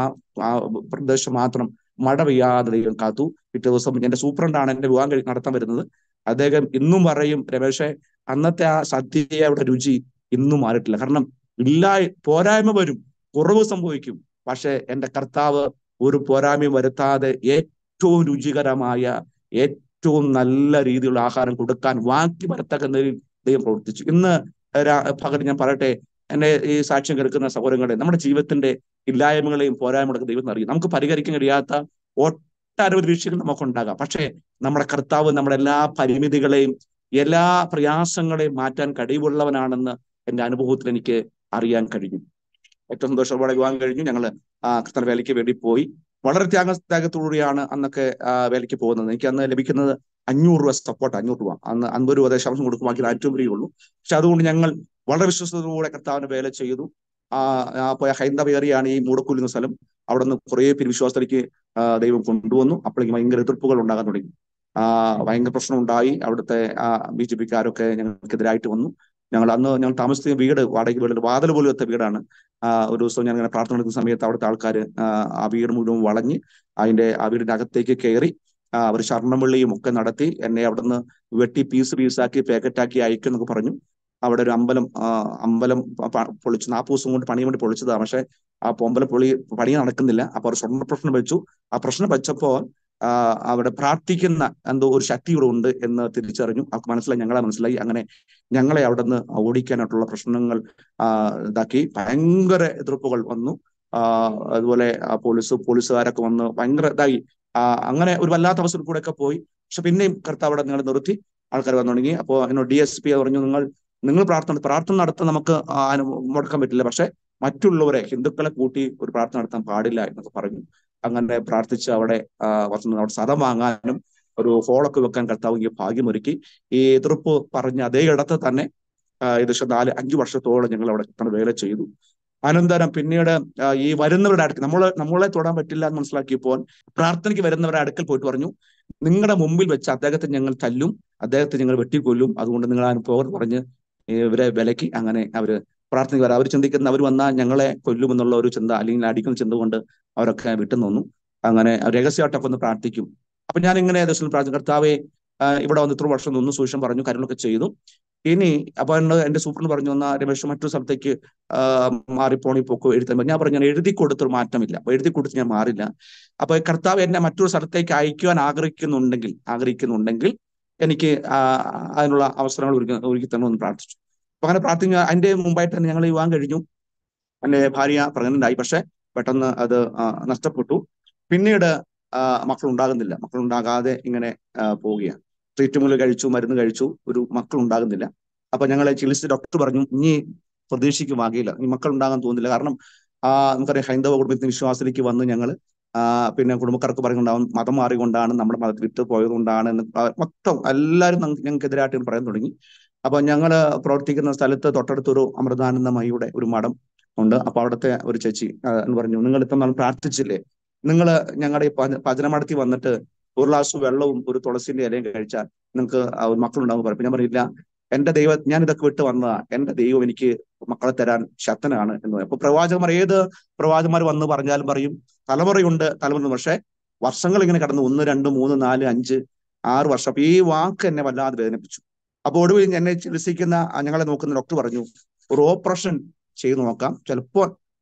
പ്രദേശം മാത്രം മഴ പെയ്യാതെ ദൈവം കാത്തു. പിറ്റേ ദിവസം എന്റെ സൂപ്രണ്ടാണ് എന്റെ വിവാഹം നടത്താൻ വരുന്നത്. അദ്ദേഹം ഇന്നും പറയും, രമേശെ, അന്നത്തെ ആ സദ്യയുടെ രുചി ഇന്നും മാറിയിട്ടില്ല. കാരണം പോരായ്മ വരും, കുറവ് സംഭവിക്കും. പക്ഷെ എന്റെ കർത്താവ് ഒരു പോരായ്മയും വരുത്താതെ ഏറ്റവും രുചികരമായ, ഏറ്റവും നല്ല രീതിയിലുള്ള ആഹാരം കൊടുക്കാൻ വാക്കി വരത്തക്ക ദൈവം പ്രവർത്തിച്ചു. ഇന്ന് പകൽ ഞാൻ പറയട്ടെ, എന്നെ ഈ സാക്ഷ്യം കേൾക്കുന്ന സഹോദരങ്ങളെ, നമ്മുടെ ജീവിതത്തിന്റെ ഇല്ലായ്മകളെയും പോരായ്മകളൊക്കെ ദൈവം അറിയും. നമുക്ക് പരിഹരിക്കാൻ കഴിയാത്ത ഒട്ടനവധി വീഴ്ചകൾ നമുക്കുണ്ടാകാം. പക്ഷേ നമ്മുടെ കർത്താവ് നമ്മുടെ എല്ലാ പരിമിതികളെയും എല്ലാ പ്രയാസങ്ങളെയും മാറ്റാൻ കഴിവുള്ളവനാണെന്ന് എന്റെ അനുഭവത്തിൽ എനിക്ക് അറിയാൻ കഴിഞ്ഞു. ഏറ്റവും സന്തോഷത്തോടെ വിവാഹം കഴിഞ്ഞു. ഞങ്ങൾ കർത്താവിന്റെ വേലയ്ക്ക് വേണ്ടി പോയി. വളരെ ത്യാഗത്തോടുകൂടിയാണ് അന്നൊക്കെ വേലയ്ക്ക് പോകുന്നത്. എനിക്ക് അന്ന് ലഭിക്കുന്നത് 500 രൂപ സപ്പോർട്ട്, 500 രൂപ. അന്ന് 50 രൂപ ദശാംശം കൊടുക്കും, ബാക്കി 400 രൂപയുള്ളൂ. പക്ഷെ അതുകൊണ്ട് ഞങ്ങൾ വളരെ വിശ്വസതയോടെ കർത്താവിന്റെ വേല ചെയ്തു. പോയ ഹൈന്ദവ ഏറിയാണ് ഈ മൂടക്കുൽ എന്ന സ്ഥലം. അവിടെ നിന്ന് കുറേ പേര് വിശ്വാസത്തിലേക്ക് ദൈവം കൊണ്ടുവന്നു. അപ്പോഴേക്ക് ഭയങ്കര എതിർപ്പുകൾ ഉണ്ടാകാൻ തുടങ്ങി. ഭയങ്കര പ്രശ്നം ഉണ്ടായി. അവിടുത്തെ BJP-ക്കാരൊക്കെ ഞങ്ങൾക്കെതിരായിട്ട് വന്നു. ഞങ്ങൾ താമസിക്കുന്ന വീട് വാടകയ്ക്ക് വീട്, വാതിൽ പോലും എത്ത വീടാണ്. ഒരു ദിവസം ഞാൻ ഇങ്ങനെ പ്രാർത്ഥന നടക്കുന്ന സമയത്ത് അവിടുത്തെ ആൾക്കാർ ആ വീട് മുഴുവൻ വളഞ്ഞ് ആ വീടിന്റെ അകത്തേക്ക് കയറി അവർ ശർണ്ണംവിളിയും ഒക്കെ നടത്തി എന്നെ അവിടുന്ന് വെട്ടി പീസാക്കി പാക്കറ്റാക്കി അയക്കും എന്നൊക്കെ പറഞ്ഞു. അവിടെ ഒരു അമ്പലം പൊളിച്ചു. 40 ദിവസം കൊണ്ട് പണി വേണ്ടി പൊളിച്ചതാണ്. പക്ഷെ ആ അമ്പലം പണി നടക്കുന്നില്ല. അപ്പൊ അവർ സ്വർണ്ണ പ്രശ്നം വെച്ചു. ആ പ്രശ്നം വെച്ചപ്പോൾ അവിടെ പ്രാർത്ഥിക്കുന്ന എന്തോ ഒരു ശക്തി ഇവിടെ ഉണ്ട് എന്ന് തിരിച്ചറിഞ്ഞു. അവർക്ക് മനസ്സിലായി. അങ്ങനെ ഞങ്ങളെ അവിടെ നിന്ന് ഓടിക്കാനായിട്ടുള്ള പ്രശ്നങ്ങൾ ഇതാക്കി. ഭയങ്കര എതിർപ്പുകൾ വന്നു. അതുപോലെ പോലീസുകാരൊക്കെ വന്ന് ഭയങ്കര ഇതായി. അങ്ങനെ ഒരു വല്ലാത്ത അവസരം കൂടെ ഒക്കെ പോയി. പക്ഷെ പിന്നെയും കർത്താവ് അവിടെ നിങ്ങൾ നിർത്തി, ആൾക്കാർ വന്നു തുടങ്ങി. അപ്പോൾ എന്നോട് DSP പറഞ്ഞു, നിങ്ങൾ പ്രാർത്ഥന നടത്താൻ നമുക്ക് മുടക്കാൻ പറ്റില്ല, പക്ഷെ മറ്റുള്ളവരെ, ഹിന്ദുക്കളെ കൂട്ടി ഒരു പ്രാർത്ഥന നടത്താൻ പാടില്ല എന്നൊക്കെ പറഞ്ഞു. അങ്ങനെ പ്രാർത്ഥിച്ച് അവിടെ സ്ഥലം വാങ്ങാനും ഒരു ഹോളൊക്കെ വെക്കാൻ കർത്താവ് ഭാഗ്യമൊരുക്കി. ഈ എതിർപ്പ് പറഞ്ഞ അതേ ഇടത്ത് തന്നെ ഏകദേശം 4-5 വർഷത്തോളം ഞങ്ങൾ അവിടെ വേല ചെയ്തു. അനന്തരം പിന്നീട് ഈ വരുന്നവരുടെ അടുക്കൽ നമ്മളെ തൊടാൻ പറ്റില്ല എന്ന് മനസ്സിലാക്കിയപ്പോൾ പ്രാർത്ഥനയ്ക്ക് വരുന്നവരുടെ അടുക്കൽ പോയിട്ട് പറഞ്ഞു, നിങ്ങളുടെ മുമ്പിൽ വെച്ച് അദ്ദേഹത്തെ ഞങ്ങൾ തല്ലും, അദ്ദേഹത്തെ ഞങ്ങൾ വെട്ടിക്കൊല്ലും, അതുകൊണ്ട് നിങ്ങൾ ആരും പോകരുത് പറഞ്ഞ് ഇവരെ വിലക്കി. അങ്ങനെ അവര് പ്രാർത്ഥനയ്ക്ക് വരാം. അവർ ചിന്തിക്കുന്ന അവർ വന്നാൽ ഞങ്ങളെ കൊല്ലുമെന്നുള്ള ഒരു ചിന്ത, അല്ലെങ്കിൽ അടിക്കുന്ന ചിന്ത കൊണ്ട് അവരൊക്കെ വിട്ടുനിന്നു. അങ്ങനെ രഹസ്യമായിട്ടൊക്കെ ഒന്ന് പ്രാർത്ഥിക്കും. അപ്പൊ ഞാൻ ഇങ്ങനെ ദിവസം പ്രാർത്ഥിച്ചു, കർത്താവെ, ഇവിടെ വന്ന് ഇത്ര വർഷം നിന്ന് സുവിശേഷം പറഞ്ഞു, കാര്യങ്ങളൊക്കെ ചെയ്തു. ഇനി അപ്പൊ എന്റെ സൂപ്രണ്ട് പറഞ്ഞു, രമേശ് മറ്റൊരു സ്ഥലത്തേക്ക് മാറിപ്പോണി പൊക്കോ എഴുതാൻ. ഞാൻ പറഞ്ഞു, ഞാൻ എഴുതി കൊടുത്തൊരു മാറ്റമില്ല, അപ്പൊ എഴുതി കൊടുത്ത് ഞാൻ മാറില്ല. അപ്പൊ കർത്താവ് എന്നെ മറ്റൊരു സ്ഥലത്തേക്ക് അയക്കുവാൻ ആഗ്രഹിക്കുന്നുണ്ടെങ്കിൽ എനിക്ക് അതിനുള്ള അവസരങ്ങൾ ഒരുക്കി തരണമെന്ന് പ്രാർത്ഥിച്ചു. അപ്പൊ അങ്ങനെ പ്രാർത്ഥിക്കുക. അതിന്റെ മുമ്പായിട്ട് തന്നെ ഞങ്ങൾ വിവാഹം കഴിഞ്ഞു. എന്റെ ഭാര്യ പ്രഗ്നന്റ് ആയി. പക്ഷെ പെട്ടെന്ന് അത് നഷ്ടപ്പെട്ടു. പിന്നീട് മക്കളുണ്ടാകാതെ ഇങ്ങനെ പോവുകയാണ്. ട്രീറ്റ്മെന്റ് കഴിച്ചു, മരുന്ന് കഴിച്ചു, ഒരു മക്കളുണ്ടാകുന്നില്ല. അപ്പൊ ഞങ്ങളെ ചികിത്സിച്ച ഡോക്ടർ പറഞ്ഞു, ഇനി പ്രതീക്ഷയ്ക്ക് വകയില്ല, ഈ മക്കളുണ്ടാകാൻ തോന്നുന്നില്ല. കാരണം നമുക്കറിയാം, ഹൈന്ദവ കുടുംബത്തിന് വിശ്വാസത്തിലേക്ക് വന്ന് ഞങ്ങൾ പിന്നെ കുടുംബക്കാർക്ക് പറയുന്നുണ്ടാവും മതം മാറിക്കൊണ്ടാണ്, നമ്മുടെ മതത്തിൽ വിട്ട് പോയതുകൊണ്ടാണ് എന്ന് മൊത്തം എല്ലാവരും ഞങ്ങൾക്കെതിരായിട്ട് പറയാൻ തുടങ്ങി. അപ്പൊ ഞങ്ങൾ പ്രവർത്തിക്കുന്ന സ്ഥലത്ത് തൊട്ടടുത്തൊരു അമൃതാനന്ദമയിയുടെ ഒരു മഠം ഉണ്ട്. അപ്പൊ അവിടുത്തെ ഒരു ചേച്ചി എന്ന് പറഞ്ഞു, നിങ്ങൾ ഇത്ര നാൾ പ്രാർത്ഥിച്ചില്ലേ, നിങ്ങൾ ഞങ്ങളുടെ ഭജനമഠത്തിൽ വന്നിട്ട് ഒരു ഗ്ലാസ് വെള്ളവും ഒരു തുളസിന്റെ ഇലയും കഴിച്ചാൽ നിങ്ങൾക്ക് മക്കളുണ്ടാവും പറയും. ഞാൻ പറയില്ല, എന്റെ ദൈവം, ഞാൻ ഇതൊക്കെ വിട്ട് വന്നതാ, എന്റെ ദൈവം എനിക്ക് മക്കളെ തരാൻ ശക്തനാണ് എന്ന് പറയും. അപ്പൊ ഏത് പ്രവാചകന്മാർ വന്ന് പറഞ്ഞാലും പറയും തലമുറ. പക്ഷെ വർഷങ്ങൾ ഇങ്ങനെ കടന്നു, 1, 2, 3, 4, 5, 6 വർഷം. അപ്പൊ ഈ വാക്ക് എന്നെ വല്ലാതെ വേദനിപ്പിച്ചു. അപ്പൊ ഒടുവിൽ എന്നെ ചികിത്സിക്കുന്ന ഞങ്ങളെ നോക്കുന്ന ഡോക്ടർ പറഞ്ഞു, ഒരു ഓപ്പറേഷൻ ചെയ്ത് നോക്കാം, ചിലപ്പോൾ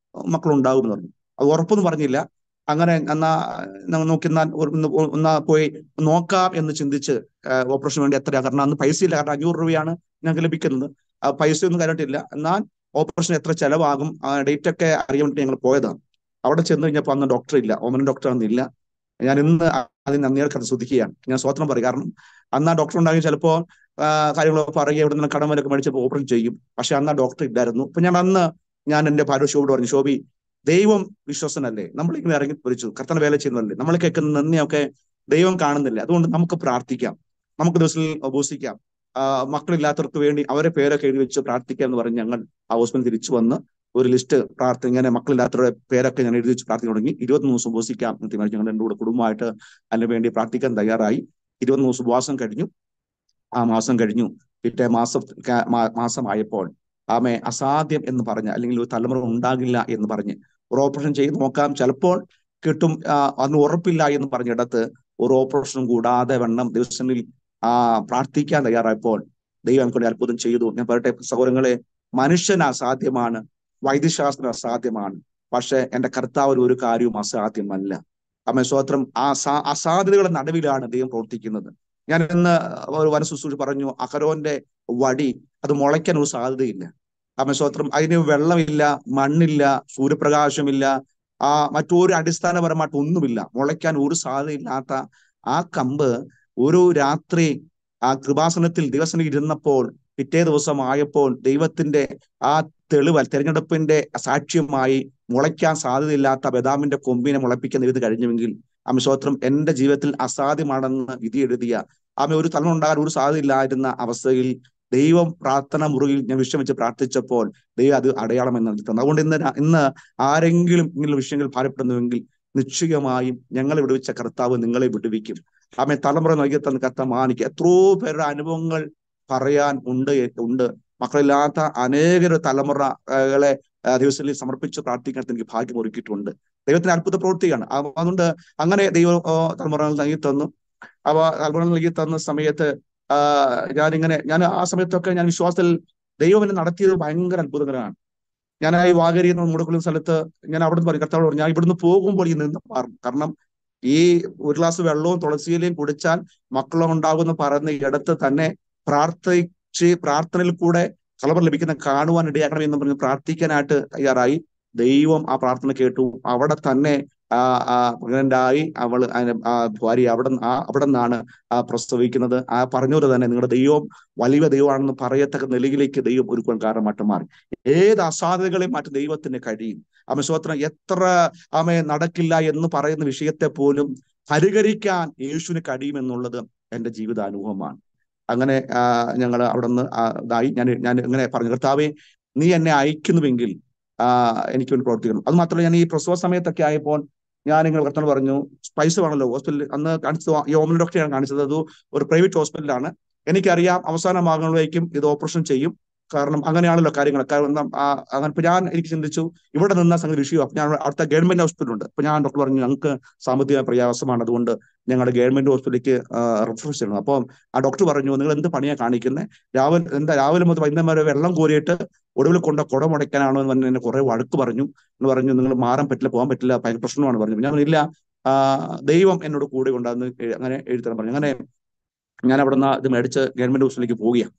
മക്കളുണ്ടാകുമെന്ന് പറഞ്ഞു. അത് ഉറപ്പൊന്നും പറഞ്ഞില്ല. അങ്ങനെ പോയി നോക്കാം എന്ന് ചിന്തിച്ച് ഓപ്പറേഷൻ വേണ്ടി എത്രയാ, കാരണം അന്ന് പൈസയില്ല, കാരണം 500 രൂപയാണ് ഞങ്ങൾക്ക് ലഭിക്കുന്നത്. പൈസയൊന്നും കാര്യമായിട്ടില്ല. എന്നാൽ ഓപ്പറേഷൻ എത്ര ചെലവാകും, ഡേറ്റ് ഒക്കെ അറിയാൻ വേണ്ടി ഞങ്ങൾ പോയതാണ്. അവിടെ ചെന്ന് കഴിഞ്ഞപ്പോൾ അന്ന് ഡോക്ടർ ഇല്ല, ഓമന ഡോക്ടർ അന്നില്ല. ഞാൻ ഇന്ന് അതിന് നന്ദിയോടെ ശ്രദ്ധിക്കുകയാണ്. ഞാൻ സ്വതന്ത്രം പറയും, കാരണം അന്ന് ആ ഡോക്ടർ ഉണ്ടാകും ചിലപ്പോൾ കാര്യങ്ങളൊക്കെ പറയുക, ഇവിടെ നിന്ന് കടം വരൊക്കെ മേടിച്ചപ്പോൾ ഓപ്പറേഷൻ ചെയ്യും. പക്ഷെ അന്ന് ആ ഡോക്ടർ ഇല്ലായിരുന്നു. അപ്പൊ ഞാൻ എന്റെ ഭാര്യ ശോഭിയോട് പറഞ്ഞു, ശോഭി, ദൈവം വിശ്വസനല്ലേ? നമ്മളിങ്ങനെ ഇറങ്ങി പൊരിച്ചു കർത്തന വേല ചെയ്യുന്നതല്ലേ? നമ്മൾ കേൾക്കുന്ന നന്ദിയൊക്കെ ദൈവം കാണുന്നില്ല. അതുകൊണ്ട് നമുക്ക് പ്രാർത്ഥിക്കാം, നമുക്ക് ദിവസത്തിൽ ഉപസിക്കാം, മക്കളില്ലാത്തവർക്ക് വേണ്ടി അവരെ പേരൊക്കെ എഴുതി വെച്ച് പ്രാർത്ഥിക്കാം എന്ന് പറഞ്ഞ് ഞങ്ങൾ ആ ഹോസ്പിറ്റലിൽ തിരിച്ചു വന്ന് ഒരു ലിസ്റ്റ് ഇങ്ങനെ മക്കളില്ലാത്തവരുടെ പേരൊക്കെ ഞാൻ എഴുതി വെച്ച് പ്രാർത്ഥിക്കാൻ തുടങ്ങി. 21 ദിവസം ഉപസിക്കാം എന്ന് തീരുമാനിച്ചു. ഞങ്ങൾ എൻ്റെ കൂടെ കുടുംബമായിട്ട് അതിന് വേണ്ടി പ്രാർത്ഥിക്കാൻ തയ്യാറായി. 21 ദിവസം ഉപവാസം കഴിഞ്ഞു. ആ മാസം കഴിഞ്ഞു. പിറ്റേ മാസമായപ്പോൾ അസാധ്യം എന്ന് പറഞ്ഞ്, അല്ലെങ്കിൽ ഒരു തലമുറ ഉണ്ടാകില്ല എന്ന് പറഞ്ഞ്, ഒരു ഓപ്പറേഷൻ ചെയ്ത് നോക്കാം, ചിലപ്പോൾ കിട്ടും, അന്ന് ഉറപ്പില്ല എന്ന് പറഞ്ഞിടത്ത് ഒരു ഓപ്പറേഷനും കൂടാതെ വണ്ണം ദിവസങ്ങളിൽ പ്രാർത്ഥിക്കാൻ തയ്യാറായപ്പോൾ ദൈവം കൊണ്ട് അത്ഭുതം ചെയ്തു. ഞാൻ പറയട്ടെ സഹോദരങ്ങളെ, മനുഷ്യന് അസാധ്യമാണ്, വൈദ്യശാസ്ത്രം അസാധ്യമാണ്, പക്ഷെ എൻ്റെ കർത്താവിന് ഒരു കാര്യവും അസാധ്യമല്ല. സ്വത്രം അസാധ്യതകളുടെ നടുവിലാണ് ദൈവം പ്രവർത്തിക്കുന്നത്. ഞാൻ ഇന്ന് ഒരു വനശുശ്രൂഷ പറഞ്ഞു, അഹരോന്റെ വടി അത് മുളയ്ക്കാൻ ഒരു സാധ്യതയില്ല. സ്വത്രം അതിന് വെള്ളമില്ല, മണ്ണില്ല, സൂര്യപ്രകാശമില്ല, മറ്റൊരു അടിസ്ഥാനപരമായിട്ട് ഒന്നുമില്ല, മുളയ്ക്കാൻ ഒരു സാധ്യതയില്ലാത്ത ആ കമ്പ് ഒരു രാത്രി ആ കൃപാസനത്തിൽ ദിവസം ഇരുന്നപ്പോൾ പിറ്റേ ദിവസം ആയപ്പോൾ ദൈവത്തിന്റെ ആ തെരഞ്ഞെടുപ്പിന്റെ സാക്ഷ്യമായി മുളയ്ക്കാൻ സാധ്യതയില്ലാത്ത ബദാമിന്റെ കൊമ്പിനെ മുളപ്പിക്കാൻ ഇത് കഴിഞ്ഞുവെങ്കിൽ സ്വത്രം എൻ്റെ ജീവിതത്തിൽ അസാധ്യമാണെന്ന് വിധി എഴുതിയ ഒരു തലമുറ ഉണ്ടാകാൻ ഒരു സാധ്യതയില്ലായിരുന്ന അവസ്ഥയിൽ ദൈവം പ്രാർത്ഥന മുറിയിൽ ഞാൻ വിഷമിച്ച് പ്രാർത്ഥിച്ചപ്പോൾ ദൈവം അത് അടയാളം എന്ന് നൽകി തന്നു. അതുകൊണ്ട് ഇന്ന് ആരെങ്കിലും ഇങ്ങനെയുള്ള വിഷയങ്ങൾ ഭാരപ്പെടുന്നുവെങ്കിൽ നിശ്ചയമായും ഞങ്ങളെ വിടുവിച്ച കർത്താവ് നിങ്ങളെ വിടുവിക്കും. തലമുറ നൽകി തന്ന കർത്താവ് മാനിക്കുക. എത്രയോ പേരുടെ അനുഭവങ്ങൾ പറയാൻ ഉണ്ട്. മക്കളില്ലാത്ത അനേക തലമുറകളെ ദിവസത്തിൽ സമർപ്പിച്ച് പ്രാർത്ഥിക്കാൻ എനിക്ക് ഭാഗ്യം ഒരുക്കിയിട്ടുണ്ട്. ദൈവത്തിന്റെ അത്ഭുത പ്രവൃത്തിയാണ്. അതുകൊണ്ട് അങ്ങനെ ദൈവം തലമുറകൾ നൽകി തന്നു. തലമുറകൾ നൽകി തന്ന സമയത്ത് ഞാൻ ആ സമയത്തൊക്കെ ഞാൻ വിശ്വാസത്തിൽ ദൈവം എന്നെ നടത്തിയത് ഭയങ്കര അത്ഭുതകരമാണ്. ഞാൻ ഈ വാഗരി എന്ന മൂടക്കുള്ള സ്ഥലത്ത് ഞാൻ അവിടുന്ന് പറഞ്ഞു, കർത്താവ് പറഞ്ഞു, ഞാൻ ഇവിടുന്ന് പോകുമ്പോൾ ഈ നിന്ന് മാറും. കാരണം ഈ ഒരു ഗ്ലാസ് വെള്ളവും തുളസിയിലയും കുടിച്ചാൽ മക്കളും ഉണ്ടാകുമെന്ന് പറയുന്ന ഇടത്ത് തന്നെ പ്രാർത്ഥനയിൽ കൂടെ ഫലം ലഭിക്കുന്ന കാണുവാൻ ഇടയാക്കണം എന്ന് പറഞ്ഞ് പ്രാർത്ഥിക്കാനായിട്ട് തയ്യാറായി. ദൈവം ആ പ്രാർത്ഥന കേട്ടു. അവിടെ തന്നെ പ്രഗ്നന്റായി ഭാര്യ അവിടെ നിന്നാണ് പ്രസവിക്കുന്നത്. പറഞ്ഞവര് തന്നെ നിങ്ങളുടെ ദൈവം വലിയ ദൈവമാണെന്ന് പറയത്തക്ക നിലയിലേക്ക് ദൈവം ഒരുക്കാൻ കാരണമായിട്ട് മാറി. ഏത് അസാധ്യതകളെയും മാറ്റി ദൈവത്തിന് കഴിയും. സ്വത്രം എത്ര നടക്കില്ല എന്ന് പറയുന്ന വിഷയത്തെ പോലും പരിഹരിക്കാൻ യേശുവിന് കഴിയുമെന്നുള്ളത് എൻ്റെ ജീവിതാനുഭവമാണ്. അങ്ങനെ ഞങ്ങൾ അവിടെ നിന്ന് ഇതായി. ഞാൻ ഇങ്ങനെ പറഞ്ഞു, കർത്താവേ നീ എന്നെ അയക്കുന്നുവെങ്കിൽ എനിക്ക് വേണ്ടി പ്രവർത്തിക്കണം. അത് മാത്രമല്ല, ഞാൻ ഈ പ്രസവ സമയത്തൊക്കെ ആയപ്പോൾ ഞാൻ നിങ്ങൾ കർത്താവ് പറഞ്ഞു, പൈസ വേണമല്ലോ. ഹോസ്പിറ്റലിൽ അന്ന് കാണിച്ചത് ഈ ഓമന ഡോക്ടറെയാണ് കാണിച്ചത്. അത് ഒരു പ്രൈവറ്റ് ഹോസ്പിറ്റലാണ്. എനിക്കറിയാം അവസാന ഭാഗങ്ങളിലേക്കും ഇത് ഓപ്പറേഷൻ ചെയ്യും, കാരണം അങ്ങനെയാണല്ലോ കാര്യങ്ങൾ. കാരണം അങ്ങനെ ഇപ്പൊ എനിക്ക് ചിന്തിച്ചു ഇവിടെ നിന്ന സംഗതി വിഷയമാണ്. ഞാൻ അടുത്ത ഗവൺമെന്റ് ഹോസ്പിറ്റലുണ്ട്. അപ്പൊ ഞാൻ ഡോക്ടർ പറഞ്ഞു, ഞങ്ങൾക്ക് സാമ്പത്തിക പ്രയാസമാണ്, അതുകൊണ്ട് ഞങ്ങളുടെ ഗവൺമെന്റ് ഹോസ്പിറ്റലിലേക്ക് റെഫർ ചെയ്യണം. അപ്പം ആ ഡോക്ടർ പറഞ്ഞു, നിങ്ങൾ എന്ത് പണിയാണ് കാണിക്കുന്നത്? രാവിലെ മുതൽ വൈകുന്നേരം വരെ വെള്ളം കോരിയിട്ട് ഒടുവിൽ കൊണ്ട് കുടമുടയ്ക്കാനാണോ എന്ന് പറഞ്ഞ് എന്നെ കുറെ വഴക്ക് പറഞ്ഞു. എന്ന് പറഞ്ഞു, നിങ്ങൾ മാറാൻ പറ്റില്ല, പോകാൻ പറ്റില്ല, ഭയങ്കര പ്രശ്നമാണ് പറഞ്ഞു. ഞാൻ ഇല്ല, ദൈവം എന്നോട് കൂടെ കൊണ്ടാന്ന് അങ്ങനെ എഴുതണം പറഞ്ഞു. അങ്ങനെ ഞാൻ അവിടെ നിന്ന് ഇത് മേടിച്ച് ഗവൺമെന്റ് ഹോസ്പിറ്റലിലേക്ക് പോവുകയാണ്.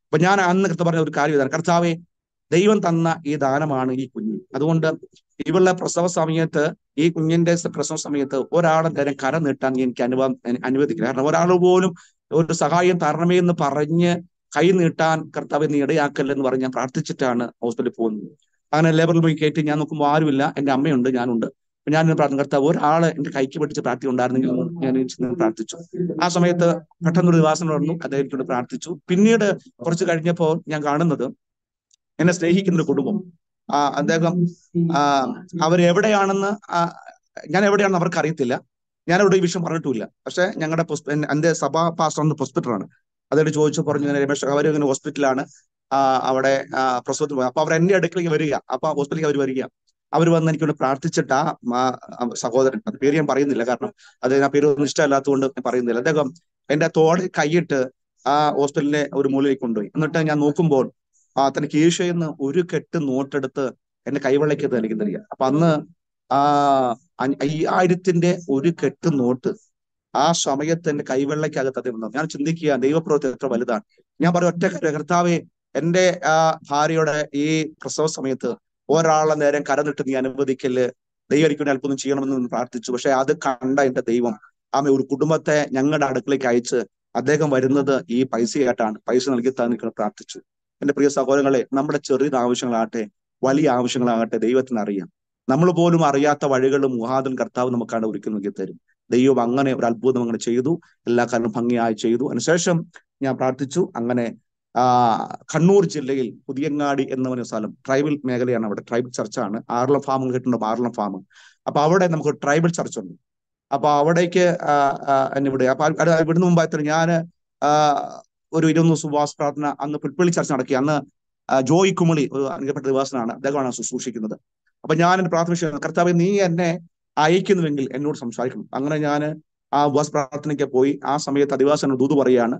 അപ്പൊ ഞാൻ അന്ന് കർത്താവ് പറഞ്ഞ ഒരു കാര്യം ഇതാണ്, കർത്താവെ ദൈവം തന്ന ഈ ദാനമാണ് ഈ കുഞ്ഞ്. അതുകൊണ്ട് ഇവളുടെ പ്രസവ സമയത്ത്, ഈ കുഞ്ഞിന്റെ പ്രസവ സമയത്ത് ഒരാളെ നേരം കരം നീട്ടാൻ എനിക്ക് അനുവദിക്കില്ല. കാരണം ഒരാൾ പോലും ഒരു സഹായം തരണമേ എന്ന് പറഞ്ഞ് കൈ നീട്ടാൻ കർത്താവ് നീ ഇടയാക്കല്ലെന്ന് പറഞ്ഞ് ഞാൻ പ്രാർത്ഥിച്ചിട്ടാണ് ഹോസ്പിറ്റലിൽ പോകുന്നത്. അങ്ങനെ ലേബറിൽ പോയി കയറ്റി ഞാൻ നോക്കുമ്പോൾ ആരുമില്ല, എൻ്റെ അമ്മയുണ്ട്, ഞാനുണ്ട്. അപ്പൊ ഞാൻ പ്രാർത്ഥന, കർത്താവ് ഒരാള് എന്റെ കൈക്ക് പിടിച്ച് പ്രാർത്ഥന ഉണ്ടായിരുന്നെങ്കിൽ ഞാൻ പ്രാർത്ഥിച്ചു. ആ സമയത്ത് പെട്ടെന്നൊരു നിവാസം നടന്നു, അദ്ദേഹത്തോട് പ്രാർത്ഥിച്ചു. പിന്നീട് കുറച്ച് കഴിഞ്ഞപ്പോൾ ഞാൻ കാണുന്നത് എന്നെ സ്നേഹിക്കുന്ന ഒരു കുടുംബം, അദ്ദേഹം അവരെവിടെയാണെന്ന് ഞാൻ എവിടെയാണെന്ന് അവർക്ക് അറിയത്തില്ല. ഞാൻ അവിടെ ഈ വിഷയം പറഞ്ഞിട്ടുമില്ല. പക്ഷെ ഞങ്ങളുടെ എന്റെ സഭാ പാസ്റ്റർ ഹോസ്പിറ്റലാണ്. അതായത് ചോദിച്ചു പറഞ്ഞു, രമേശ് അവരിങ്ങനെ ഹോസ്പിറ്റലാണ്, അവിടെ പ്രസവത്തിൽ പോയി. അപ്പൊ അവർ എന്റെ അടുക്കളേക്ക് വരിക. അപ്പൊ ഹോസ്പിറ്റലിലേക്ക് അവർ വരിക. അവർ വന്ന് എനിക്കൊണ്ട് പ്രാർത്ഥിച്ചിട്ട് സഹോദരൻ, അത് പേര് ഞാൻ പറയുന്നില്ല, കാരണം അത് ആ പേര് ഒന്നും ഇഷ്ടമല്ലാത്തതുകൊണ്ട് ഞാൻ പറയുന്നില്ല. അദ്ദേഹം എന്റെ തോളിൽ കൈയിട്ട് ആ ഹോസ്പിറ്റലിലെ ഒരു മൂലയിലേക്ക് കൊണ്ടുപോയി. എന്നിട്ട് ഞാൻ നോക്കുമ്പോൾ തനിക്ക് ഈശോയെന്ന് ഒരു കെട്ട് നോട്ടെടുത്ത് എന്റെ കൈവെള്ളയ്ക്ക് നൽകി തരിക. അപ്പൊ അന്ന് 5000 ഒരു കെട്ട് നോട്ട് ആ സമയത്ത് എന്റെ കൈവെള്ളയ്ക്കകത്ത് അദ്ദേഹം വന്നു. ഞാൻ ചിന്തിക്കുക ദൈവപ്രവൃത്തി എത്ര വലുതാണ്. ഞാൻ പറയും, ഒറ്റ കർത്താവേ എന്റെ ഭാര്യയുടെ ഈ പ്രസവ സമയത്ത് ഒരാളെ നേരം കരന്നിട്ട് നീ അനുവദിക്കല്, ദൈവം എനിക്ക് അല്പം ചെയ്യണമെന്ന് പ്രാർത്ഥിച്ചു. പക്ഷെ അത് കണ്ട എന്റെ ദൈവം ഒരു കുടുംബത്തെ ഞങ്ങളുടെ അടുക്കളേക്ക് അയച്ച് അദ്ദേഹം വരുന്നത് ഈ പൈസയായിട്ടാണ്. പൈസ നൽകി തന്നെ പ്രാർത്ഥിച്ചു. എന്റെ പ്രിയ സഹോദരങ്ങളെ, നമ്മുടെ ചെറിയ ആവശ്യങ്ങളാകട്ടെ വലിയ ആവശ്യങ്ങളാകട്ടെ ദൈവത്തിന് അറിയാം. നമ്മൾ പോലും അറിയാത്ത വഴികളും മുഹാദൻ കർത്താവ് നമുക്കാണ് ഒരുക്കി നൽകി തരും. ദൈവം അങ്ങനെ ഒരു അത്ഭുതം അങ്ങനെ ചെയ്തു, എല്ലാ കാര്യം ഭംഗിയായി ചെയ്തു. അതിനുശേഷം ഞാൻ പ്രാർത്ഥിച്ചു. അങ്ങനെ കണ്ണൂർ ജില്ലയിൽ പുതിയങ്ങാടി എന്ന ഒരു സ്ഥലം, ട്രൈബൽ മേഖലയാണ്, അവിടെ ട്രൈബൽ ചർച്ചാണ്. ആർളം ഫാം കേട്ടിട്ടുണ്ടോ? ആർളം ഫാം. അപ്പൊ അവിടെ നമുക്ക് ട്രൈബൽ ചർച്ച് ഉണ്ട്. അപ്പൊ അവിടേക്ക് എന്നെ ഇവിടെ, അപ്പൊ ഇവിടുന്ന് മുമ്പായിട്ട് ഞാൻ ഒരു 20 ഉപവാസ പ്രാർത്ഥന അന്ന് പുൽപ്പള്ളി ചർച്ച നടക്കി. അന്ന് ജോയ് കുമളി ഒരു അനുഗ്രഹപ്പെട്ട ദിവസനാണ്, അദ്ദേഹമാണ് ശുശ്രൂഷിക്കുന്നത്. അപ്പൊ ഞാൻ എന്റെ പ്രാർത്ഥന, കർത്താവേ നീ എന്നെ അയക്കുന്നുവെങ്കിൽ എന്നോട് സംസാരിക്കണം. അങ്ങനെ ഞാൻ ആ ഉപവാസ പ്രാർത്ഥനയ്ക്ക് പോയി. ആ സമയത്ത് അധിവാസന ദൂത് പറയാണ്,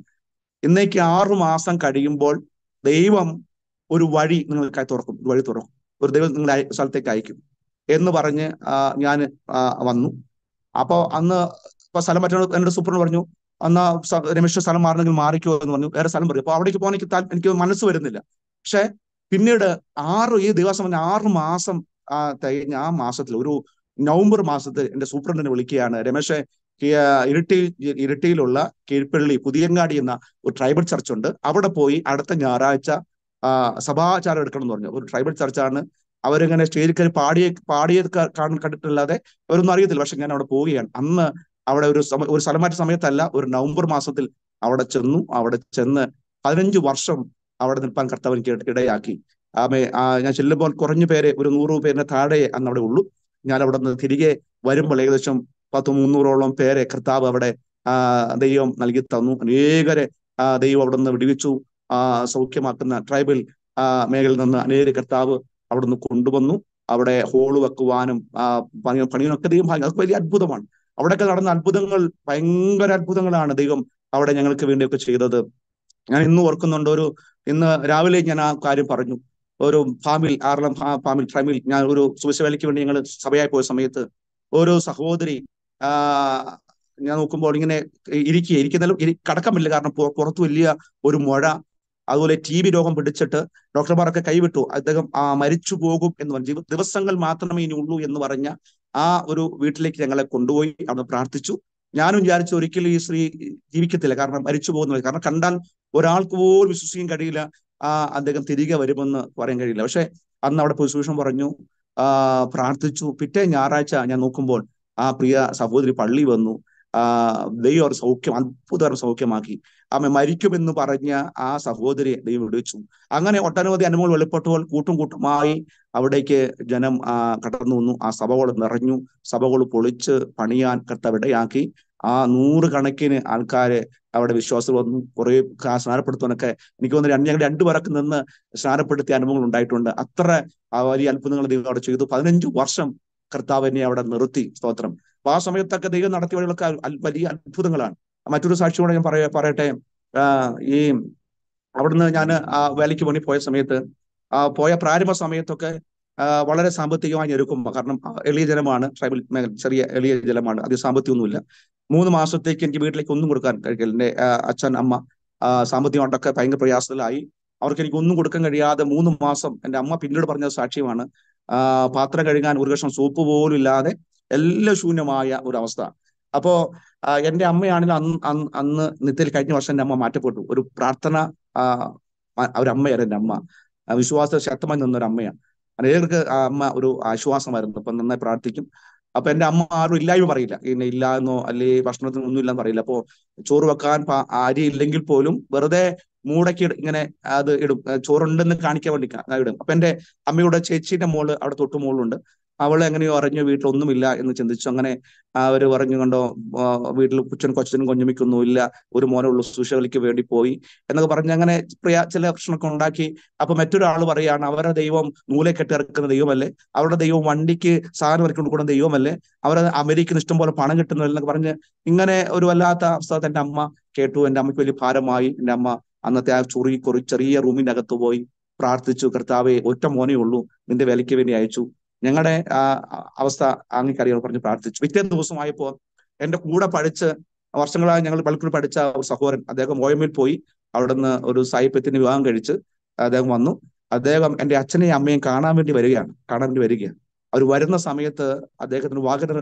ഇന്നേക്ക് 6 മാസം കഴിയുമ്പോൾ ദൈവം ഒരു വഴി നിങ്ങൾക്കായി തുറക്കും, ഒരു വഴി തുറക്കും, ഒരു ദൈവം നിങ്ങളെ സ്ഥലത്തേക്ക് അയക്കും എന്ന് പറഞ്ഞ് ഞാൻ വന്നു. അപ്പൊ അന്ന് ഇപ്പൊ സ്ഥലം പറ്റുന്ന എന്നോട് സൂപ്രണ്ട് പറഞ്ഞു, അന്ന് രമേശ് സ്ഥലം മാറണമെങ്കിൽ മാറിക്കോ എന്ന് പറഞ്ഞു. വേറെ സ്ഥലം പറയും. അപ്പൊ അവിടേക്ക് പോകാൻ എനിക്ക് മനസ്സ് വരുന്നില്ല. പക്ഷെ പിന്നീട് ഈ ദിവസം 6 മാസം കഴിഞ്ഞ ആ മാസത്തിൽ, ഒരു നവംബർ മാസത്തിൽ എന്റെ സൂപ്രണ്ടിനെ വിളിക്കുകയാണ്, രമേശ് ഇരിട്ടിയിലുള്ള കീഴ്പള്ളി പുതിയങ്ങാടി എന്ന ഒരു ട്രൈബൽ ചർച്ച് ഉണ്ട്, അവിടെ പോയി അടുത്ത ഞായറാഴ്ച സഭാചാരം എടുക്കണം എന്ന് പറഞ്ഞു. ഒരു ട്രൈബൽ ചർച്ചാണ്. അവരിങ്ങനെ സ്റ്റേജിൽ കയറി പാടിയത് കണ്ടിട്ടില്ലാതെ അവരൊന്നും അറിയത്തില്ല. പക്ഷെ ഞാൻ അവിടെ പോവുകയാണ്. അന്ന് അവിടെ ഒരു സ്ഥലമാറ്റ സമയത്തല്ല, ഒരു നവംബർ മാസത്തിൽ അവിടെ ചെന്നു. അവിടെ ചെന്ന് 15 വർഷം അവിടെ നിൽപ്പാൻ കർത്താവ് എനിക്ക് ഇടയാക്കി. ഞാൻ ചെല്ലുമ്പോൾ കുറഞ്ഞ പേരെ, ഒരു 100 പേരിന് താഴെ അന്ന് അവിടെ ഉള്ളൂ. ഞാൻ അവിടെ നിന്ന് തിരികെ വരുമ്പോൾ ഏകദേശം 100-300ഓളം പേരെ കർത്താവ് അവിടെ ദൈവം നൽകി തന്നു. അനേകരെ ദൈവം അവിടെ നിന്ന് വിടുവിച്ചു. സൗഖ്യമാക്കുന്ന ട്രൈബൽ മേഖലയിൽ നിന്ന് അനേക കർത്താവ് അവിടെ നിന്ന് കൊണ്ടുവന്നു. അവിടെ ഹോള് വെക്കുവാനും പണിയൊക്കെ ദൈവം, അതൊക്കെ വലിയ അത്ഭുതമാണ്. അവിടെയൊക്കെ നടന്ന അത്ഭുതങ്ങൾ ഭയങ്കര അത്ഭുതങ്ങളാണ് ദൈവം അവിടെ ഞങ്ങൾക്ക് വേണ്ടിയൊക്കെ ചെയ്തത്. ഞാൻ ഇന്ന് ഓർക്കുന്നുണ്ട്, ഇന്ന് രാവിലെ ഞാൻ ആ കാര്യം പറഞ്ഞു. ഒരു ഫാമിൽ, ആർളം ഫാമിൽ ഞാൻ ഒരു സുവിശേഷവേലയ്ക്ക് വേണ്ടി ഞങ്ങൾ സഭയായി പോയ സമയത്ത് ഒരു സഹോദരി ഞാൻ നോക്കുമ്പോൾ ഇങ്ങനെ ഇരിക്കുന്നാലും കടക്കമില്ല, കാരണം പുറത്ത് വലിയ ഒരു മുഴ, അതുപോലെ TB രോഗം പിടിച്ചിട്ട് ഡോക്ടർമാരൊക്കെ കൈവിട്ടു. അദ്ദേഹം മരിച്ചു പോകും എന്ന് പറഞ്ഞു. ദിവസങ്ങൾ മാത്രമേ ഇനി ഉള്ളൂ എന്ന് പറഞ്ഞ ആ ഒരു വീട്ടിലേക്ക് ഞങ്ങളെ കൊണ്ടുപോയി. അവിടെ പ്രാർത്ഥിച്ചു. ഞാനും വിചാരിച്ചു ഒരിക്കലും ഈ സ്ത്രീ ജീവിക്കത്തില്ല, കാരണം മരിച്ചു പോകുന്നത്, കാരണം കണ്ടാൽ ഒരാൾക്ക് പോലും വിശ്വസിക്കാൻ കഴിയില്ല അദ്ദേഹം തിരികെ വരുമെന്ന് പറയാൻ കഴിയില്ല. പക്ഷെ അന്ന് അവിടെ പോയി സുവിശേഷം പറഞ്ഞു, പ്രാർത്ഥിച്ചു. പിറ്റേ ഞായറാഴ്ച ഞാൻ നോക്കുമ്പോൾ ആ പ്രിയ സഹോദരി പള്ളി വന്നു. ദൈവം ഒരു അത്ഭുതകരം സൗഖ്യമാക്കി. മരിക്കുമെന്ന് പറഞ്ഞ ആ സഹോദരിയെ ദൈവം വിടുവിച്ചു. അങ്ങനെ ഒട്ടനവധി അനുഭവങ്ങൾ വെളിപ്പെട്ടപ്പോൾ കൂട്ടുമായി അവിടേക്ക് ജനം കടന്നു വന്നു. ആ സഭകൾ നിറഞ്ഞു. സഭകൾ പൊളിച്ച് പണിയാൻ കർത്താവ് ഇടയാക്കി. 100 കണക്കിന് ആൾക്കാരെ അവിടെ വിശ്വാസം വന്നു. കുറെ സ്നാനപ്പെടുത്തുവാനൊക്കെ എനിക്ക് തോന്നുന്നു ഞങ്ങൾ 2 പേരൊക്കെ നിന്ന് സ്നാനപ്പെടുത്തിയ അനുഭവങ്ങൾ ഉണ്ടായിട്ടുണ്ട്. അത്ര വലിയ അത്ഭുതങ്ങൾ ദൈവം അവിടെ ചെയ്തു. 15 വർഷം കർത്താവ് എന്നെ അവിടെ നിർത്തി. സ്തോത്രം. അപ്പൊ ആ സമയത്തൊക്കെ ദൈവം നടത്തിയ വഴികളൊക്കെ വലിയ അത്ഭുതങ്ങളാണ്. മറ്റൊരു സാക്ഷിയോടെ ഞാൻ പറയട്ടെ. ഈ അവിടുന്ന് ഞാൻ വേലയ്ക്ക് വേണ്ടി പോയ സമയത്ത്, പോയ പ്രാരംഭ സമയത്തൊക്കെ വളരെ സാമ്പത്തികമായി ഞെരുക്കുമ്പോൾ, കാരണം എളിയ ജലമാണ്, ട്രൈബൽ മേഖല ചെറിയ എളിയ ജലമാണ്, അധികം സാമ്പത്തികമൊന്നുമില്ല. 3 മാസത്തേക്ക് എനിക്ക് വീട്ടിലേക്ക് ഒന്നും കൊടുക്കാൻ കഴിയില്ല. എൻ്റെ അച്ഛൻ അമ്മ സാമ്പത്തികമായിട്ടൊക്കെ ഭയങ്കര പ്രയാസത്തിലായി. അവർക്ക് എനിക്ക് ഒന്നും കൊടുക്കാൻ കഴിയാതെ 3 മാസം എൻ്റെ അമ്മ പിന്നീട് പറഞ്ഞ സാക്ഷ്യമാണ്, പാത്രം കഴുകാൻ ഒരു കഷ്ണം സോപ്പ് പോലും ഇല്ലാതെ എല്ലാം ശൂന്യമായ ഒരു അവസ്ഥ. അപ്പോ എൻ്റെ അമ്മയാണെങ്കിൽ അന്ന് നിത്യയിൽ കഴിഞ്ഞ വർഷം എൻ്റെ അമ്മ മാറ്റപ്പെട്ടു. ഒരു പ്രാർത്ഥന ഒരമ്മയായിരുന്നു എൻ്റെ അമ്മ. വിശ്വാസ ശക്തമായി നിന്നൊരു അമ്മയാണ്. അനേകർക്ക് ആ അമ്മ ഒരു ആശ്വാസമായിരുന്നു. അപ്പൊ നന്നായി പ്രാർത്ഥിക്കും. അപ്പൊ എൻ്റെ അമ്മ ആരും ഇല്ലായ്മ പറയില്ല, ഇങ്ങനെ ഇല്ല എന്നോ അല്ലെ ഭക്ഷണത്തിന് ഒന്നും ഇല്ലെന്ന് പറയില്ല. അപ്പോ ചോറ് വെക്കാൻ അരി ഇല്ലെങ്കിൽ പോലും വെറുതെ മൂടയ്ക്ക് ഇങ്ങനെ അത് ഇടും, ചോറുണ്ടെന്ന് കാണിക്കാൻ വേണ്ടി ഇടും. അപ്പൊ എൻ്റെ അമ്മയുടെ ചേച്ചീന്റെ മോള് അവിടെ തൊട്ടു മോളുണ്ട്. അവളെ എങ്ങനെയോ അറിഞ്ഞു വീട്ടിലൊന്നുമില്ല എന്ന് ചിന്തിച്ചു. അങ്ങനെ അവര് പറഞ്ഞു, കണ്ടോ വീട്ടിൽ കൊച്ചനും കൊഞ്ഞുമിക്കൊന്നുമില്ല, ഒരു മോനെ ഉള്ളു, സുശേലിക്ക് വേണ്ടി പോയി എന്നൊക്കെ പറഞ്ഞ് അങ്ങനെ ചില പ്രശ്നമൊക്കെ ഉണ്ടാക്കി. അപ്പൊ മറ്റൊരാൾ പറയാണ്, അവരുടെ ദൈവം നൂലെ കെട്ടിറക്കുന്ന ദൈവമല്ലേ, അവരുടെ ദൈവം വണ്ടിക്ക് സാധനം ഇറക്കി കൊടുക്കുന്ന ദൈവമല്ലേ, അവർ അമേരിക്കയിൽ ഇഷ്ടം പോലെ പണം കിട്ടുന്നില്ലെന്നൊക്കെ പറഞ്ഞ് ഇങ്ങനെ ഒരു വല്ലാത്ത അവസ്ഥ എൻ്റെ അമ്മ കേട്ടു. എൻ്റെ അമ്മയ്ക്ക് വലിയ ഭാരമായി. എൻ്റെ അമ്മ അന്നത്തെ ആ ചെറിയ റൂമിന്റെ അകത്ത് പോയി പ്രാർത്ഥിച്ചു. കർത്താവേ, ഒറ്റ മോനേ ഉള്ളൂ, നിന്റെ വിലയ്ക്ക് വേണ്ടി അയച്ചു, ഞങ്ങളുടെ അവസ്ഥ അങ്ങേക്കറിയാൻ പറഞ്ഞ് പ്രാർത്ഥിച്ചു. പിറ്റേ ദിവസമായപ്പോൾ എൻ്റെ കൂടെ പഠിച്ച് വർഷങ്ങളായി ഞങ്ങൾ പലപ്പോഴും പഠിച്ച ഒരു സഹോദരൻ, അദ്ദേഹം OML പോയി അവിടുന്ന് ഒരു സായിപ്യത്തിന് വിവാഹം കഴിച്ച് അദ്ദേഹം വന്നു. അദ്ദേഹം എൻ്റെ അച്ഛനെയും അമ്മയും കാണാൻ വേണ്ടി വരികയാണ്. അവർ വരുന്ന സമയത്ത് അദ്ദേഹത്തിന് വാഗണർ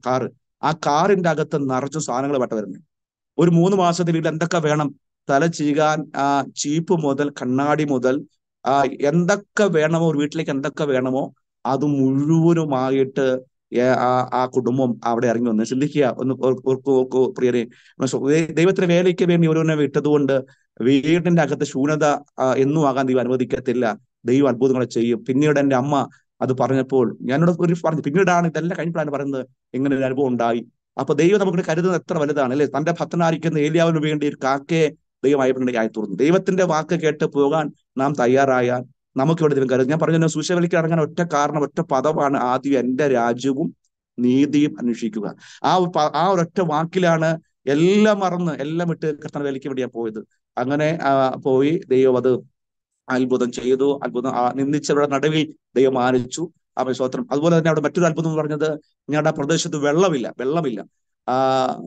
കാറ്, ആ കാറിന്റെ അകത്ത് നിറച്ചു സാധനങ്ങളുമായിട്ട് വരുന്നത്. ഒരു 3 മാസത്തെ വീട്ടിൽ എന്തൊക്കെ വേണം, തല ചീകാൻ ചീപ്പ് മുതൽ കണ്ണാടി മുതൽ എന്തൊക്കെ വേണമോ, ഒരു വീട്ടിലേക്ക് എന്തൊക്കെ വേണമോ അത് മുഴുവനുമായിട്ട് ആ കുടുംബം അവിടെ ഇറങ്ങി വന്ന് ചിന്തിക്കുക. ഒന്ന് ഓർക്കൂ പ്രിയരെ, ദൈവത്തിന്റെ വേലയ്ക്ക് വേണ്ടി ഒരുവനെ വിട്ടതുകൊണ്ട് വീടിന്റെ അകത്ത് ശൂന്യത എന്നും ആകാൻ ദൈവം അനുവദിക്കത്തില്ല. ദൈവം അത്ഭുതങ്ങളെ ചെയ്യും. പിന്നീട് എൻ്റെ അമ്മ അത് പറഞ്ഞപ്പോൾ ഞാനോട് ഒരു പറഞ്ഞു, പിന്നീടാണ് ഇതെല്ലാം കഴിഞ്ഞപ്പോഴാണ് പറയുന്നത് ഇങ്ങനെ ഒരു അനുഭവം ഉണ്ടായി. അപ്പൊ ദൈവം നമുക്ക് കരുതുന്നത് എത്ര വലുതാണ് അല്ലെ. തന്റെ ഭക്തനായിരിക്കുന്ന ഏലിയാവിന് വേണ്ടി ഒരു കാക്കയെ ദൈവമായപ്പോഴേ ആയി തീർന്നു. ദൈവത്തിന്റെ വാക്ക് കേട്ട് പോകാൻ നാം തയ്യാറായാൽ നമുക്ക് ഇവിടെ ദൈവം കരുതും. ഞാൻ പറഞ്ഞു, സുവിശേഷവലിക്ക് ഇറങ്ങാൻ ഒറ്റ കാരണം, ഒറ്റ പദമാണ്, ആദ്യം എന്റെ രാജ്യവും നീതിയും അന്വേഷിക്കുക. ആ ഒരൊറ്റ വാക്കിലാണ് എല്ലാം മറന്ന് എല്ലാം വിട്ട് കർത്താവിന്റെ വേലയ്ക്ക് വേണ്ടിയാ പോയത്. അങ്ങനെ പോയി ദൈവം അത് അത്ഭുതം ചെയ്തു. അത്ഭുതം നിന്ദിച്ചവരുടെ നടുവിൽ ദൈവം മാനിച്ചു. സ്തോത്രം. അതുപോലെ തന്നെ അവിടെ മറ്റൊരു അത്ഭുതം എന്ന് പറഞ്ഞത്, ഞങ്ങളുടെ ആ പ്രദേശത്ത് വെള്ളമില്ല.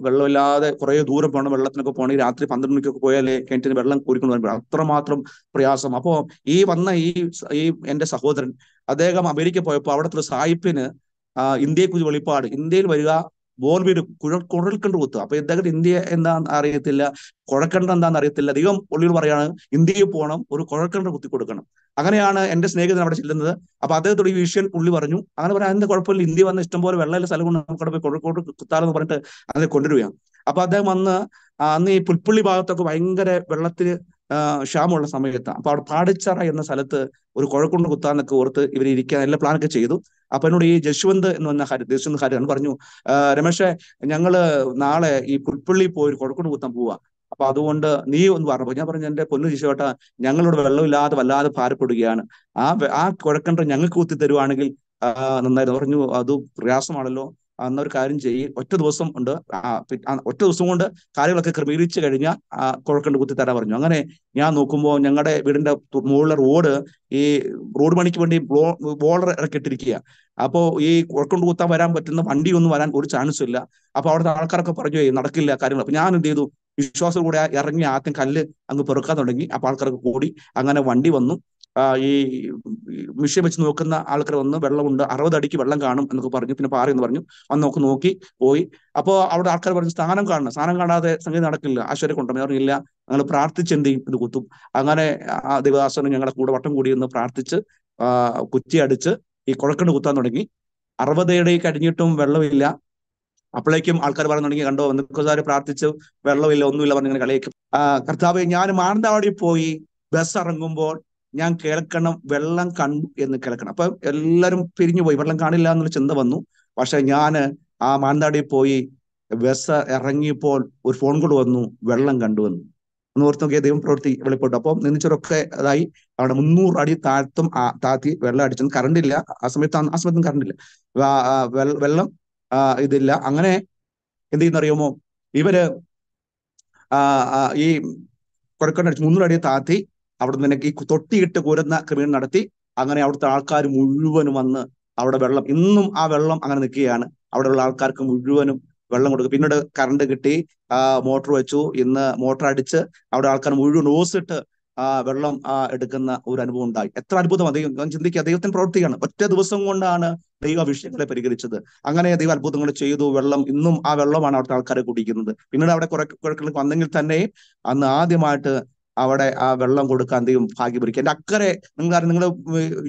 വെള്ളമില്ലാതെ കുറെ ദൂരം പോകണം. വെള്ളത്തിനൊക്കെ പോകണമെങ്കിൽ രാത്രി 12 മണിക്കൊക്കെ പോയാലേ കിണറ്റിന് വെള്ളം കോരിക്കൊണ്ട് വരുമ്പോൾ അത്രമാത്രം പ്രയാസം. അപ്പോ ഈ എന്റെ സഹോദരൻ അദ്ദേഹം അമേരിക്ക പോയപ്പോൾ അവിടുത്തെ ഒരു സായിപ്പിന് ഇന്ത്യയെക്കുറിച്ച് വെളിപ്പാട്, ഇന്ത്യയിൽ വരിക ബോർവീട് കുഴൽക്കണ്ട് കുത്തുക. അപ്പൊ ഇദ്ദേഹത്തിന് ഇന്ത്യ എന്താന്ന് അറിയത്തില്ല, കുഴൽക്കണ്ട് എന്താണെന്ന് അറിയത്തില്ല. ദൈവം പുള്ളിയോട് പറയാണ് ഇന്ത്യയിൽ പോകണം, ഒരു കുഴൽക്കണ്ട് കുത്തി കൊടുക്കണം. അങ്ങനെയാണ് എന്റെ സ്നേഹിതൻ അവിടെ ചെല്ലുന്നത്. അപ്പൊ അദ്ദേഹത്തോട് ഈ വിഷയം പുള്ളി പറഞ്ഞു. അങ്ങനെ പറയാൻ എന്താ കുഴപ്പമില്ല, ഇന്ത്യ വന്ന ഇഷ്ടംപോലെ വെള്ളമുള്ള സ്ഥലം കൊണ്ട് നമുക്ക് പോയി കോഴിക്കോട് കുത്താലെന്ന് പറഞ്ഞിട്ട് അതിനെ കൊണ്ടുവരികയാണ്. അപ്പൊ അദ്ദേഹം അന്ന് ഈ പുൽപ്പള്ളി ഭാഗത്തൊക്കെ ഭയങ്കര വെള്ളത്തിന് ക്ഷാമമുള്ള സമയത്ത് അപ്പൊ അവിടെ പാടിച്ചറ എന്ന സ്ഥലത്ത് ഒരു കുഴൽക്കണ്ട് കുത്താന്നൊക്കെ ഓർത്ത് ഇവർ ഇരിക്കാൻ എല്ലാ പ്ലാനൊക്കെ ചെയ്തു. അപ്പൊ എന്നോട് ഈ ജശ്വന്ത് എന്ന് പറഞ്ഞ ജശ്വന്ത് ഹരിയാണ് പറഞ്ഞു, രമേശേ, ഞങ്ങള് നാളെ ഈ പുൽപ്പള്ളി പോയി ഒരു കുഴൽക്കണ്ട് കുത്താൻ പോവാ. അപ്പൊ അതുകൊണ്ട് നീ ഒന്ന് പറഞ്ഞപ്പോ ഞാൻ പറഞ്ഞു, എന്റെ പൊന്നു ശിശുവേട്ടാ, ഞങ്ങളോട് വെള്ളമില്ലാതെ വല്ലാതെ ഭാരപ്പെടുകയാണ്. ആ കുഴൽക്കണ്ട് ഞങ്ങൾക്ക് കുത്തി തരുവാണെങ്കിൽ നന്നായിരുന്നു. പറഞ്ഞു, അത് പ്രയാസമാണല്ലോ, അന്നൊരു കാര്യം ചെയ്യും, ഒറ്റ ദിവസം ഉണ്ട്, ഒറ്റ ദിവസം കൊണ്ട് കാര്യങ്ങളൊക്കെ ക്രമീകരിച്ചു കഴിഞ്ഞാൽ കുഴൽക്കണ്ട് കുത്തി തരാൻ പറഞ്ഞു. അങ്ങനെ ഞാൻ നോക്കുമ്പോൾ ഞങ്ങളുടെ വീടിന്റെ മുകളിലെ ഈ റോഡ് പണിക്ക് വേണ്ടി ബോളർ ഇറക്കിയിട്ടിരിക്കുക. അപ്പോ ഈ കുഴൽക്കണ്ട് കുത്താൻ വരാൻ പറ്റുന്ന വണ്ടിയൊന്നും വരാൻ ഒരു ചാൻസും ഇല്ല. അപ്പൊ അവിടുത്തെ ആൾക്കാരൊക്കെ പറഞ്ഞു നടക്കില്ല കാര്യങ്ങൾ. അപ്പൊ ഞാൻ എന്ത് ചെയ്തു, വിശ്വാസം കൂടെ ഇറങ്ങി ആദ്യം കല്ല് അങ്ങ് പെറുക്കാൻ തുടങ്ങി. അപ്പൊ ആൾക്കാരൊക്കെ കൂടി അങ്ങനെ വണ്ടി വന്നു. ഈ മിഷ്യൻ വെച്ച് നോക്കുന്ന ആൾക്കാർ വന്ന്, വെള്ളമുണ്ട്, 60 അടിക്ക് വെള്ളം കാണും എന്നൊക്കെ പറഞ്ഞു. പിന്നെ പാറയെന്ന് പറഞ്ഞു. വന്ന് നോക്കി പോയി. അപ്പോ അവിടെ ആൾക്കാർ പറഞ്ഞു സ്ഥാനം കാണാതെ സംഗതി നടക്കില്ല, ആശ്വര്യ കൊണ്ടുവന്നു. പറഞ്ഞില്ല, ഞങ്ങൾ പ്രാർത്ഥിച്ചെന്ത് ചെയ്യും, ഇത് കുത്തും. അങ്ങനെ ആ ദേവദാസനും ഞങ്ങളുടെ കൂടെ വട്ടം കൂടി എന്ന് പ്രാർത്ഥിച്ച് കുറ്റി അടിച്ച് ഈ കുഴൽക്കണ്ട് കുത്താൻ തുടങ്ങി. 60 അടി കഴിഞ്ഞിട്ടും വെള്ളമില്ല. അപ്പോഴേക്കും ആൾക്കാർ പറഞ്ഞു തുടങ്ങി, കണ്ടോ നിൽക്കുസാര് പ്രാർത്ഥിച്ചു, വെള്ളമില്ല, ഒന്നുമില്ല പറഞ്ഞിങ്ങനെ കളിയേക്കും. കർത്താവേ, ഞാൻ മാനന്തവാടി പോയി ബസ് ഇറങ്ങുമ്പോൾ ഞാൻ കേൾക്കണം വെള്ളം കണ്ടു എന്ന് കേൾക്കണം. അപ്പൊ എല്ലാവരും പിരിഞ്ഞു പോയി, വെള്ളം കാണില്ല എന്നൊരു ചിന്ത വന്നു. പക്ഷെ ഞാന് ആ മാനന്തവാടി പോയി ബസ് ഇറങ്ങിയപ്പോൾ ഒരു ഫോൺ കോൾ വന്നു, വെള്ളം കണ്ടുവന്നു. ഒന്ന് ഓർത്ത് നോക്കിയ ദൈവം പ്രവൃത്തി വെളിപ്പെട്ടു. അപ്പം നിന്നിച്ചൊരൊക്കെ അതായി അവിടെ 300 അടി താഴ്ത്തി വെള്ളം അടിച്ചു. കറണ്ടില്ല ആ സമയത്തും കറണ്ടില്ല, വെള്ളം ഇതില്ല. അങ്ങനെ എന്ത് ചെയ്യുന്ന അറിയുമോ, ഇവര് ഈ കുഴൽക്കണ്ട് അടിച്ച് 300 അടി താത്തി അവിടെ നിന്ന് ഈ തൊട്ടിയിട്ട് കോരുന്ന ക്രമീകരണം നടത്തി. അങ്ങനെ അവിടുത്തെ ആൾക്കാർ മുഴുവനും വന്ന് അവിടെ വെള്ളം, ഇന്നും ആ വെള്ളം അങ്ങനെ നിൽക്കുകയാണ്. അവിടെയുള്ള ആൾക്കാർക്ക് മുഴുവനും വെള്ളം കൊടുക്കും. പിന്നീട് കറണ്ട് കിട്ടി, മോട്ടോർ വെച്ചു. ഇന്ന് മോട്ടോർ അടിച്ച് അവിടെ ആൾക്കാർ മുഴുവൻ ഓസിട്ട് വെള്ളം എടുക്കുന്ന ഒരു അനുഭവം ഉണ്ടായി. എത്ര അത്ഭുതം! ദൈവം ചിന്തിക്കുക, ദൈവത്തിന് പ്രവർത്തിക്കുകയാണ്. ഒറ്റ ദിവസം കൊണ്ടാണ് ദൈവ വിഷയങ്ങളെ പരിഹരിച്ചത്. അങ്ങനെ ദൈവ അത്ഭുതങ്ങൾ ചെയ്തു. വെള്ളം ഇന്നും ആ വെള്ളമാണ് അവിടുത്തെ ആൾക്കാരെ കുടിക്കുന്നത്. പിന്നീട് അവിടെ കുഴൽക്കിണർ വന്നെങ്കിൽ തന്നെ അന്ന് ആദ്യമായിട്ട് അവിടെ ആ വെള്ളം കൊടുക്കാൻ ദൈവം ഭാഗ്യമൊരുക്കി. എന്റെ അക്കരെ നിങ്ങൾ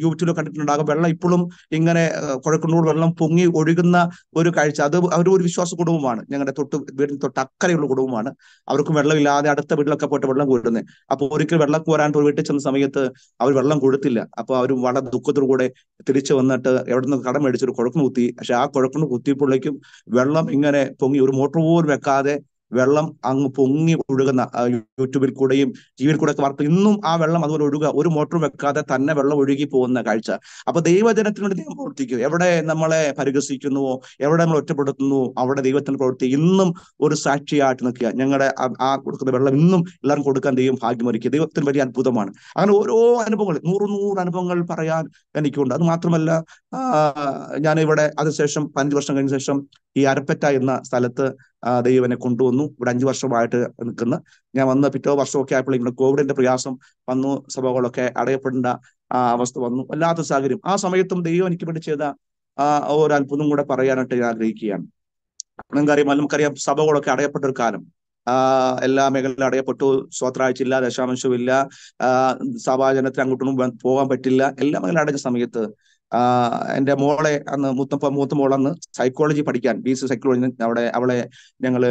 യൂട്യൂബിൽ കണ്ടിട്ടുണ്ടാകും, വെള്ളം ഇപ്പോഴും ഇങ്ങനെ കുഴൽക്കിണർ വെള്ളം പൊങ്ങി ഒഴുകുന്ന ഒരു കാഴ്ച. അത് ഒരു വിശ്വാസ കുടുംബമാണ്, ഞങ്ങളുടെ വീടിന് തൊട്ട് അക്കരെയുള്ള കുടുംബമാണ്. അവർക്കും വെള്ളമില്ലാതെ അടുത്ത വീട്ടിലൊക്കെ പോയിട്ട് വെള്ളം കോരുന്നത്. അപ്പൊ ഒരിക്കൽ വെള്ളം കോരാൻ വീട്ടിൽ ചെന്ന സമയത്ത് അവർ വെള്ളം കൊടുത്തില്ല. അപ്പൊ അവർ വളരെ ദുഃഖത്തോടു കൂടെ തിരിച്ചു വന്നിട്ട് എവിടെ നിന്ന് കടം മേടിച്ചൊരു കുഴൽക്കിണർ കുത്തി. പക്ഷെ ആ കുഴൽക്കിണർ കുത്തിയപ്പോഴേക്കും വെള്ളം ഇങ്ങനെ പൊങ്ങി, ഒരു മോട്ടോർ പോലും വെക്കാതെ വെള്ളം അങ്ങ് പൊങ്ങി ഒഴുകുന്ന, യൂട്യൂബിൽ കൂടെയും ടിവിയിൽ കൂടെ ഒക്കെ വാർത്ത, ഇന്നും ആ വെള്ളം അതുപോലെ ഒഴുകുക, ഒരു മോട്ടോർ വെക്കാതെ തന്നെ വെള്ളം ഒഴുകി പോകുന്ന കാഴ്ച. അപ്പൊ ദൈവജനത്തിന് വേണ്ടി ദൈവം പ്രവർത്തിക്കും. എവിടെ നമ്മളെ പരിഹസിക്കുന്നുവോ, എവിടെ നമ്മൾ ഒറ്റപ്പെടുത്തുന്നുവോ, അവിടെ ദൈവത്തിന്റെ പ്രവൃത്തി ഇന്നും ഒരു സാക്ഷിയായിട്ട് നിൽക്കുക. ഞങ്ങളുടെ ആ കൊടുക്കുന്ന വെള്ളം ഇന്നും എല്ലാവരും കൊടുക്കാൻ ദൈവം ഭാഗ്യമൊരുക്കി. ദൈവത്തിന് വലിയ അത്ഭുതമാണ്. അങ്ങനെ ഓരോ അനുഭവങ്ങൾ, 100 അനുഭവങ്ങൾ പറയാൻ എനിക്കുണ്ട്. അത് മാത്രമല്ല, ഞാൻ ഇവിടെ അതിനുശേഷം 5 വർഷം കഴിഞ്ഞ ശേഷം ഈ അരപ്പറ്റ എന്ന സ്ഥലത്ത് ദൈവനെ കൊണ്ടുവന്നു. ഇവിടെ 5 വർഷമായിട്ട് നിൽക്കുന്ന ഞാൻ വന്ന് പിറ്റോ വർഷമൊക്കെ ആയപ്പോൾ ഇവിടെ കോവിഡിന്റെ പ്രയാസം വന്നു, സഭകളൊക്കെ അടയപ്പെടേണ്ട അവസ്ഥ വന്നു, വല്ലാത്ത സാഹചര്യം. ആ സമയത്തും ദൈവം എനിക്ക് വേണ്ടി ചെയ്ത ഒരു അത്ഭുതം കൂടെ പറയാനായിട്ട് ഞാൻ ആഗ്രഹിക്കുകയാണ്. നമുക്കറിയാം സഭകളൊക്കെ അടയപ്പെട്ട ഒരു കാലം. എല്ലാ മേഖലയിലും അടയപ്പെട്ടു. സ്വത്രാഴ്ചയില്ല, ദശാംശമില്ല, സഭാജനത്തിന് അങ്ങോട്ടൊന്നും പോകാൻ പറ്റില്ല. എല്ലാ മേഖല അടഞ്ഞ സമയത്ത് എൻ്റെ മോളെ അന്ന് മൂത്ത മോളന്ന് സൈക്കോളജി പഠിക്കാൻ BSc സൈക്കോളജി അവളെ ഞങ്ങള്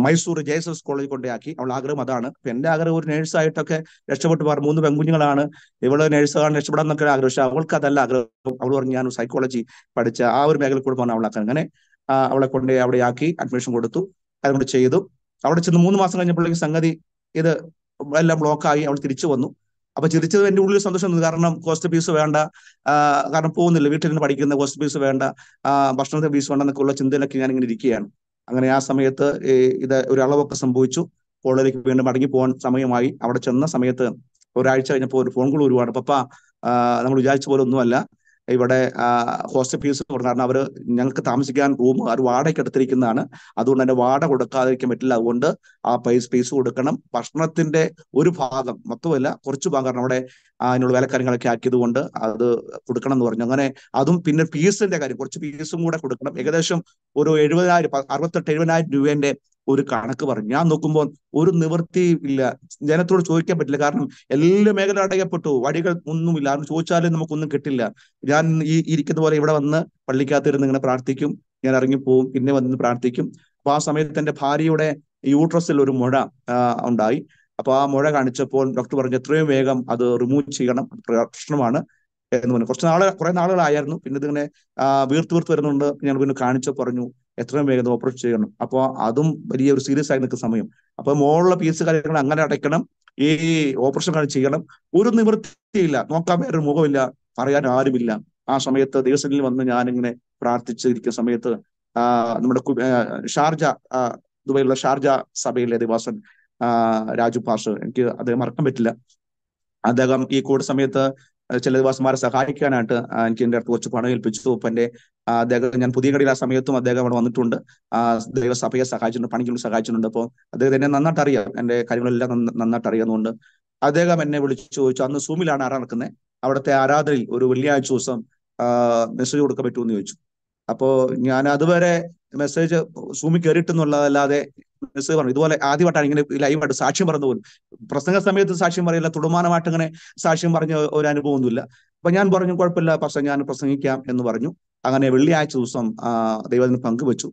മൈസൂർ JSS കോളേജിൽ കൊണ്ടാക്കി. അവൾ ആഗ്രഹം അതാണ്. അപ്പൊ എന്റെ ആഗ്രഹം ഒരു നേഴ്സായിട്ടൊക്കെ രക്ഷപ്പെട്ടു പോകാൻ. 3 പെൺകുഞ്ഞുങ്ങളാണ്. ഇവള് നേഴ്സാണ് രക്ഷപ്പെടാൻ എന്നൊക്കെ ആഗ്രഹം. പക്ഷെ അവൾക്ക് അതല്ല ആഗ്രഹം. അവൾ പറഞ്ഞു ഞാൻ സൈക്കോളജി പഠിച്ച ആ ഒരു മേഖലയിൽ കൂടെ പോകാൻ അവളാക്കാൻ. അങ്ങനെ അവളെ കൊണ്ട് അവിടെ ആക്കി അഡ്മിഷൻ കൊടുത്തു. അതുകൊണ്ട് ചെയ്തു. അവിടെ ചെന്ന് 3 മാസം കഴിഞ്ഞപ്പോഴേക്കും സംഗതി ഇത് എല്ലാം ബ്ലോക്കായി. അവൾ തിരിച്ചു വന്നു. അപ്പൊ ചിരിച്ചത് എന്റെ ഉള്ളിൽ സന്തോഷം. കാരണം ഹോസ്റ്റൽ ഫീസ് വേണ്ട, കാരണം പോകുന്നില്ല, വീട്ടിൽ നിന്ന് പഠിക്കുന്ന, ഹോസ്റ്റൽ ഫീസ് വേണ്ട, ഭക്ഷണത്തെ ഫീസ് വേണ്ട എന്നൊക്കെ ഉള്ള ചിന്തയിലൊക്കെ ഞാൻ ഇങ്ങനെ ഇരിക്കുകയാണ്. അങ്ങനെ ആ സമയത്ത് ഇത് ഒരു അളവൊക്കെ സംഭവിച്ചു. കോളേജിലേക്ക് വീണ്ടും മടങ്ങി പോകാൻ സമയമായി. അവിടെ ചെന്ന സമയത്ത് ഒരാഴ്ച കഴിഞ്ഞപ്പോൾ ഒരു ഫോൺ കോൾ വരുവാണ്. പപ്പ, നമ്മൾ വിചാരിച്ച പോലെ ഒന്നുമല്ല, ഇവിടെ ഹോസ്റ്റൽ ഫീസ് കൊടുക്കണം. കാരണം അവര് ഞങ്ങൾക്ക് താമസിക്കാൻ റൂം അവർ വാടകയ്ക്ക് എടുത്തിരിക്കുന്നതാണ്. അതുകൊണ്ട് തന്നെ വാടക കൊടുക്കാതിരിക്കാൻ പറ്റില്ല. അതുകൊണ്ട് ആ ഫീസ് കൊടുക്കണം. ഭക്ഷണത്തിന്റെ ഒരു ഭാഗം, മൊത്തമല്ല കുറച്ച് ഭാഗം, കാരണം അവിടെ അതിനുള്ള വേലക്കാര്യങ്ങളൊക്കെ ആക്കിയത് കൊണ്ട് അത് കൊടുക്കണം എന്ന് പറഞ്ഞു. അങ്ങനെ അതും പിന്നെ ഫീസിന്റെ കാര്യം, കുറച്ച് ഫീസും കൂടെ കൊടുക്കണം. ഏകദേശം ഒരു 68,000-70,000 രൂപേന്റെ ഒരു കണക്ക് പറഞ്ഞു. ഞാൻ നോക്കുമ്പോൾ ഒരു നിവൃത്തി ഇല്ല. ജനത്തോട് ചോദിക്കാൻ പറ്റില്ല. കാരണം എല്ലാ മേഖല അടയപ്പെട്ടു. വഴികൾ ഒന്നുമില്ല. അത് ചോദിച്ചാലും നമുക്കൊന്നും കിട്ടില്ല. ഞാൻ ഈ ഇരിക്കുന്ന പോലെ ഇവിടെ വന്ന് പള്ളിക്കകത്തിരുന്ന് ഇങ്ങനെ പ്രാർത്ഥിക്കും. ഞാൻ ഇറങ്ങിപ്പോവും, പിന്നെ വന്ന് പ്രാർത്ഥിക്കും. അപ്പൊ ആ സമയത്ത് എന്റെ ഭാര്യയുടെ യൂട്രസിൽ ഒരു മുഴ ഉണ്ടായി. അപ്പൊ ആ മുഴ കാണിച്ചപ്പോൾ ഡോക്ടർ പറഞ്ഞു എത്രയും വേഗം അത് റിമൂവ് ചെയ്യണം, പ്രശ്നമാണ് എന്ന് പറഞ്ഞു. കുറെ നാളുകളായിരുന്നു. പിന്നെ ഇതിങ്ങനെ വീർത്ത് വരുന്നുണ്ട്. ഞാൻ പിന്നെ കാണിച്ചു, പറഞ്ഞു എത്രയും വേഗം ഓപ്പറേഷൻ ചെയ്യണം. അപ്പൊ അതും വലിയൊരു സീരിയസ് ആയി നിൽക്കുന്ന സമയം. അപ്പൊ മോളുള്ള ഫീസ് കാര്യങ്ങൾ അങ്ങനെ അടയ്ക്കണം, ഈ ഓപ്പറേഷൻ ചെയ്യണം. ഒരു നിവൃത്തിയില്ല. നോക്കാൻ വേറൊരു മുഖമില്ല, പറയാൻ ആരുമില്ല. ആ സമയത്ത് ദിവസങ്ങളിൽ വന്ന് ഞാനിങ്ങനെ പ്രാർത്ഥിച്ചിരിക്കുന്ന സമയത്ത് നമ്മുടെ ഷാർജ, ദുബൈയിലുള്ള ഷാർജ സഭയിലെ ദേവാസൻ രാജു പാഷ്, എനിക്ക് അദ്ദേഹം മറക്കാൻ പറ്റില്ല. അദ്ദേഹം ഈ കോവിഡ് സമയത്ത് ചില ദിവസന്മാരെ സഹായിക്കാനായിട്ട് എനിക്ക് എൻ്റെ അടുത്ത് കുറച്ച് പണം ഏൽപ്പിച്ചു. അപ്പൊ അദ്ദേഹം, ഞാൻ പുതിയ കടയിൽ ആ സമയത്തും അദ്ദേഹം അവിടെ വന്നിട്ടുണ്ട്. ദൈവസഭയെ സഹായിച്ചിട്ടുണ്ട്, പണിക്ക് സഹായിച്ചിട്ടുണ്ട്. അപ്പോൾ അദ്ദേഹം എന്നെ നന്നായിട്ട് അറിയാം, എൻ്റെ കാര്യങ്ങളെല്ലാം നന്നായിട്ട് അറിയാവുന്നതുകൊണ്ട് അദ്ദേഹം എന്നെ വിളിച്ചു ചോദിച്ചു, അന്ന് സൂമിലാണ് നടക്കുന്നത്, അവിടുത്തെ ആരാധനയിൽ ഒരു വെള്ളിയാഴ്ച ദിവസം മെസ്സേജ് കൊടുക്കാൻ പറ്റുമെന്ന് ചോദിച്ചു. അപ്പോ ഞാൻ അതുവരെ മെസ്സേജ് സൂമിൽ കയറിയിട്ടെന്നുള്ളതല്ലാതെ മെസ്സേജ് പറഞ്ഞു. ഇതുപോലെ ആദ്യമായിട്ടാണ് ഇങ്ങനെ ലൈവായിട്ട് സാക്ഷ്യം പറഞ്ഞു പോലും. പ്രസംഗ സമയത്ത് സാക്ഷ്യം പറയില്ല, തുടർമാനമായിട്ട് ഇങ്ങനെ സാക്ഷ്യം പറഞ്ഞ ഒരു അനുഭവമൊന്നുമില്ല. അപ്പൊ ഞാൻ പറഞ്ഞു കുഴപ്പമില്ല പക്ഷെ ഞാൻ പ്രസംഗിക്കാം എന്ന് പറഞ്ഞു. അങ്ങനെ വെള്ളിയാഴ്ച ദിവസം ദൈവത്തിന് പങ്കുവെച്ചു.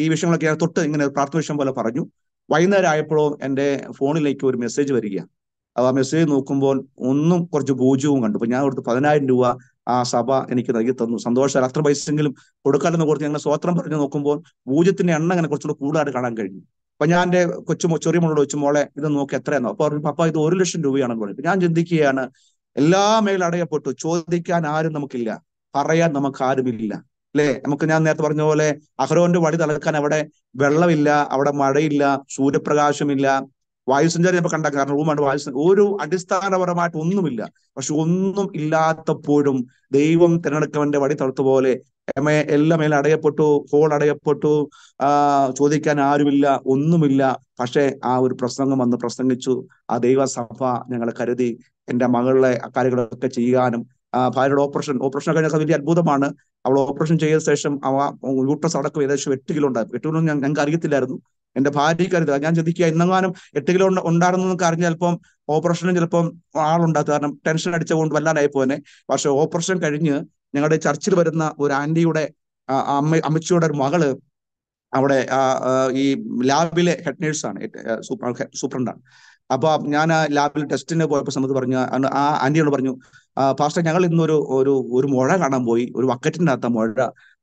ഈ വിഷയങ്ങളൊക്കെ ഞാൻ തൊട്ട് ഇങ്ങനെ പ്രാർത്ഥന വിഷയം പോലെ പറഞ്ഞു. വൈകുന്നേരം ആയപ്പോഴും എൻ്റെ ഫോണിലേക്ക് ഒരു മെസ്സേജ് വരികയാണ്. ആ മെസ്സേജ് നോക്കുമ്പോൾ ഒന്നും കുറച്ച് പൂജ്യവും കണ്ടു. അപ്പൊ ഞാൻ കൊടുത്ത് 10,000 രൂപ ആ സഭ എനിക്ക് നൽകി തന്നു. സന്തോഷം, അത്ര പൈസയെങ്കിലും കൊടുക്കാമെന്ന് കൊടുത്ത് ഞങ്ങൾ സ്വോത്രം പറഞ്ഞു നോക്കുമ്പോൾ പൂജ്യത്തിന്റെ എണ്ണം അങ്ങനെ കുറച്ചുകൂടെ കൂടുതലായിട്ട് കാണാൻ കഴിഞ്ഞു. അപ്പൊ ഞാൻ എൻ്റെ ചെറിയ മോളോട് ചോദിച്ചു, മോളെ ഇത് നോക്കി എത്രയാണോ? അപ്പൊ പറഞ്ഞു പപ്പ ഇത് 1,00,000 രൂപയാണെന്ന് പറഞ്ഞു. ഞാൻ ചിന്തിക്കുകയാണ്, എല്ലാ മേഖല അടയപ്പെട്ടു, ചോദിക്കാൻ ആരും നമുക്കില്ല, പറയാൻ നമുക്ക് ആരുമില്ല, അല്ലെ? ഞാൻ നേരത്തെ പറഞ്ഞ പോലെ അഹരോന്റെ വഴി തളർക്കാൻ അവിടെ വെള്ളമില്ല, അവിടെ മഴയില്ല, സൂര്യപ്രകാശമില്ല, വായുസഞ്ചാരം നമ്മൾ കണ്ട, കാരണം റൂമാണ് ഒരു അടിസ്ഥാനപരമായിട്ട് ഒന്നുമില്ല. പക്ഷെ ഒന്നും ഇല്ലാത്തപ്പോഴും ദൈവം തിരഞ്ഞെടുക്കവന്റെ വഴി തളർത്തുപോലെ എല്ലാം മേലെ അടയപ്പെട്ടു, ഹോൾ അടയപ്പെട്ടു, ചോദിക്കാൻ ആരുമില്ല, ഒന്നുമില്ല. പക്ഷെ ആ ഒരു പ്രസംഗം വന്ന് പ്രസംഗിച്ചു. ആ ദൈവസഭ ഞങ്ങളെ കരുതി എൻ്റെ മകളുടെ കാര്യങ്ങളൊക്കെ ചെയ്യാനും, ഭാര്യയുടെ ഓപ്പറേഷൻ കഴിഞ്ഞ വലിയ അത്ഭുതമാണ്. അവൾ ഓപ്പറേഷൻ ചെയ്ത ശേഷം യൂട്രസ് അടക്കം ഏകദേശം 8 കിലോ ഉണ്ടായിരുന്നു. 8 കിലോ ഞങ്ങൾക്ക് അറിയത്തില്ലായിരുന്നു, എന്റെ ഭാര്യയ്ക്ക് അറിയില്ല. ഞാൻ ചിന്തിക്കുക, ഇന്നെങ്ങാനും 8 കിലോ ഉണ്ടായിരുന്നൊക്കെ അറിഞ്ഞ ചിലപ്പം ഓപ്പറേഷനും ചിലപ്പം ആളുണ്ടാകും, കാരണം ടെൻഷൻ അടിച്ചുകൊണ്ട് വല്ലാതായി പോനെ. പക്ഷെ ഓപ്പറേഷൻ കഴിഞ്ഞ് ഞങ്ങളുടെ ചർച്ചിൽ വരുന്ന ഒരു ആന്റിയുടെ അമ്മച്ചിയുടെ ഒരു മകള് അവിടെ ഈ ലാബിലെ ഹെഡ് നേഴ്സാണ്, സൂപ്രണ്ടാണ്. അപ്പൊ ഞാൻ ആ ലാബിൽ ടെസ്റ്റിന് പോയപ്പോൾ സമയത്ത് പറഞ്ഞു, ആ ആന്റിയോട് പറഞ്ഞു, പാസ്റ്റർ ഞങ്ങൾ ഇന്നൊരു ഒരു മുഴ കാണാൻ പോയി, ഒരു ബക്കറ്റിന്റെ അകത്ത മുഴ,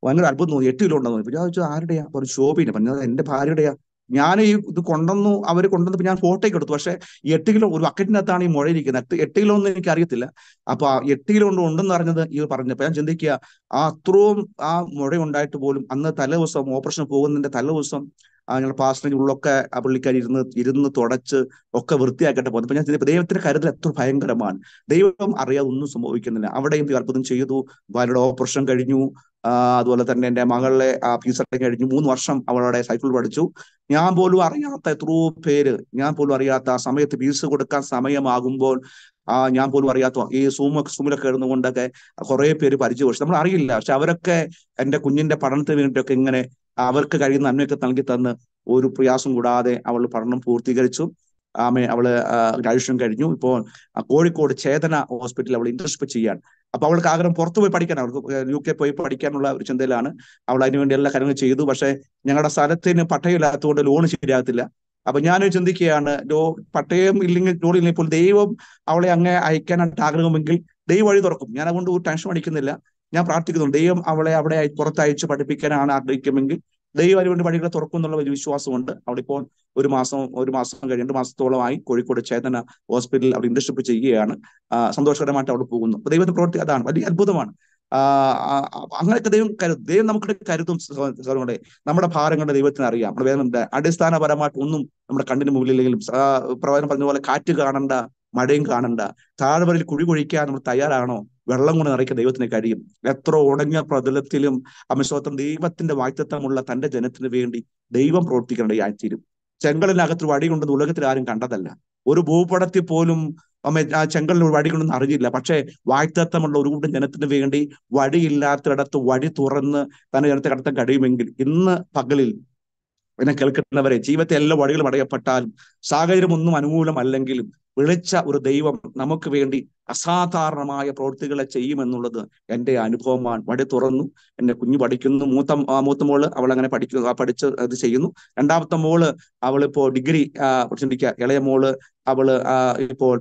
ഭയങ്കര അത്ഭുതം തോന്നി, 8 കിലോ ഉണ്ടെന്ന് തോന്നി. ഞാൻ ചോദിച്ചു ആരുടെയാ? പറഞ്ഞു ശോഭിനെ. പറഞ്ഞത് എന്റെ ഭാര്യയുടെയാ. ഞാൻ ഇത് കൊണ്ടുവന്നു, അവർ കൊണ്ടുവന്നപ്പോൾ ഞാൻ ഫോട്ടോയ്ക്ക് എടുത്തു. പക്ഷെ 8 കിലോ ഒരു ബക്കറ്റിനകത്താണ് ഈ മുഴ ഇരിക്കുന്നത്. 8 കിലോ ഒന്നും എനിക്ക് അറിയത്തില്ല. അപ്പൊ 8 കിലോ ഉണ്ടെന്ന് അറിഞ്ഞത് ഈ പറഞ്ഞപ്പോ ഞാൻ ചിന്തിക്കുക, അത്രയും ആ മുഴ ഉണ്ടായിട്ട് പോലും അന്ന് തലേദിവസം ഓപ്പറേഷൻ പോകുന്നതിന്റെ തലേദിവസം ഞങ്ങൾ പാസ്റ്ററിന്റെ ഉള്ളൊക്കെ ആ പുള്ളിക്കാരി ഇരുന്ന് തുടച്ച് ഒക്കെ വൃത്തിയാക്കിയിട്ട് പോകുന്നു. അപ്പൊ ഞാൻ ദൈവത്തിന്റെ കരുതൽ എത്ര ഭയങ്കരമാണ്. ദൈവം അറിയാതെ ഒന്നും സംഭവിക്കുന്നില്ല. അവിടെയും അത്ഭുതം ചെയ്തു. ഭാര്യയുടെ ഓപ്പറേഷൻ കഴിഞ്ഞു. അതുപോലെ തന്നെ എൻ്റെ മകളുടെ ഫീസ് കഴിഞ്ഞു. 3 വർഷം അവളുടെ സൈക്കിൾ പഠിച്ചു. ഞാൻ പോലും അറിയാത്ത എത്രയോ പേര്, ഞാൻ പോലും അറിയാത്ത ആ സമയത്ത് ഫീസ് കൊടുക്കാൻ സമയമാകുമ്പോൾ ഞാൻ പോലും അറിയാത്ത ഈ സൂമിലൊക്കെ ഇടുന്നുകൊണ്ടൊക്കെ കുറെ പേര് പരിചയം നമ്മൾ അറിയില്ല. പക്ഷെ അവരൊക്കെ എൻ്റെ കുഞ്ഞിന്റെ പഠനത്തിന് വേണ്ടിയിട്ടൊക്കെ ഇങ്ങനെ അവർക്ക് കഴിയുന്ന നന്മയൊക്കെ നൽകി തന്ന് ഒരു പ്രയാസം കൂടാതെ അവൾ പഠനം പൂർത്തീകരിച്ചു. അവള് ഗ്രാജുവേഷൻ കഴിഞ്ഞു. ഇപ്പോൾ കോഴിക്കോട് ചേതന ഹോസ്പിറ്റലിൽ അവൾ ഇന്റേൺഷിപ്പ് ചെയ്യാൻ. അപ്പൊ അവൾക്ക് ആഗ്രഹം പുറത്തു പോയി പഠിക്കാൻ, അവൾക്ക് UK പോയി പഠിക്കാനുള്ള ഒരു ചിന്തയിലാണ്. അവൾ അതിനുവേണ്ടി എല്ലാ കാര്യങ്ങളും ചെയ്തു. പക്ഷെ ഞങ്ങളുടെ സ്ഥലത്തിന് പട്ടയമില്ലാത്തതുകൊണ്ട് ലോൺ ശരിയാകത്തില്ല. അപ്പൊ ഞാൻ ചിന്തിക്കുകയാണ്, പട്ടയം ഇല്ലെങ്കിൽ ലോൺ ഇല്ലെങ്കിൽ ഇപ്പോൾ ദൈവം അവളെ അങ്ങ് അയക്കാനായിട്ട് ആഗ്രഹമെങ്കിൽ ദൈവം വഴി തുറക്കും. ഞാൻ അതുകൊണ്ട് ഒരു ടെൻഷൻ അടിക്കുന്നില്ല. ഞാൻ പ്രാർത്ഥിക്കുന്നുണ്ട്, ദൈവം അവളെ അവിടെ പുറത്തയച്ച് പഠിപ്പിക്കാനാണ് ആഗ്രഹിക്കുമെങ്കിൽ ദൈവം അതിനുവേണ്ടി വഴികളെ തുറക്കും എന്നുള്ള ഒരു വിശ്വാസമുണ്ട്. അവിടെ ഇപ്പോൾ ഒരു മാസം കഴിഞ്ഞ് 2 മാസത്തോളമായി കോഴിക്കോട് ചേതന ഹോസ്പിറ്റലിൽ അവിടെ ഇന്റേൺഷിപ്പ് ചെയ്യുകയാണ്. സന്തോഷകരമായിട്ട് അവിടെ പോകുന്നു. അപ്പൊ ദൈവത്തിന്റെ പ്രവൃത്തി അതാണ്, വലിയ അത്ഭുതമാണ്. അങ്ങനെയൊക്കെ ദൈവം നമുക്ക് കരുതും. സഹോദരങ്ങളെ, നമ്മുടെ ഭാരങ്ങളുടെ ദൈവത്തിന് അറിയാം. നമ്മുടെ വേദന അടിസ്ഥാനപരമായിട്ട് ഒന്നും നമ്മുടെ കണ്ണിന് മുമ്പിലില്ലെങ്കിലും പ്രവചനം പറഞ്ഞ പോലെ കാറ്റ് കാണണ്ട, മഴയും കാണണ്ട, താഴ്വരയിൽ കുഴി കുഴിക്കാൻ നമ്മൾ തയ്യാറാണോ? വെള്ളം കൊണ്ട് നിറയ്ക്കാൻ ദൈവത്തിന് കഴിയും. എത്ര ഉണങ്ങിയ പ്രതലത്തിലും അമിസ്തോത്രം ദൈവത്തിന്റെ വാഗ്ദത്തമുള്ള തന്റെ ജനത്തിന് വേണ്ടി ദൈവം പ്രവർത്തിക്കേണ്ടതായിത്തീരും. ചെങ്കലിനകത്ത് വടി കൊണ്ടെന്ന് ഉലകത്തിൽ ആരും കണ്ടതല്ല. ഒരു ഭൂപടത്തിൽ പോലും ആ ചെങ്കലിന് വടി കൊണ്ടൊന്നും അറിയില്ല. പക്ഷേ വാഗ്ദത്തമുള്ള ഒരു കൂട്ടം ജനത്തിന് വേണ്ടി വടിയില്ലാത്തിടത്ത് വഴി തുറന്ന് തന്നെ ജനത്തെ കടത്താൻ കഴിയുമെങ്കിൽ ഇന്ന് പകലിൽ എന്നെ കേൾക്കുന്നവരെ, ജീവിതത്തെ എല്ലാ വഴികളും അടയപ്പെട്ടാലും സാഹചര്യം ഒന്നും അനുകൂലമല്ലെങ്കിലും വിളിച്ച ഒരു ദൈവം നമുക്ക് വേണ്ടി അസാധാരണമായ പ്രവൃത്തികളെ ചെയ്യുമെന്നുള്ളത് എൻ്റെ അനുഭവമാണ്. വഴി തുറന്നു. എന്റെ കുഞ്ഞു പഠിക്കുന്നു. മൂത്ത മോള് അവൾ അങ്ങനെ പഠിച്ച് അത് ചെയ്യുന്നു. രണ്ടാമത്തെ മോള് അവളിപ്പോ ഡിഗ്രി ചിന്തിക്കുക. ഇളയ മോള് അവള് ഇപ്പോൾ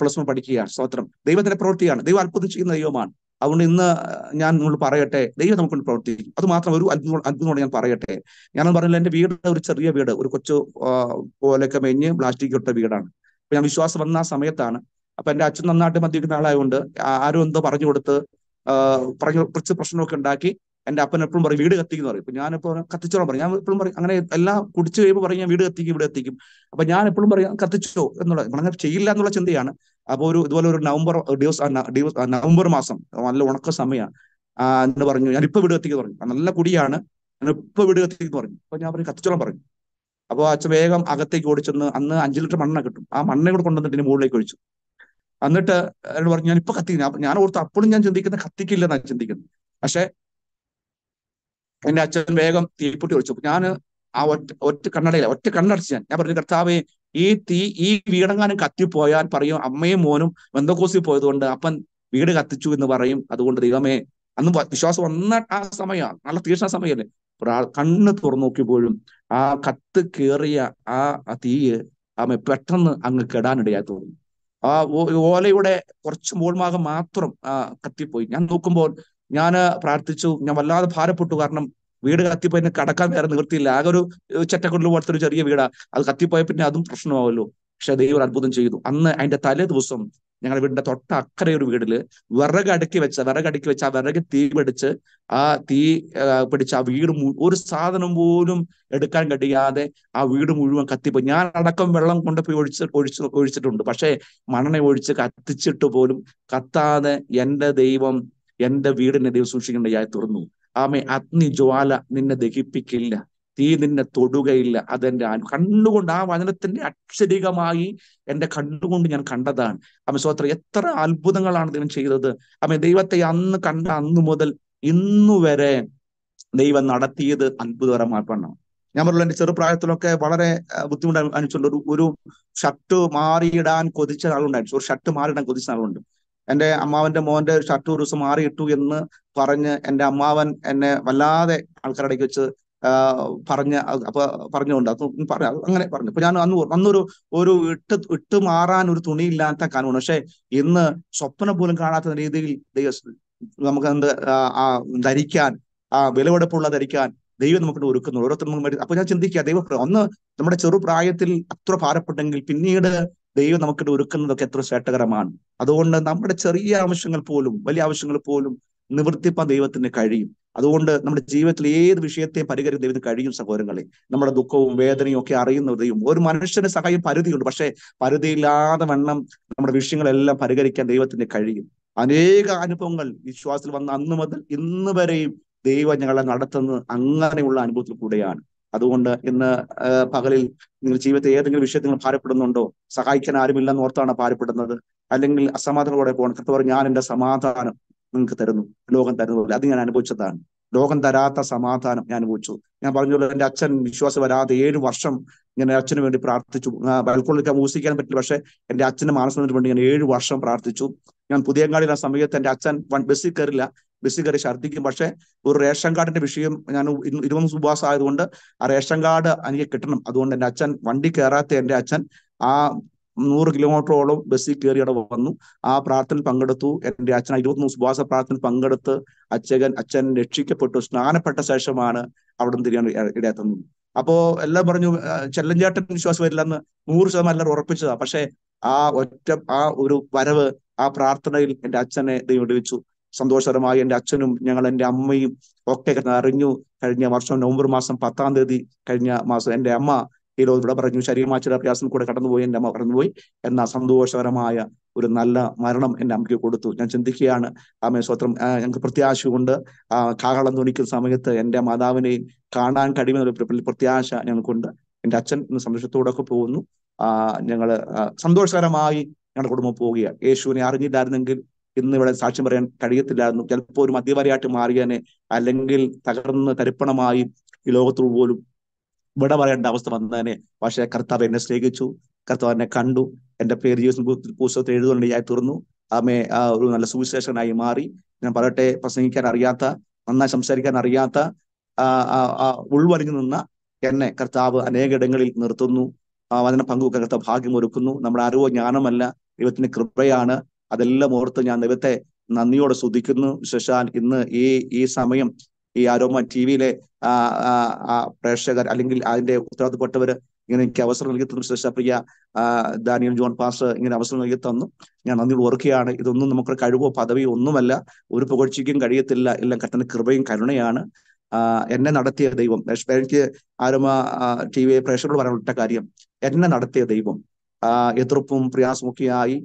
+1 പഠിക്കുകയാണ്. സ്തോത്രം. ദൈവത്തിന്റെ പ്രവൃത്തിയാണ്. ദൈവം അത്ഭുതം ചെയ്യുന്ന ദൈവമാണ്. അതുകൊണ്ട് ഇന്ന് ഞാൻ നിങ്ങൾ പറയട്ടെ, ദൈവം നമുക്ക് പ്രവർത്തിക്കും. അത് മാത്രം ഒരു അത്ഭുതം ഞാൻ പറയട്ടെ. ഞാനൊന്നും പറഞ്ഞില്ല, എന്റെ വീട് ഒരു ചെറിയ വീട്, ഒരു കൊച്ചു പോലൊക്കെ മെഞ്ഞ് പ്ലാസ്റ്റിക് ഇട്ട വീടാണ്. അപ്പൊ ഞാൻ വിശ്വാസം വന്ന ആ സമയത്താണ്. അപ്പൊ എന്റെ അച്ഛൻ നന്നായിട്ട് മദ്യപിക്കുന്ന ആളായതുകൊണ്ട് ആരും എന്തോ പറഞ്ഞു കൊടുത്ത് കുറച്ച് പ്രശ്നമൊക്കെ ഉണ്ടാക്കി. എന്റെ അപ്പൻ എപ്പോഴും പറയും വീട് കത്തിക്കുന്നു പറയും. ഇപ്പൊ ഞാനിപ്പോ കത്തിച്ചോളം പറയും. ഞാൻ എപ്പോഴും പറയും അങ്ങനെ എല്ലാം കുടിച്ചു കഴിയുമ്പോൾ പറയും ഞാൻ വീട് കത്തിക്കും. അപ്പൊ ഞാൻ എപ്പോഴും പറയും കത്തിച്ചോ എന്നുള്ളത്. അങ്ങനെ ചെയ്യില്ല എന്നുള്ള ചിന്തയാണ്. അപ്പൊ ഇതുപോലെ ഒരു നവംബർ മാസം നല്ല ഉണക്ക സമയമാണ്. എന്ന് പറഞ്ഞു ഞാൻ ഇപ്പൊ വീട് കത്തിക്കുന്നു പറഞ്ഞു. നല്ല കുടിയാണ്, ഞാൻ ഇപ്പൊ വീട് കത്തിക്കുന്നു പറഞ്ഞു. അപ്പൊ ഞാൻ പറയും കത്തിച്ചോളം പറഞ്ഞു. അപ്പൊ അച്ഛൻ വേഗം അകത്തേക്ക് ഓടിച്ചെന്ന് അന്ന് 5 ലിറ്റർ മണ്ണെണ്ണ കിട്ടും. ആ മണ്ണ കൂടെ കൊണ്ടുവന്നിട്ട് ഇതിന് മുകളിലേക്ക് ഒഴിച്ചു. എന്നിട്ട് എന്നോട് പറഞ്ഞു ഞാൻ ഇപ്പൊ കത്തിക്കുന്നു. ഞാൻ ഓർത്ത് അപ്പോഴും ഞാൻ ചിന്തിക്കുന്നത് കത്തിക്കില്ലെന്നാണ് ചിന്തിക്കുന്നത്. പക്ഷെ എന്റെ അച്ഛൻ വേഗം തീപ്പൊട്ടി ഒഴിച്ചു. ഞാൻ ആ ഒറ്റ കണ്ണടച്ച് ഞാൻ പറഞ്ഞു കർത്താവേ, ഈ വീടെങ്ങാനും കത്തിപ്പോയാൽ പറയും അമ്മയും മോനും ബന്ധക്കോസിൽ പോയതുകൊണ്ട് അപ്പൻ വീട് കത്തിച്ചു എന്ന് പറയും. അതുകൊണ്ട് ദൈവമേ, അന്ന് വിശ്വാസം വന്ന ആ സമയമാണ്, നല്ല തീക്ഷ്ണ സമയമല്ലേ. കണ്ണ് തുറന്നു നോക്കിയപ്പോഴും ആ കത്ത് കയറിയ ആ തീയ് പെട്ടെന്ന് അങ്ങ് കെടാനിടയായി തോന്നി. ആ ഓലയുടെ കുറച്ച് മോൾഭാഗം മാത്രം കത്തിപ്പോയി. ഞാൻ നോക്കുമ്പോൾ ഞാൻ പ്രാർത്ഥിച്ചു. ഞാൻ വല്ലാതെ ഭാരപ്പെട്ടു. കാരണം വീട് കത്തിപ്പോയി എന്നെ കടക്കാൻ വേറെ നിവൃത്തിയില്ല. ആകെ ഒരു ചെറ്റക്കുള്ളിൽ പോലത്തെ ഒരു ചെറിയ വീടാ. അത് കത്തിപ്പോയ പിന്നെ അതും പ്രശ്നമാവല്ലോ. പക്ഷെ ദൈവം അത്ഭുതം ചെയ്തു. അന്ന് അതിന്റെ തലേ ദിവസം ഞങ്ങളുടെ വീടിന്റെ തൊട്ട അക്കരെ ഒരു വീട്ടില് വിറക് അടുക്കി വെച്ച് ആ വിറക് തീ പിടിച്ച് ആ തീ പിടിച്ച ആ വീട് ഒരു സാധനം പോലും എടുക്കാൻ കഴിയാതെ ആ വീട് മുഴുവൻ കത്തിപ്പോയി. ഞാൻ അടക്കം വെള്ളം കൊണ്ടുപോയി ഒഴിച്ചിട്ടുണ്ട്. പക്ഷെ മണ്ണെണ്ണ ഒഴിച്ച് കത്തിച്ചിട്ട് പോലും കത്താതെ എന്റെ ദൈവം എന്റെ വീടിനെ ദൈവം സൂക്ഷിക്കേണ്ടതായി തുറന്നു. അഗ്നി ജ്വാല നിന്നെ ദഹിപ്പിക്കില്ല, തീ നിന്നെ തൊടുകയില്ല. അതെന്റെ കണ്ണുകൊണ്ട് ആ വചനത്തിന്റെ അക്ഷരികമായി എന്റെ കണ്ണുകൊണ്ട് ഞാൻ കണ്ടതാണ്. സ്തോത്രം. എത്ര അത്ഭുതങ്ങളാണ് ദൈവം ചെയ്തത്. ദൈവത്തെ അന്ന് കണ്ട അന്നു മുതൽ ഇന്നു വരെ ദൈവം നടത്തിയത് അത്ഭുതകരമായിട്ടാണ്. ഞാൻ പറഞ്ഞല്ലോ, എന്റെ ചെറുപ്രായത്തിലൊക്കെ വളരെ ബുദ്ധിമുട്ട് അനുഭവിച്ചുകൊണ്ട് ഒരു ഷർട്ട് മാറിയിടാൻ കൊതിച്ച ആളുണ്ടായിരുന്നു. ഒരു ഷർട്ട് മാറിയിടാൻ കൊതിച്ച ആളുണ്ട്. എന്റെ അമ്മാവന്റെ മോന്റെ ഒരു ഷർട്ട് ഒരു ദിവസം മാറിയിട്ടു എന്ന് പറഞ്ഞ് എന്റെ അമ്മാവൻ എന്നെ വല്ലാതെ ആൾക്കാരുടെ ഇടയ്ക്ക് വെച്ച് പറഞ്ഞുകൊണ്ട് അങ്ങനെ പറഞ്ഞു. അപ്പൊ ഞാൻ അന്നൊരു ഇട്ട് മാറാൻ ഒരു തുണിയില്ലാത്ത കാരണമാണ്. പക്ഷെ ഇന്ന് സ്വപ്നം പോലും കാണാത്ത രീതിയിൽ നമുക്ക് ധരിക്കാൻ, വിലവെടുപ്പുള്ള ധരിക്കാൻ ദൈവം നമുക്ക് ഒരുക്കുന്നു. ഓരോരുത്തരും. അപ്പൊ ഞാൻ ചിന്തിക്കുക, ദൈവം ഒന്ന് നമ്മുടെ ചെറുപ്രായത്തിൽ അത്ര ഭാരപ്പെട്ടെങ്കിൽ പിന്നീട് ദൈവം നമുക്കിട്ട് ഒരുക്കുന്നതൊക്കെ എത്ര ശ്രേഷ്ഠകരമാണ്. അതുകൊണ്ട് നമ്മുടെ ചെറിയ ആവശ്യങ്ങൾ പോലും വലിയ ആവശ്യങ്ങൾ പോലും നിവർത്തിപ്പാൻ ദൈവത്തിന് കഴിയും. അതുകൊണ്ട് നമ്മുടെ ജീവിതത്തിൽ ഏത് വിഷയത്തെയും പരിഹരിക്കാൻ ദൈവത്തിന് കഴിയും. സഹോദരങ്ങളെ, നമ്മുടെ ദുഃഖവും വേദനയും ഒക്കെ അറിയുന്ന ദൈവം. ഒരു മനുഷ്യന്റെ സഹായം പരിധിയുണ്ട്. പക്ഷെ പരിധിയില്ലാതെ വണ്ണം നമ്മുടെ വിഷയങ്ങളെല്ലാം പരിഹരിക്കാൻ ദൈവത്തിന് കഴിയും. അനേക അനുഭവങ്ങൾ വിശ്വാസത്തിൽ വന്ന അന്ന് മുതൽ ഇന്ന് വരെയും ദൈവം ഞങ്ങളെ നടത്തുന്നത് അങ്ങനെയുള്ള അനുഭവത്തിൽ കൂടെയാണ്. അതുകൊണ്ട് ഇന്ന് പകലിൽ നിങ്ങൾ ജീവിതത്തിൽ ഏതെങ്കിലും വിഷയത്തിൽ നിങ്ങൾ ഭാരപ്പെടുന്നുണ്ടോ? സഹായിക്കാൻ ആരുമില്ലെന്ന് ഓർത്താണ് ഭാരപ്പെടുന്നത്, അല്ലെങ്കിൽ അസമാധാനത്തോടെ പോകണം. കർത്താവ് ഞാൻ എന്റെ സമാധാനം നിങ്ങൾക്ക് തരുന്നു, ലോകം തരുന്നില്ല. അത് ഞാൻ അനുഭവിച്ചതാണ്. ലോകം തരാത്ത സമാധാനം ഞാൻ അനുഭവിച്ചു. ഞാൻ പറഞ്ഞല്ലോ, എൻ്റെ അച്ഛൻ വിശ്വാസം വരാതെ 7 വർഷം ഇങ്ങനെ അച്ഛന് വേണ്ടി പ്രാർത്ഥിച്ചു. ബൽക്കോണിലൊക്കെ മ്യൂസിക്കാൻ പറ്റില്ല, പക്ഷെ എൻ്റെ അച്ഛന്റെ മാനസത്തിന് വേണ്ടി ഞാൻ 7 വർഷം പ്രാർത്ഥിച്ചു. ഞാൻ പുതിയങ്ങാടിയിൽ ആ സമയത്ത് എൻ്റെ അച്ഛൻ ബസ്സിൽ കയറില്ല, ബസ്സിൽ കയറി ഛർദ്ദിക്കും. പക്ഷെ ഒരു റേഷൻ കാർഡിന്റെ വിഷയം, ഞാൻ 20 ഉപവാസം ആയതുകൊണ്ട് ആ റേഷൻ കാർഡ് എനിക്ക് കിട്ടണം. അതുകൊണ്ട് എൻ്റെ അച്ഛൻ വണ്ടി കയറാത്ത എൻ്റെ അച്ഛൻ ആ 100 കിലോമീറ്ററോളം ബസ്സിൽ കയറി അവിടെ വന്നു. ആ പ്രാർത്ഥനയിൽ പങ്കെടുത്തു. എൻ്റെ അച്ഛൻ 23 ഉപവാസ പ്രാർത്ഥനയിൽ പങ്കെടുത്ത് അച്ഛൻ രക്ഷിക്കപ്പെട്ടു. സ്നാനപ്പെട്ട ശേഷമാണ് അവിടെ നിന്ന് തിരിയാൻ ഇടയാത്തുന്നത്. അപ്പോ എല്ലാം പറഞ്ഞു, ചെല്ലഞ്ചേട്ടൻ വിശ്വാസം വരില്ലെന്ന് 100% എല്ലാവരും ഉറപ്പിച്ചതാ. പക്ഷെ ആ ഒരു വരവ്, ആ പ്രാർത്ഥനയിൽ എൻ്റെ അച്ഛനെ ദൈവം വിടുവിച്ചു. സന്തോഷകരമായി എൻ്റെ അച്ഛനും എൻ്റെ അമ്മയും ഒക്കെ അറിഞ്ഞു. കഴിഞ്ഞ വർഷം നവംബർ മാസം 10-ാം തീയതി കഴിഞ്ഞ മാസം എൻ്റെ അമ്മ ഈ ലോകം ഇവിടെ പറഞ്ഞു. ശരീരമാച്ചിയുടെ പ്രയാസം കൂടെ കടന്നുപോയി എൻ്റെ അമ്മ കടന്നുപോയി. എന്നാൽ സന്തോഷകരമായ ഒരു നല്ല മരണം എൻ്റെ അമ്മയ്ക്ക് കൊടുത്തു. ഞാൻ ചിന്തിക്കുകയാണ്, ആമേ സ്വത്രം, ഞങ്ങൾക്ക് പ്രത്യാശയുണ്ട്. കാഹളം ധ്വനിക്കുന്ന സമയത്ത് എൻ്റെ മാതാവിനെയും കാണാൻ കഴിയുന്ന പ്രത്യാശ ഞങ്ങൾക്കുണ്ട്. എൻ്റെ അച്ഛൻ ഇന്ന് സന്തോഷത്തോടെ ഒക്കെ പോകുന്നു. ഞങ്ങൾ സന്തോഷകരമായി ഞങ്ങളുടെ കുടുംബം പോവുകയാണ്. യേശുവിനെ അറിഞ്ഞില്ലായിരുന്നെങ്കിൽ ഇന്ന് ഇവിടെ സാക്ഷ്യം പറയാൻ കഴിയത്തില്ലായിരുന്നു. ചിലപ്പോൾ ഒരു മദ്യപരിയായിട്ട് മാറിയാനെ, അല്ലെങ്കിൽ തകർന്ന് തരിപ്പണമായി ഈ ലോകത്തോട് പോലും വിട പറയേണ്ട അവസ്ഥ വന്നതിനെ. പക്ഷേ കർത്താവ് എന്നെ സ്നേഹിച്ചു, കർത്താവ് എന്നെ കണ്ടു, എൻ്റെ പേര് ജീവ പുസ്തകത്തിൽ എഴുതുകയായി തീർന്നു. ആമേ ഒരു നല്ല സുവിശേഷകനായി മാറി. ഞാൻ പറയട്ടെ, പ്രസംഗിക്കാൻ അറിയാത്ത, നന്നായി സംസാരിക്കാൻ അറിയാത്ത, ഉൾവലിഞ്ഞു നിന്ന എന്നെ കർത്താവ് അനേകയിടങ്ങളിൽ നിർത്തുന്നു. വചന പങ്കുവെക്കാൻ കർത്താവ് ഭാഗ്യമൊരുക്കുന്നു. നമ്മുടെ അറിവോ ജ്ഞാനമല്ല, ദൈവത്തിന്റെ കൃപയാണ്. അതെല്ലാം ഓർത്ത് ഞാൻ ദൈവത്തെ നന്ദിയോടെ സ്തുതിക്കുന്നു. വിശേഷാൽ ഇന്ന് ഈ സമയം ഈ അരോമ ടിവിയിലെ പ്രേക്ഷകർ, അല്ലെങ്കിൽ അതിന്റെ ഉത്തരവാദിത്തപ്പെട്ടവർ ഇങ്ങനെ എനിക്ക് അവസരം നൽകി തന്നു. വിശേഷ പ്രിയ ദാനിയൽ ജോൺ പാസ്റ്റർ ഇങ്ങനെ അവസരം നൽകി തന്നു. ഞാൻ നന്ദി ഓർക്കുകയാണ്. ഇതൊന്നും നമുക്ക് കഴിവോ പദവിയോ ഒന്നുമല്ല, ഒരു പുകഴ്ചയ്ക്കും കഴിയത്തില്ല. എല്ലാം കർത്തന്റെ കൃപയും കരുണയാണ്. എന്നെ നടത്തിയ ദൈവം, എനിക്ക് ആരോമ ടി വി പ്രേക്ഷകരോട് പറയാനുള്ള കാര്യം, എന്നെ നടത്തിയ ദൈവം എതിർപ്പും പ്രയാസമൊക്കെയായി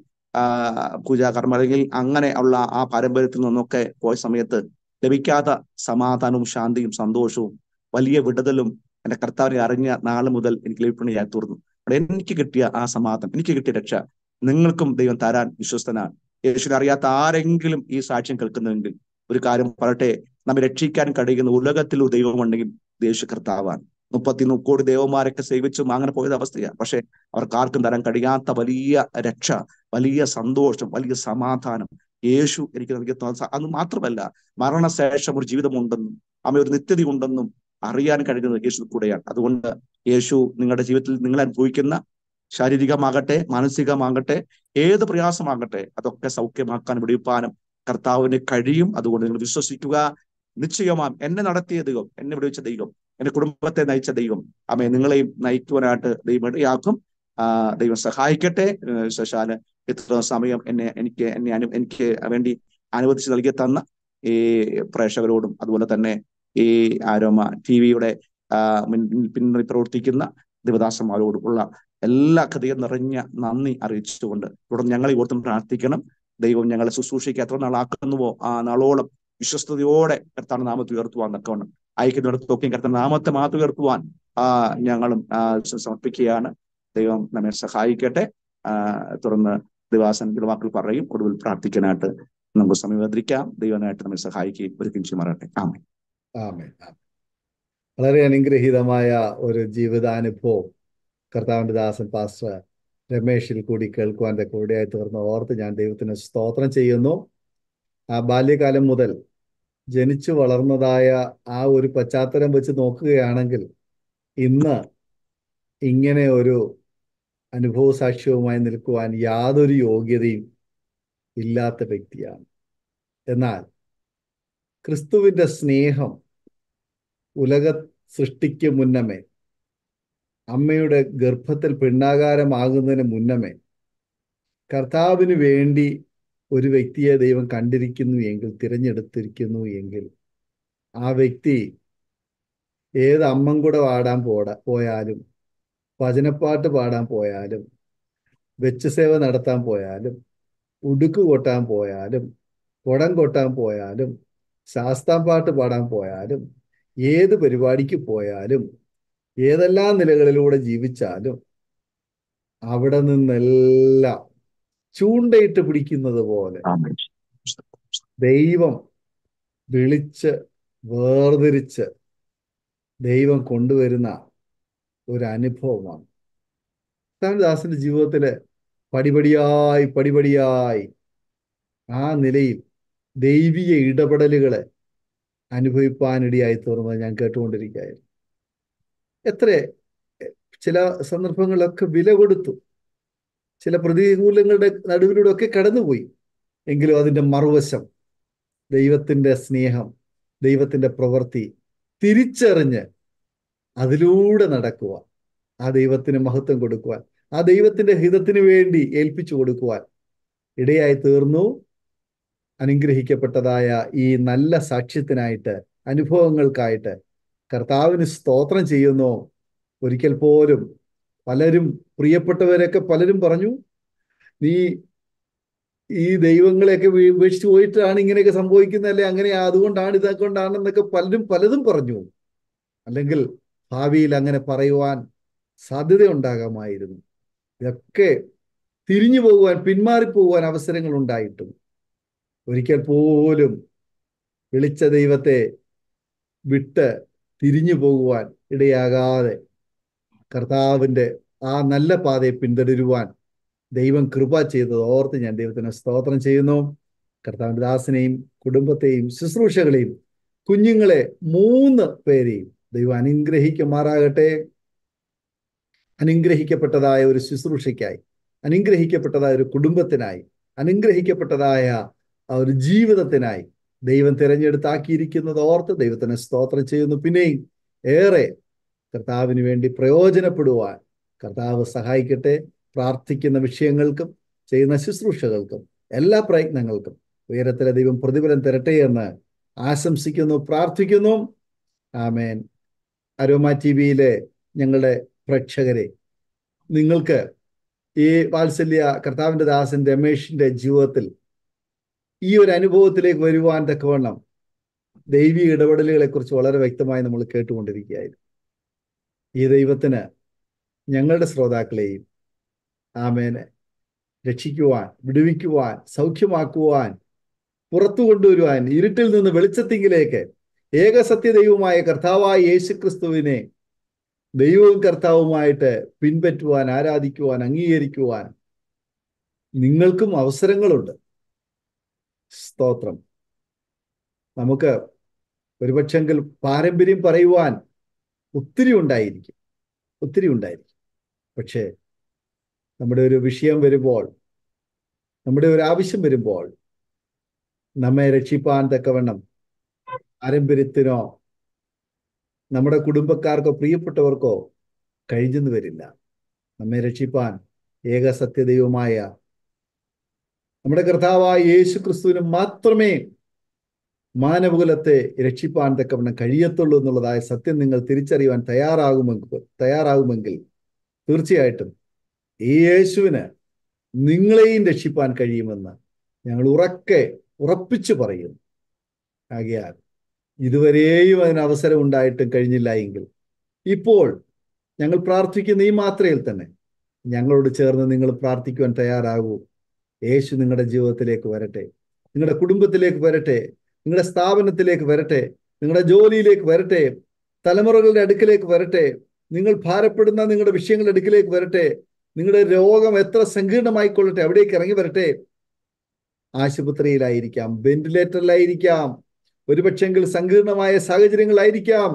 പൂജാകർമ്മ അല്ലെങ്കിൽ അങ്ങനെ ഉള്ള ആ പാരമ്പര്യത്തിൽ നിന്നൊക്കെ പോയ സമയത്ത് ലഭിക്കാത്ത സമാധാനവും ശാന്തിയും സന്തോഷവും വലിയ വിടുതലും എൻ്റെ കർത്താവിനെ അറിഞ്ഞ നാളെ മുതൽ എനിക്ക് ലഭിക്കണയായി തീർന്നു. അവിടെ എനിക്ക് കിട്ടിയ ആ സമാധാനം, എനിക്ക് കിട്ടിയ രക്ഷ നിങ്ങൾക്കും ദൈവം തരാൻ വിശ്വസ്തനാണ്. യേശുവിനെ അറിയാത്ത ആരെങ്കിലും ഈ സാക്ഷ്യം കേൾക്കുന്നുവെങ്കിൽ ഒരു കാര്യം പറയട്ടെ, നമ്മെ രക്ഷിക്കാൻ കഴിയുന്ന ഉലകത്തിൽ ഒരു ദൈവമുണ്ടെങ്കിൽ യേശു കർത്താവാണ്. 33 കോടി ദേവന്മാരൊക്കെ സേവിച്ചും അങ്ങനെ പോയത് അവസ്ഥയാണ്. പക്ഷെ അവർക്ക് ആർക്കും തരാൻ കഴിയാത്ത വലിയ രക്ഷ, വലിയ സന്തോഷം, വലിയ സമാധാനം യേശു എനിക്ക് നൽകുന്ന. അത് മാത്രമല്ല, മരണശേഷം ഒരു ജീവിതമുണ്ടെന്നും ഒരു നിത്യത ഉണ്ടെന്നും അറിയാൻ കഴിയുന്നത് യേശു കൂടെയാണ്. അതുകൊണ്ട് യേശു നിങ്ങളുടെ ജീവിതത്തിൽ നിങ്ങൾ അനുഭവിക്കുന്ന ശാരീരികമാകട്ടെ മാനസികമാകട്ടെ ഏത് പ്രയാസമാകട്ടെ അതൊക്കെ സൗഖ്യമാക്കാൻ വിടുവിപ്പാനും കർത്താവിന് കഴിയും. അതുകൊണ്ട് നിങ്ങൾ വിശ്വസിക്കുക. നിശ്ചയമായും എന്നെ നടത്തിയ ദൈവം, എന്നെ വിടുവിച്ച ദൈവം, എന്റെ കുടുംബത്തെ നയിച്ച ദൈവം, നിങ്ങളെയും നയിക്കുവാനായിട്ട് ദൈവം ഇടയാക്കും. ദൈവം സഹായിക്കട്ടെ. ശശാല് ഇത്ര സമയം എനിക്ക് വേണ്ടി അനുവദിച്ച് നൽകി തന്ന ഈ പ്രേക്ഷകരോടും അതുപോലെ തന്നെ ഈ ആരോമ ടിവിയുടെ പിന്നിൽ പ്രവർത്തിക്കുന്ന ദേവദാസന്മാരോടും ഉള്ള എല്ലാ ഹൃദയം നിറഞ്ഞ നന്ദി അറിയിച്ചുകൊണ്ട് തുടർന്ന് ഞങ്ങളെ ഓർത്തും പ്രാർത്ഥിക്കണം. ദൈവം ഞങ്ങളെ ശുശ്രൂഷയ്ക്ക് എത്ര നാളാക്കുന്നുവോ ആ നാളോളം വിശ്വസ്തയോടെ കർത്താവിന്റെ നാമത്തെ ഉയർത്തുവാൻ തക്കവണ്ണം അയക്കുന്നിടത്തൊക്കെ കർത്താവിന്റെ നാമത്തെ മാത്രം ഉയർത്തുവാൻ ഞങ്ങളും സമർപ്പിക്കുകയാണ്. ദൈവം നമ്മെ സഹായിക്കട്ടെ. തുടർന്ന് ദിവാസൻ വാക്കുകൾ പറയും. ഒടുവിൽ പ്രാർത്ഥിക്കാനായിട്ട് നമുക്ക് സമീപത്തിരിക്കാം. ദൈവനായിട്ട് നമ്മെ സഹായിക്കുകയും ഒരുക്കുകയും ചെയ്യുമാറാകട്ടെ. ആമേൻ. ആമേൻ. വളരെ അനുഗ്രഹീതമായ ഒരു ജീവിതാനുഭവം കർത്താവിന്റെ ദാസൻ പാസ്റ്റർ രമേഷിൽ കൂടി കേൾക്കുവാൻ കൂടെയായി തീർന്ന ഓർത്ത് ഞാൻ ദൈവത്തിന് സ്തോത്രം ചെയ്യുന്നു. ആ ബാല്യകാലം മുതൽ ജനിച്ചു വളർന്നതായ ആ ഒരു പശ്ചാത്തലം വെച്ച് നോക്കുകയാണെങ്കിൽ ഇന്ന് ഇങ്ങനെ ഒരു അനുഭവ സാക്ഷ്യവുമായി നിൽക്കുവാൻ യാതൊരു യോഗ്യതയും ഇല്ലാത്ത വ്യക്തിയാണ്. എന്നാൽ ക്രിസ്തുവിന്റെ സ്നേഹം ഉലക സൃഷ്ടിക്ക് മുന്നമേ, അമ്മയുടെ ഗർഭത്തിൽ പിണ്ഡാകാരമാകുന്നതിന് മുന്നമേ കർത്താവിന് വേണ്ടി ഒരു വ്യക്തിയെ ദൈവം കണ്ടിരിക്കുന്നു എങ്കിൽ, തിരഞ്ഞെടുത്തിരിക്കുന്നു എങ്കിൽ, ആ വ്യക്തി ഏത് അമ്മൻകുട പാടാൻ പോയാലും, ഭജനപ്പാട്ട് പാടാൻ പോയാലും, വെച്ചുസേവ നടത്താൻ പോയാലും, ഉടുക്ക് കൊട്ടാൻ പോയാലും, കുടം കൊട്ടാൻ പോയാലും, ശാസ്താംപാട്ട് പാടാൻ പോയാലും, ഏത് പരിപാടിക്ക് പോയാലും, ഏതെല്ലാം നിലകളിലൂടെ ജീവിച്ചാലും അവിടെ നിന്നെല്ലാം ചൂണ്ടയിട്ട് പിടിക്കുന്നത് പോലെ ദൈവം വിളിച്ച് വേർതിരിച്ച് ദൈവം കൊണ്ടുവരുന്ന ഒരു അനുഭവമാണ്. ദാസന്റെ ജീവിതത്തില് പടിപടിയായി പടിപടിയായി ആ നിലയിൽ ദൈവിക ഇടപെടലുകളെ അനുഭവിപ്പാനിടയായി തീർന്നത് ഞാൻ കേട്ടുകൊണ്ടിരിക്കുകയായിരുന്നു. എത്ര ചില സന്ദർഭങ്ങളിലൊക്കെ വില കൊടുത്തു, ചില പ്രതികൂലങ്ങളുടെ നടുവിലൂടെ ഒക്കെ കടന്നുപോയി. എങ്കിലും അതിൻ്റെ മറുവശം ദൈവത്തിൻ്റെ സ്നേഹം, ദൈവത്തിൻ്റെ പ്രവൃത്തി തിരിച്ചറിഞ്ഞ് അതിലൂടെ നടക്കുവാൻ, ആ ദൈവത്തിന് മഹത്വം കൊടുക്കുവാൻ, ആ ദൈവത്തിൻ്റെ ഹിതത്തിന് വേണ്ടി ഏൽപ്പിച്ചു കൊടുക്കുവാൻ ഇടയായി തീർന്നു. അനുഗ്രഹിക്കപ്പെട്ടതായ ഈ നല്ല സാക്ഷ്യത്തിനായിട്ട്, അനുഭവങ്ങൾക്കായിട്ട് കർത്താവിന് സ്തോത്രം ചെയ്യുന്നു. ഒരിക്കൽ പോലും പലരും, പ്രിയപ്പെട്ടവരൊക്കെ പലരും പറഞ്ഞു, നീ ഈ ദൈവങ്ങളെയൊക്കെ ഉപേക്ഷിച്ച് പോയിട്ടാണ് ഇങ്ങനെയൊക്കെ സംഭവിക്കുന്നതല്ലേ, അങ്ങനെ അതുകൊണ്ടാണ് ഇതൊക്കെകൊണ്ടാണെന്നൊക്കെ പലരും പലതും പറഞ്ഞു. അല്ലെങ്കിൽ ഭാവിയിൽ അങ്ങനെ പറയുവാൻ സാധ്യത ഉണ്ടാകാമായിരുന്നു. ഇതൊക്കെ തിരിഞ്ഞു പോകുവാൻ, പിന്മാറിപ്പോകുവാൻ അവസരങ്ങൾ ഉണ്ടായിട്ടും ഒരിക്കൽ പോലും വിളിച്ച ദൈവത്തെ വിട്ട് തിരിഞ്ഞു പോകുവാൻ ഇടയാകാതെ കർത്താവിൻ്റെ ആ നല്ല പാതയെ പിന്തുടരുവാൻ ദൈവം കൃപ ചെയ്തത് ഓർത്ത് ഞാൻ ദൈവത്തിന് സ്തോത്രം ചെയ്യുന്നു. കർത്താവിൻ്റെ ദാസനെയും കുടുംബത്തെയും ശുശ്രൂഷകളെയും കുഞ്ഞുങ്ങളെ 3 പേരെയും ദൈവം അനുഗ്രഹിക്കുമാറാകട്ടെ. അനുഗ്രഹിക്കപ്പെട്ടതായ ഒരു ശുശ്രൂഷയ്ക്കായി, അനുഗ്രഹിക്കപ്പെട്ടതായ ഒരു കുടുംബത്തിനായി, അനുഗ്രഹിക്കപ്പെട്ടതായ ആ ഒരു ജീവിതത്തിനായി ദൈവം തിരഞ്ഞെടുത്താക്കിയിരിക്കുന്നത് ഓർത്ത് ദൈവത്തിന് സ്തോത്രം ചെയ്യുന്നു. പിന്നെയും ഏറെ കർത്താവിന് വേണ്ടി പ്രയോജനപ്പെടുവാൻ കർത്താവ് സഹായിക്കട്ടെ. പ്രാർത്ഥിക്കുന്ന വിഷയങ്ങൾക്കും ചെയ്യുന്ന ശുശ്രൂഷകൾക്കും എല്ലാ പ്രയത്നങ്ങൾക്കും ഉയരത്തിലെ ദൈവം പ്രതിഫലം തരട്ടെ എന്ന് ആശംസിക്കുന്നു, പ്രാർത്ഥിക്കുന്നു. ആമേൻ. അരോമ ടിവിയിലെ ഞങ്ങളുടെ പ്രേക്ഷകരെ, നിങ്ങൾക്ക് ഈ വാത്സല്യ കർത്താവിൻ്റെ ദാസൻ രമേഷിന്റെ ജീവിതത്തിൽ ഈ ഒരു അനുഭവത്തിലേക്ക് വരുവാൻ തക്കവണ്ണം ദൈവീക ഇടപെടലുകളെ കുറിച്ച് വളരെ വ്യക്തമായി നമ്മൾ കേട്ടുകൊണ്ടിരിക്കുകയായിരുന്നു. ഈ ദൈവത്തിന് ഞങ്ങളുടെ ശ്രോതാക്കളെയും ആമേനെ രക്ഷിക്കുവാൻ, വിടുവിക്കുവാൻ, സൗഖ്യമാക്കുവാൻ, പുറത്തു കൊണ്ടുവരുവാൻ, ഇരുട്ടിൽ നിന്ന് വെളിച്ചത്തിങ്കിലേക്ക് ഏകസത്യ ദൈവമായ കർത്താവായ യേശുക്രിസ്തുവിനെ ദൈവവും കർത്താവുമായിട്ട് പിൻപറ്റുവാൻ, ആരാധിക്കുവാൻ, അംഗീകരിക്കുവാൻ നിങ്ങൾക്കും അവസരങ്ങളുണ്ട്. സ്തോത്രം. നമുക്ക് ഒരുപക്ഷെങ്കിൽ പാരമ്പര്യം പറയുവാൻ ഒത്തിരി ഉണ്ടായിരിക്കും. പക്ഷേ നമ്മുടെ ഒരു വിഷയം വരുമ്പോൾ, നമ്മുടെ ഒരു ആവശ്യം വരുമ്പോൾ നമ്മെ രക്ഷിപ്പാൻ തക്കവണ്ണം പാരമ്പര്യത്തിനോ നമ്മുടെ കുടുംബക്കാർക്കോ പ്രിയപ്പെട്ടവർക്കോ കഴിഞ്ഞെന്ന് വരില്ല. നമ്മെ രക്ഷിപ്പാൻ ഏക സത്യദൈവമായ നമ്മുടെ കർത്താവായ യേശു ക്രിസ്തുവിന് മാത്രമേ മാനവകുലത്തെ രക്ഷിപ്പാൻ തക്കവണ്ണം കഴിയത്തുള്ളൂ എന്നുള്ളതായ സത്യം നിങ്ങൾ തിരിച്ചറിയുവാൻ തയ്യാറാകുമെങ്കിൽ തീർച്ചയായിട്ടും ഈ യേശുവിന് നിങ്ങളെയും രക്ഷിപ്പാൻ കഴിയുമെന്ന് ഞങ്ങൾ ഉറപ്പിച്ചു പറയുന്നു. ആകയാൽ ഇതുവരെയും അതിന് അവസരം ഉണ്ടായിട്ടും കഴിഞ്ഞില്ല എങ്കിൽ ഇപ്പോൾ ഞങ്ങൾ പ്രാർത്ഥിക്കുന്ന ഈ മാത്രയിൽ തന്നെ ഞങ്ങളോട് ചേർന്ന് നിങ്ങൾ പ്രാർത്ഥിക്കുവാൻ തയ്യാറാകൂ. യേശു നിങ്ങളുടെ ജീവിതത്തിലേക്ക് വരട്ടെ, നിങ്ങളുടെ കുടുംബത്തിലേക്ക് വരട്ടെ, നിങ്ങളുടെ സ്ഥാപനത്തിലേക്ക് വരട്ടെ, നിങ്ങളുടെ ജോലിയിലേക്ക് വരട്ടെ, തലമുറകളുടെ അടുക്കിലേക്ക് വരട്ടെ, നിങ്ങൾ ഭാരപ്പെടുന്ന നിങ്ങളുടെ വിഷയങ്ങളുടെ അടുക്കിലേക്ക് വരട്ടെ, നിങ്ങളുടെ രോഗം എത്ര സങ്കീർണമായിക്കൊള്ളട്ടെ അവിടേക്ക് ഇറങ്ങി വരട്ടെ. ആശുപത്രിയിലായിരിക്കാം, വെന്റിലേറ്ററിലായിരിക്കാം, ഒരുപക്ഷെങ്കിൽ സങ്കീർണമായ സാഹചര്യങ്ങളായിരിക്കാം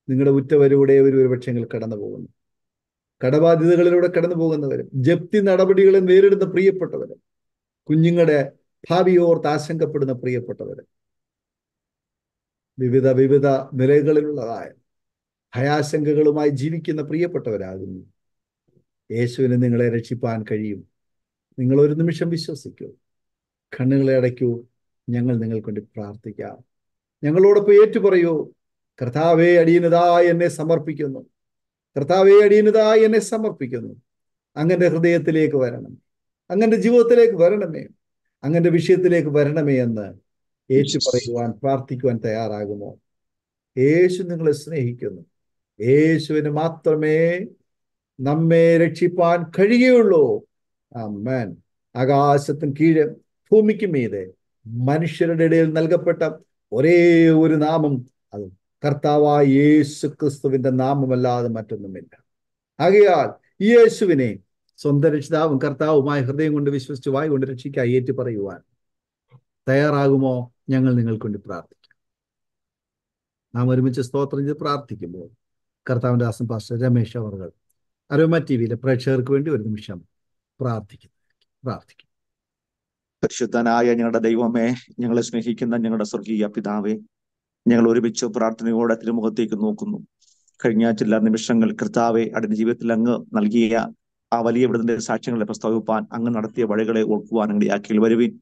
നിങ്ങളുടെ ഉറ്റവരിലൂടെ ഒരുപക്ഷെങ്കിൽ കടന്നു പോകുന്നു. കടബാധ്യതകളിലൂടെ കടന്നു പോകുന്നവരും, ജപ്തി നടപടികളെ നേരിടുന്ന പ്രിയപ്പെട്ടവരും, കുഞ്ഞുങ്ങളുടെ ഭാവിയോർത്ത് ആശങ്കപ്പെടുന്ന പ്രിയപ്പെട്ടവരും, വിവിധ നിലകളിലുള്ളതായ ഭയാശങ്കകളുമായി ജീവിക്കുന്ന പ്രിയപ്പെട്ടവരാകുന്നു. യേശുവിന് നിങ്ങളെ രക്ഷിപ്പാൻ കഴിയും. നിങ്ങൾ ഒരു നിമിഷം വിശ്വസിക്കൂ, കണ്ണുകളെ അടയ്ക്കൂ. ഞങ്ങൾ നിങ്ങൾക്ക് വേണ്ടി പ്രാർത്ഥിക്കാം. ഞങ്ങളോടൊപ്പം ഏറ്റുപറയൂ, കർത്താവേ അടിയനതായി എന്നെ സമർപ്പിക്കുന്നു, കർത്താവേ അടിയനതായി എന്നെ സമർപ്പിക്കുന്നു. അങ്ങന്റെ ഹൃദയത്തിലേക്ക് വരണം, അങ്ങന്റെ ജീവിതത്തിലേക്ക് വരണമേ, അങ്ങന്റെ വിഷയത്തിലേക്ക് വരണമേ എന്ന് ഏറ്റുപറയുവാൻ, പ്രാർത്ഥിക്കുവാൻ തയ്യാറാകുമോ? യേശു നിങ്ങളെ സ്നേഹിക്കുന്നു. യേശുവിന് മാത്രമേ നമ്മെ രക്ഷിപ്പാൻ കഴിയുള്ളൂ. ആമേൻ. ആകാശത്തിന് കീഴെ ഭൂമിക്ക് മീതെ മനുഷ്യരുടെ ഇടയിൽ നൽകപ്പെട്ട ഒരേ ഒരു നാമം, അത് കർത്താവായ യേശു ക്രിസ്തുവിന്റെ നാമമല്ലാതെ മറ്റൊന്നുമില്ല. ആകയാൽ ഈ യേശുവിനെ സ്വന്തം രക്ഷിതാവും കർത്താവുമായ ഹൃദയം കൊണ്ട് വിശ്വസിച്ച് വായ കൊണ്ട് രക്ഷിക്കായി ഏറ്റു പറയുവാൻ തയ്യാറാകുമോ? ഞങ്ങൾ നിങ്ങൾക്ക് വേണ്ടി പ്രാർത്ഥിക്കാം. നാം ഒരുമിച്ച് സ്തോത്രം ചെയ്ത് പ്രാർത്ഥിക്കുമ്പോൾ കർത്താവിന്റെ ദാസൻ പാസ്റ്റർ രമേശ് അവർ അരോമ ടിവിയിലെ പ്രേക്ഷകർക്ക് വേണ്ടി ഒരു നിമിഷം പ്രാർത്ഥിക്കും. പരിശുദ്ധനായ ഞങ്ങളുടെ ദൈവമേ, ഞങ്ങളെ സ്നേഹിക്കുന്ന ഞങ്ങളുടെ സ്വർഗീയ പിതാവേ, ഞങ്ങൾ ഒരുമിച്ച് പ്രാർത്ഥനയോടെ തിരുമുഖത്തേക്ക് നോക്കുന്നു. കഴിഞ്ഞ ചില നിമിഷങ്ങൾ കർത്താവെ അടിന്റെ ജീവിതത്തിൽ അങ്ങ് നൽകിയ ആ വലിയ വിടുതലിന്റെ സാക്ഷ്യങ്ങളെ പ്രസ്താവിപ്പാൻ, അങ്ങ് നടത്തിയ വഴികളെ ഓർക്കുവാൻ ഇടയാക്കി വരുവിൻ.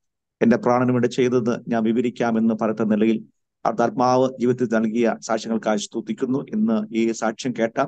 എന്റെ പ്രാണന് വേണ്ടി ചെയ്തത് ഞാൻ വിവരിക്കാമെന്ന് പറയുന്ന നിലയിൽ ആത്മാവ് ജീവിതത്തിൽ നൽകിയ സാക്ഷ്യങ്ങൾക്കായി സ്തുതിക്കുന്നു. ഇന്ന് ഈ സാക്ഷ്യം കേട്ട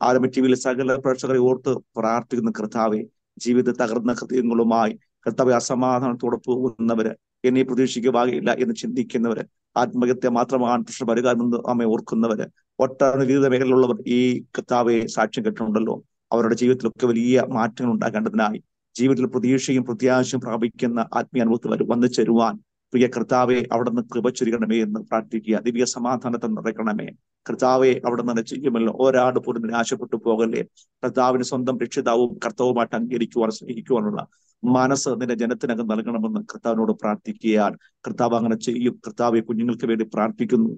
ആരോമ ടിവിയിലെ സകല പ്രേക്ഷകരെ ഓർത്ത് പ്രാർത്ഥിക്കുന്ന കർത്താവെ, ജീവിത തകർന്ന ഹൃദയങ്ങളുമായി കർത്താവെ അസമാധാനത്തോടെ പോകുന്നവര്, എന്നെ പ്രതീക്ഷിക്കുവാകില്ല എന്ന് ചിന്തിക്കുന്നവര്, ആത്മഹത്യ മാത്രമാണ് പ്രശ്നം വരിക എന്ന് അമ്മ ഓർക്കുന്നവര്, ഒട്ടനവധി വിവിധ മേഖലയിലുള്ളവർ ഈ കർത്താവെ സാക്ഷ്യം കേട്ടിട്ടുണ്ടല്ലോ. അവരുടെ ജീവിതത്തിലൊക്കെ വലിയ മാറ്റങ്ങൾ ഉണ്ടാകേണ്ടതിനായി ജീവിതത്തിൽ പ്രതീക്ഷയും പ്രത്യാശയും പ്രാപിക്കുന്ന ആത്മീയ അനുഭവത്തിൽ വന്നു ചേരുവാൻ പ്രിയ കർത്താവെ അവിടുന്ന് കൃപ ചൊരിയണമേ എന്ന് പ്രാർത്ഥിക്കുക. ദിവ്യ സമാധാനത്തെ നിറയ്ക്കണമേ കർത്താവെ, അവിടെ നിന്ന് ചെയ്യുമല്ലോ. ഒരാട് പോലും നിരാശപ്പെട്ടു പോകല്ലേ. കർത്താവിന് സ്വന്തം രക്ഷിതാവും കർത്താവുമായിട്ട് അംഗീകരിക്കുവാൻ സ്നേഹിക്കുവാനുള്ള മനസ്സ് നിന്റെ ജനത്തിനകം നൽകണമെന്ന് കർത്താവിനോട് പ്രാർത്ഥിക്കുകയാണ്. കർത്താവ് അങ്ങനെ ചെയ്യും. കർത്താവ് കുഞ്ഞുങ്ങൾക്ക് വേണ്ടി പ്രാർത്ഥിക്കുന്നു.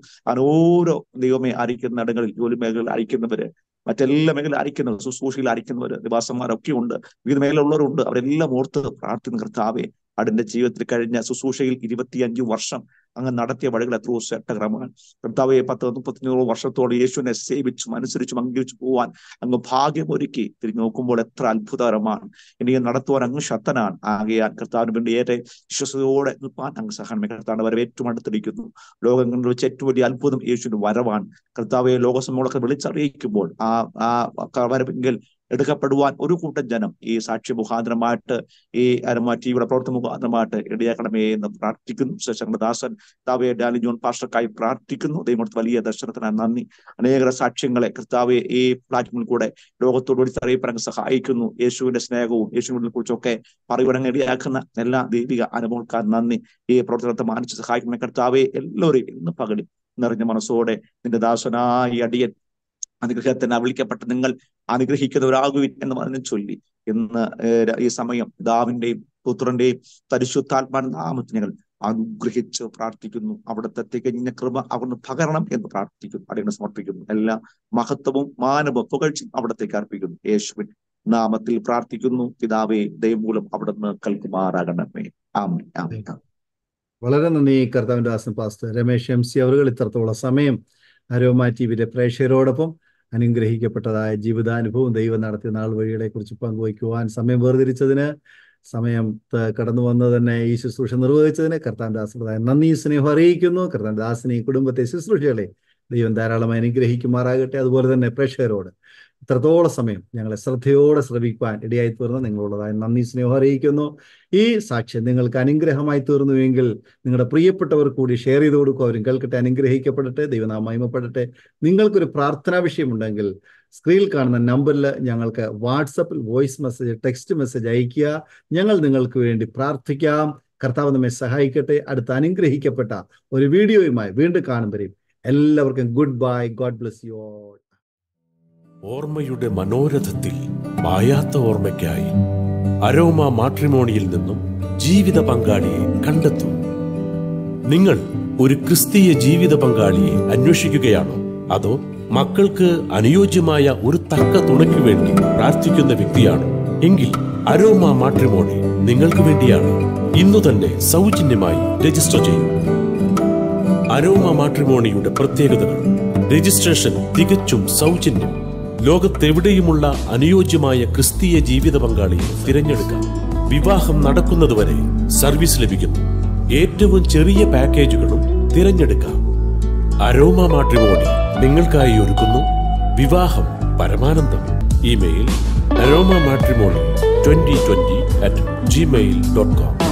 ഓരോ ദൈവമേ അരിക്കുന്ന ഇടങ്ങളിൽ, ജോലി മേഖലയിൽ അരിക്കുന്നവര്, മറ്റെല്ലാ മേഖല അരിക്കുന്നവർ, ശുശ്രൂഷയിൽ അരിക്കുന്നവര്, നിവാസന്മാരൊക്കെ ഉണ്ട്, വിവിധ മേഖലയുള്ളവരുണ്ട്. അവരെല്ലാം ഓർത്ത് പ്രാർത്ഥിക്കുന്ന കർത്താവെ, അതിന്റെ ജീവിതത്തിൽ കഴിഞ്ഞ ശുശ്രൂഷയിൽ 25 വർഷം അങ്ങ് നടത്തിയ വഴികൾ എത്രയോ ശ്രേഷ്ഠകരമാണ്. കർത്താവെ 10-35 വർഷത്തോടെ യേശുവിനെ സേവിച്ചും അനുസരിച്ചും അംഗീകരിച്ചു പോവാൻ അങ്ങ് ഭാഗ്യമൊരുക്കി. തിരിഞ്ഞു നോക്കുമ്പോൾ എത്ര അത്ഭുതകരമാണ്. ഇനി നടത്തുവാൻ അങ്ങ് ശക്തനാണ്. ആകയാൽ കർത്താവിന് വേണ്ടി ഏറെ വിശ്വസതയോടെ നിൽപ്പാൻ അങ്ങ് സഹായമേ. കർത്താവിന്റെ വരവ് ഏറ്റവും അടുത്തിരിക്കുന്നു. ലോകങ്ങളിൽ വെച്ച് ഏറ്റവും വലിയ അത്ഭുതം യേശുവിന്റെ വരവാണ്. കർത്താവെ ലോകസമൂഹങ്ങളൊക്കെ വിളിച്ചറിയിക്കുമ്പോൾ ആ വരവെങ്കിൽ എടുക്കപ്പെടുവാൻ ഒരു കൂട്ടം ജനം ഈ സാക്ഷ്യ മുഖാന്തരമായിട്ട്, ഈ അരോമ ടിവിയുടെ പ്രവർത്തന മുഖാന്തരമായിട്ട് ഇടയാക്കണമേ എന്ന് പ്രാർത്ഥിക്കുന്നു. ശേഷങ്ങളുടെ ദാസൻ കർത്താവെ ഡാലി ജോൺ പാസ്റ്റർക്കായി പ്രാർത്ഥിക്കുന്നു. ദൈവത്തിന് വലിയ ദർശനത്തിനായി നന്ദി. അനേക സാക്ഷ്യങ്ങളെ കർത്താവെ ഈ പ്ലാറ്റ്ഫോമിൽ കൂടെ ലോകത്തോട് വിളിച്ചറിയിപ്പാൻ സഹായിക്കുന്നു. യേശുവിന്റെ സ്നേഹവും യേശുവിനെ കുറിച്ചൊക്കെ പറയുവാൻ ഇടയാക്കുന്ന എല്ലാ ദൈവിക അനുഭവക്കാർ നന്ദി. ഈ പ്രവർത്തനത്തെ മാനിച്ച് സഹായിക്കുന്ന കർത്താവെ, എല്ലാവരെയും ഇന്ന് പകലിൽ നിറഞ്ഞ മനസ്സോടെ നിന്റെ ദാസനായി അടിയൻ അനുഗ്രഹത്തിന് വിളിക്കപ്പെട്ട നിങ്ങൾ അനുഗ്രഹിക്കുന്നവരാകുവിൻ എന്ന് പറഞ്ഞ് ചൊല്ലി ഇന്ന് ഈ സമയം പിതാവിന്റെയും പുത്രന്റെയും പരിശുദ്ധാത്മാവിന്റെ നാമത്തിൽ ഞങ്ങൾ അനുഗ്രഹിച്ച് പ്രാർത്ഥിക്കുന്നു. അവിടുത്തെ തികഞ്ഞ കൃപ അവിടുന്ന് പകരണം എന്ന് പ്രാർത്ഥിക്കുന്നു. അടിയനെ സമർപ്പിക്കുന്നു. എല്ലാ മഹത്വവും മാനവും പുകഴ്ചയും അവിടത്തേക്ക് അർപ്പിക്കുന്നു. യേശുവിൻ നാമത്തിൽ പ്രാർത്ഥിക്കുന്നു പിതാവേ. ദൈവം മൂലം അവിടുന്ന് കേൾക്കുമാറാകണമേ. ആമേൻ. ആമേൻ. വളരെ നന്ദി കർത്താവിന്റെ ദാസൻ പാസ്റ്റർ രമേശ് MC അവർ ഇത്രത്തോളം സമയം അരോമ ടിവിയിലെ പ്രേക്ഷകരോടൊപ്പം അനുഗ്രഹിക്കപ്പെട്ടതായ ജീവിതാനുഭവം, ദൈവം നടത്തിയ നാൾ വഴികളെ കുറിച്ച് പങ്കുവയ്ക്കുവാൻ സമയം വേർതിരിച്ചതിന്, സമയം കടന്നു വന്ന് തന്നെ ഈ ശുശ്രൂഷ നിർവഹിച്ചതിന് കർത്താവിന്റെ ദാസനായ നന്ദി സ്നേഹം അറിയിക്കുന്നു. കർത്താവിന്റെ ദാസനെ, കുടുംബത്തെ, ശുശ്രൂഷകളെ ദൈവം ധാരാളമായി അനുഗ്രഹിക്കുമാറാകട്ടെ. അതുപോലെ തന്നെ പ്രേക്ഷകരോട് ഇത്രത്തോളം സമയം ഞങ്ങളെ ശ്രദ്ധയോടെ ശ്രവിക്കുവാൻ ഇടയായി തീർന്ന് നിങ്ങളുള്ളതായ നന്ദി സ്നേഹം അറിയിക്കുന്നു. ഈ സാക്ഷ്യം നിങ്ങൾക്ക് അനുഗ്രഹമായി തീർന്നുവെങ്കിൽ നിങ്ങളുടെ പ്രിയപ്പെട്ടവർ കൂടി ഷെയർ ചെയ്ത് കൊടുക്കുക. അവരും കേൾക്കട്ടെ, അനുഗ്രഹിക്കപ്പെടട്ടെ, ദൈവനാമം മഹിമപ്പെടട്ടെ. നിങ്ങൾക്കൊരു പ്രാർത്ഥനാ വിഷയമുണ്ടെങ്കിൽ സ്ക്രീനിൽ കാണുന്ന നമ്പറിൽ ഞങ്ങൾക്ക് വാട്സപ്പിൽ വോയിസ് മെസ്സേജ്, ടെക്സ്റ്റ് മെസ്സേജ് അയയ്ക്കുക. ഞങ്ങൾ നിങ്ങൾക്ക് വേണ്ടി പ്രാർത്ഥിക്കാം. കർത്താവ് നമ്മെ സഹായിക്കട്ടെ. അടുത്ത അനുഗ്രഹിക്കപ്പെട്ട ഒരു വീഡിയോയുമായി വീണ്ടും കാണുമ്പോഴേക്കും എല്ലാവർക്കും good bye. God bless you all. ഓർമ്മയുടെ മനോരഥത്തിൽ മായാത്ത ഓർമ്മയ്ക്കായി അരോമ മാട്രിമോണിയിൽ നിന്നും ജീവിത പങ്കാളിയെ കണ്ടെത്തൂ. നിങ്ങൾ ഒരു ക്രിസ്തീയ ജീവിത പങ്കാളിയെ അന്വേഷിക്കുകയാണോ? അതോ മക്കൾക്ക് അനുയോജ്യമായ ഒരു തക്ക തുണയ്ക്കു വേണ്ടി പ്രാർത്ഥിക്കുന്ന വ്യക്തിയാണോ? എങ്കിൽ അരോമ മാട്രിമോണി നിങ്ങൾക്ക് വേണ്ടിയാണ്. ഇന്നു തന്നെ സൗജന്യമായി രജിസ്റ്റർ ചെയ്യൂ. അരോമ മാട്രിമോണിയുടെ പ്രത്യേകതകൾ: രജിസ്ട്രേഷൻ തികച്ചും സൗജന്യം. ലോകത്തെവിടെയുമുള്ള അനുയോജ്യമായ ക്രിസ്തീയ ജീവിത പങ്കാളിയെ തിരഞ്ഞെടുക്കാം. വിവാഹം നടക്കുന്നതുവരെ സർവീസ് ലഭിക്കുന്നു. ഏറ്റവും ചെറിയ പാക്കേജുകളും തിരഞ്ഞെടുക്കാം. അരോമ മാട്രിമോണി നിങ്ങൾക്കായി ഒരുക്കുന്നു വിവാഹം പരമാനന്ദം. Email aroma matrimony2020@gmail.com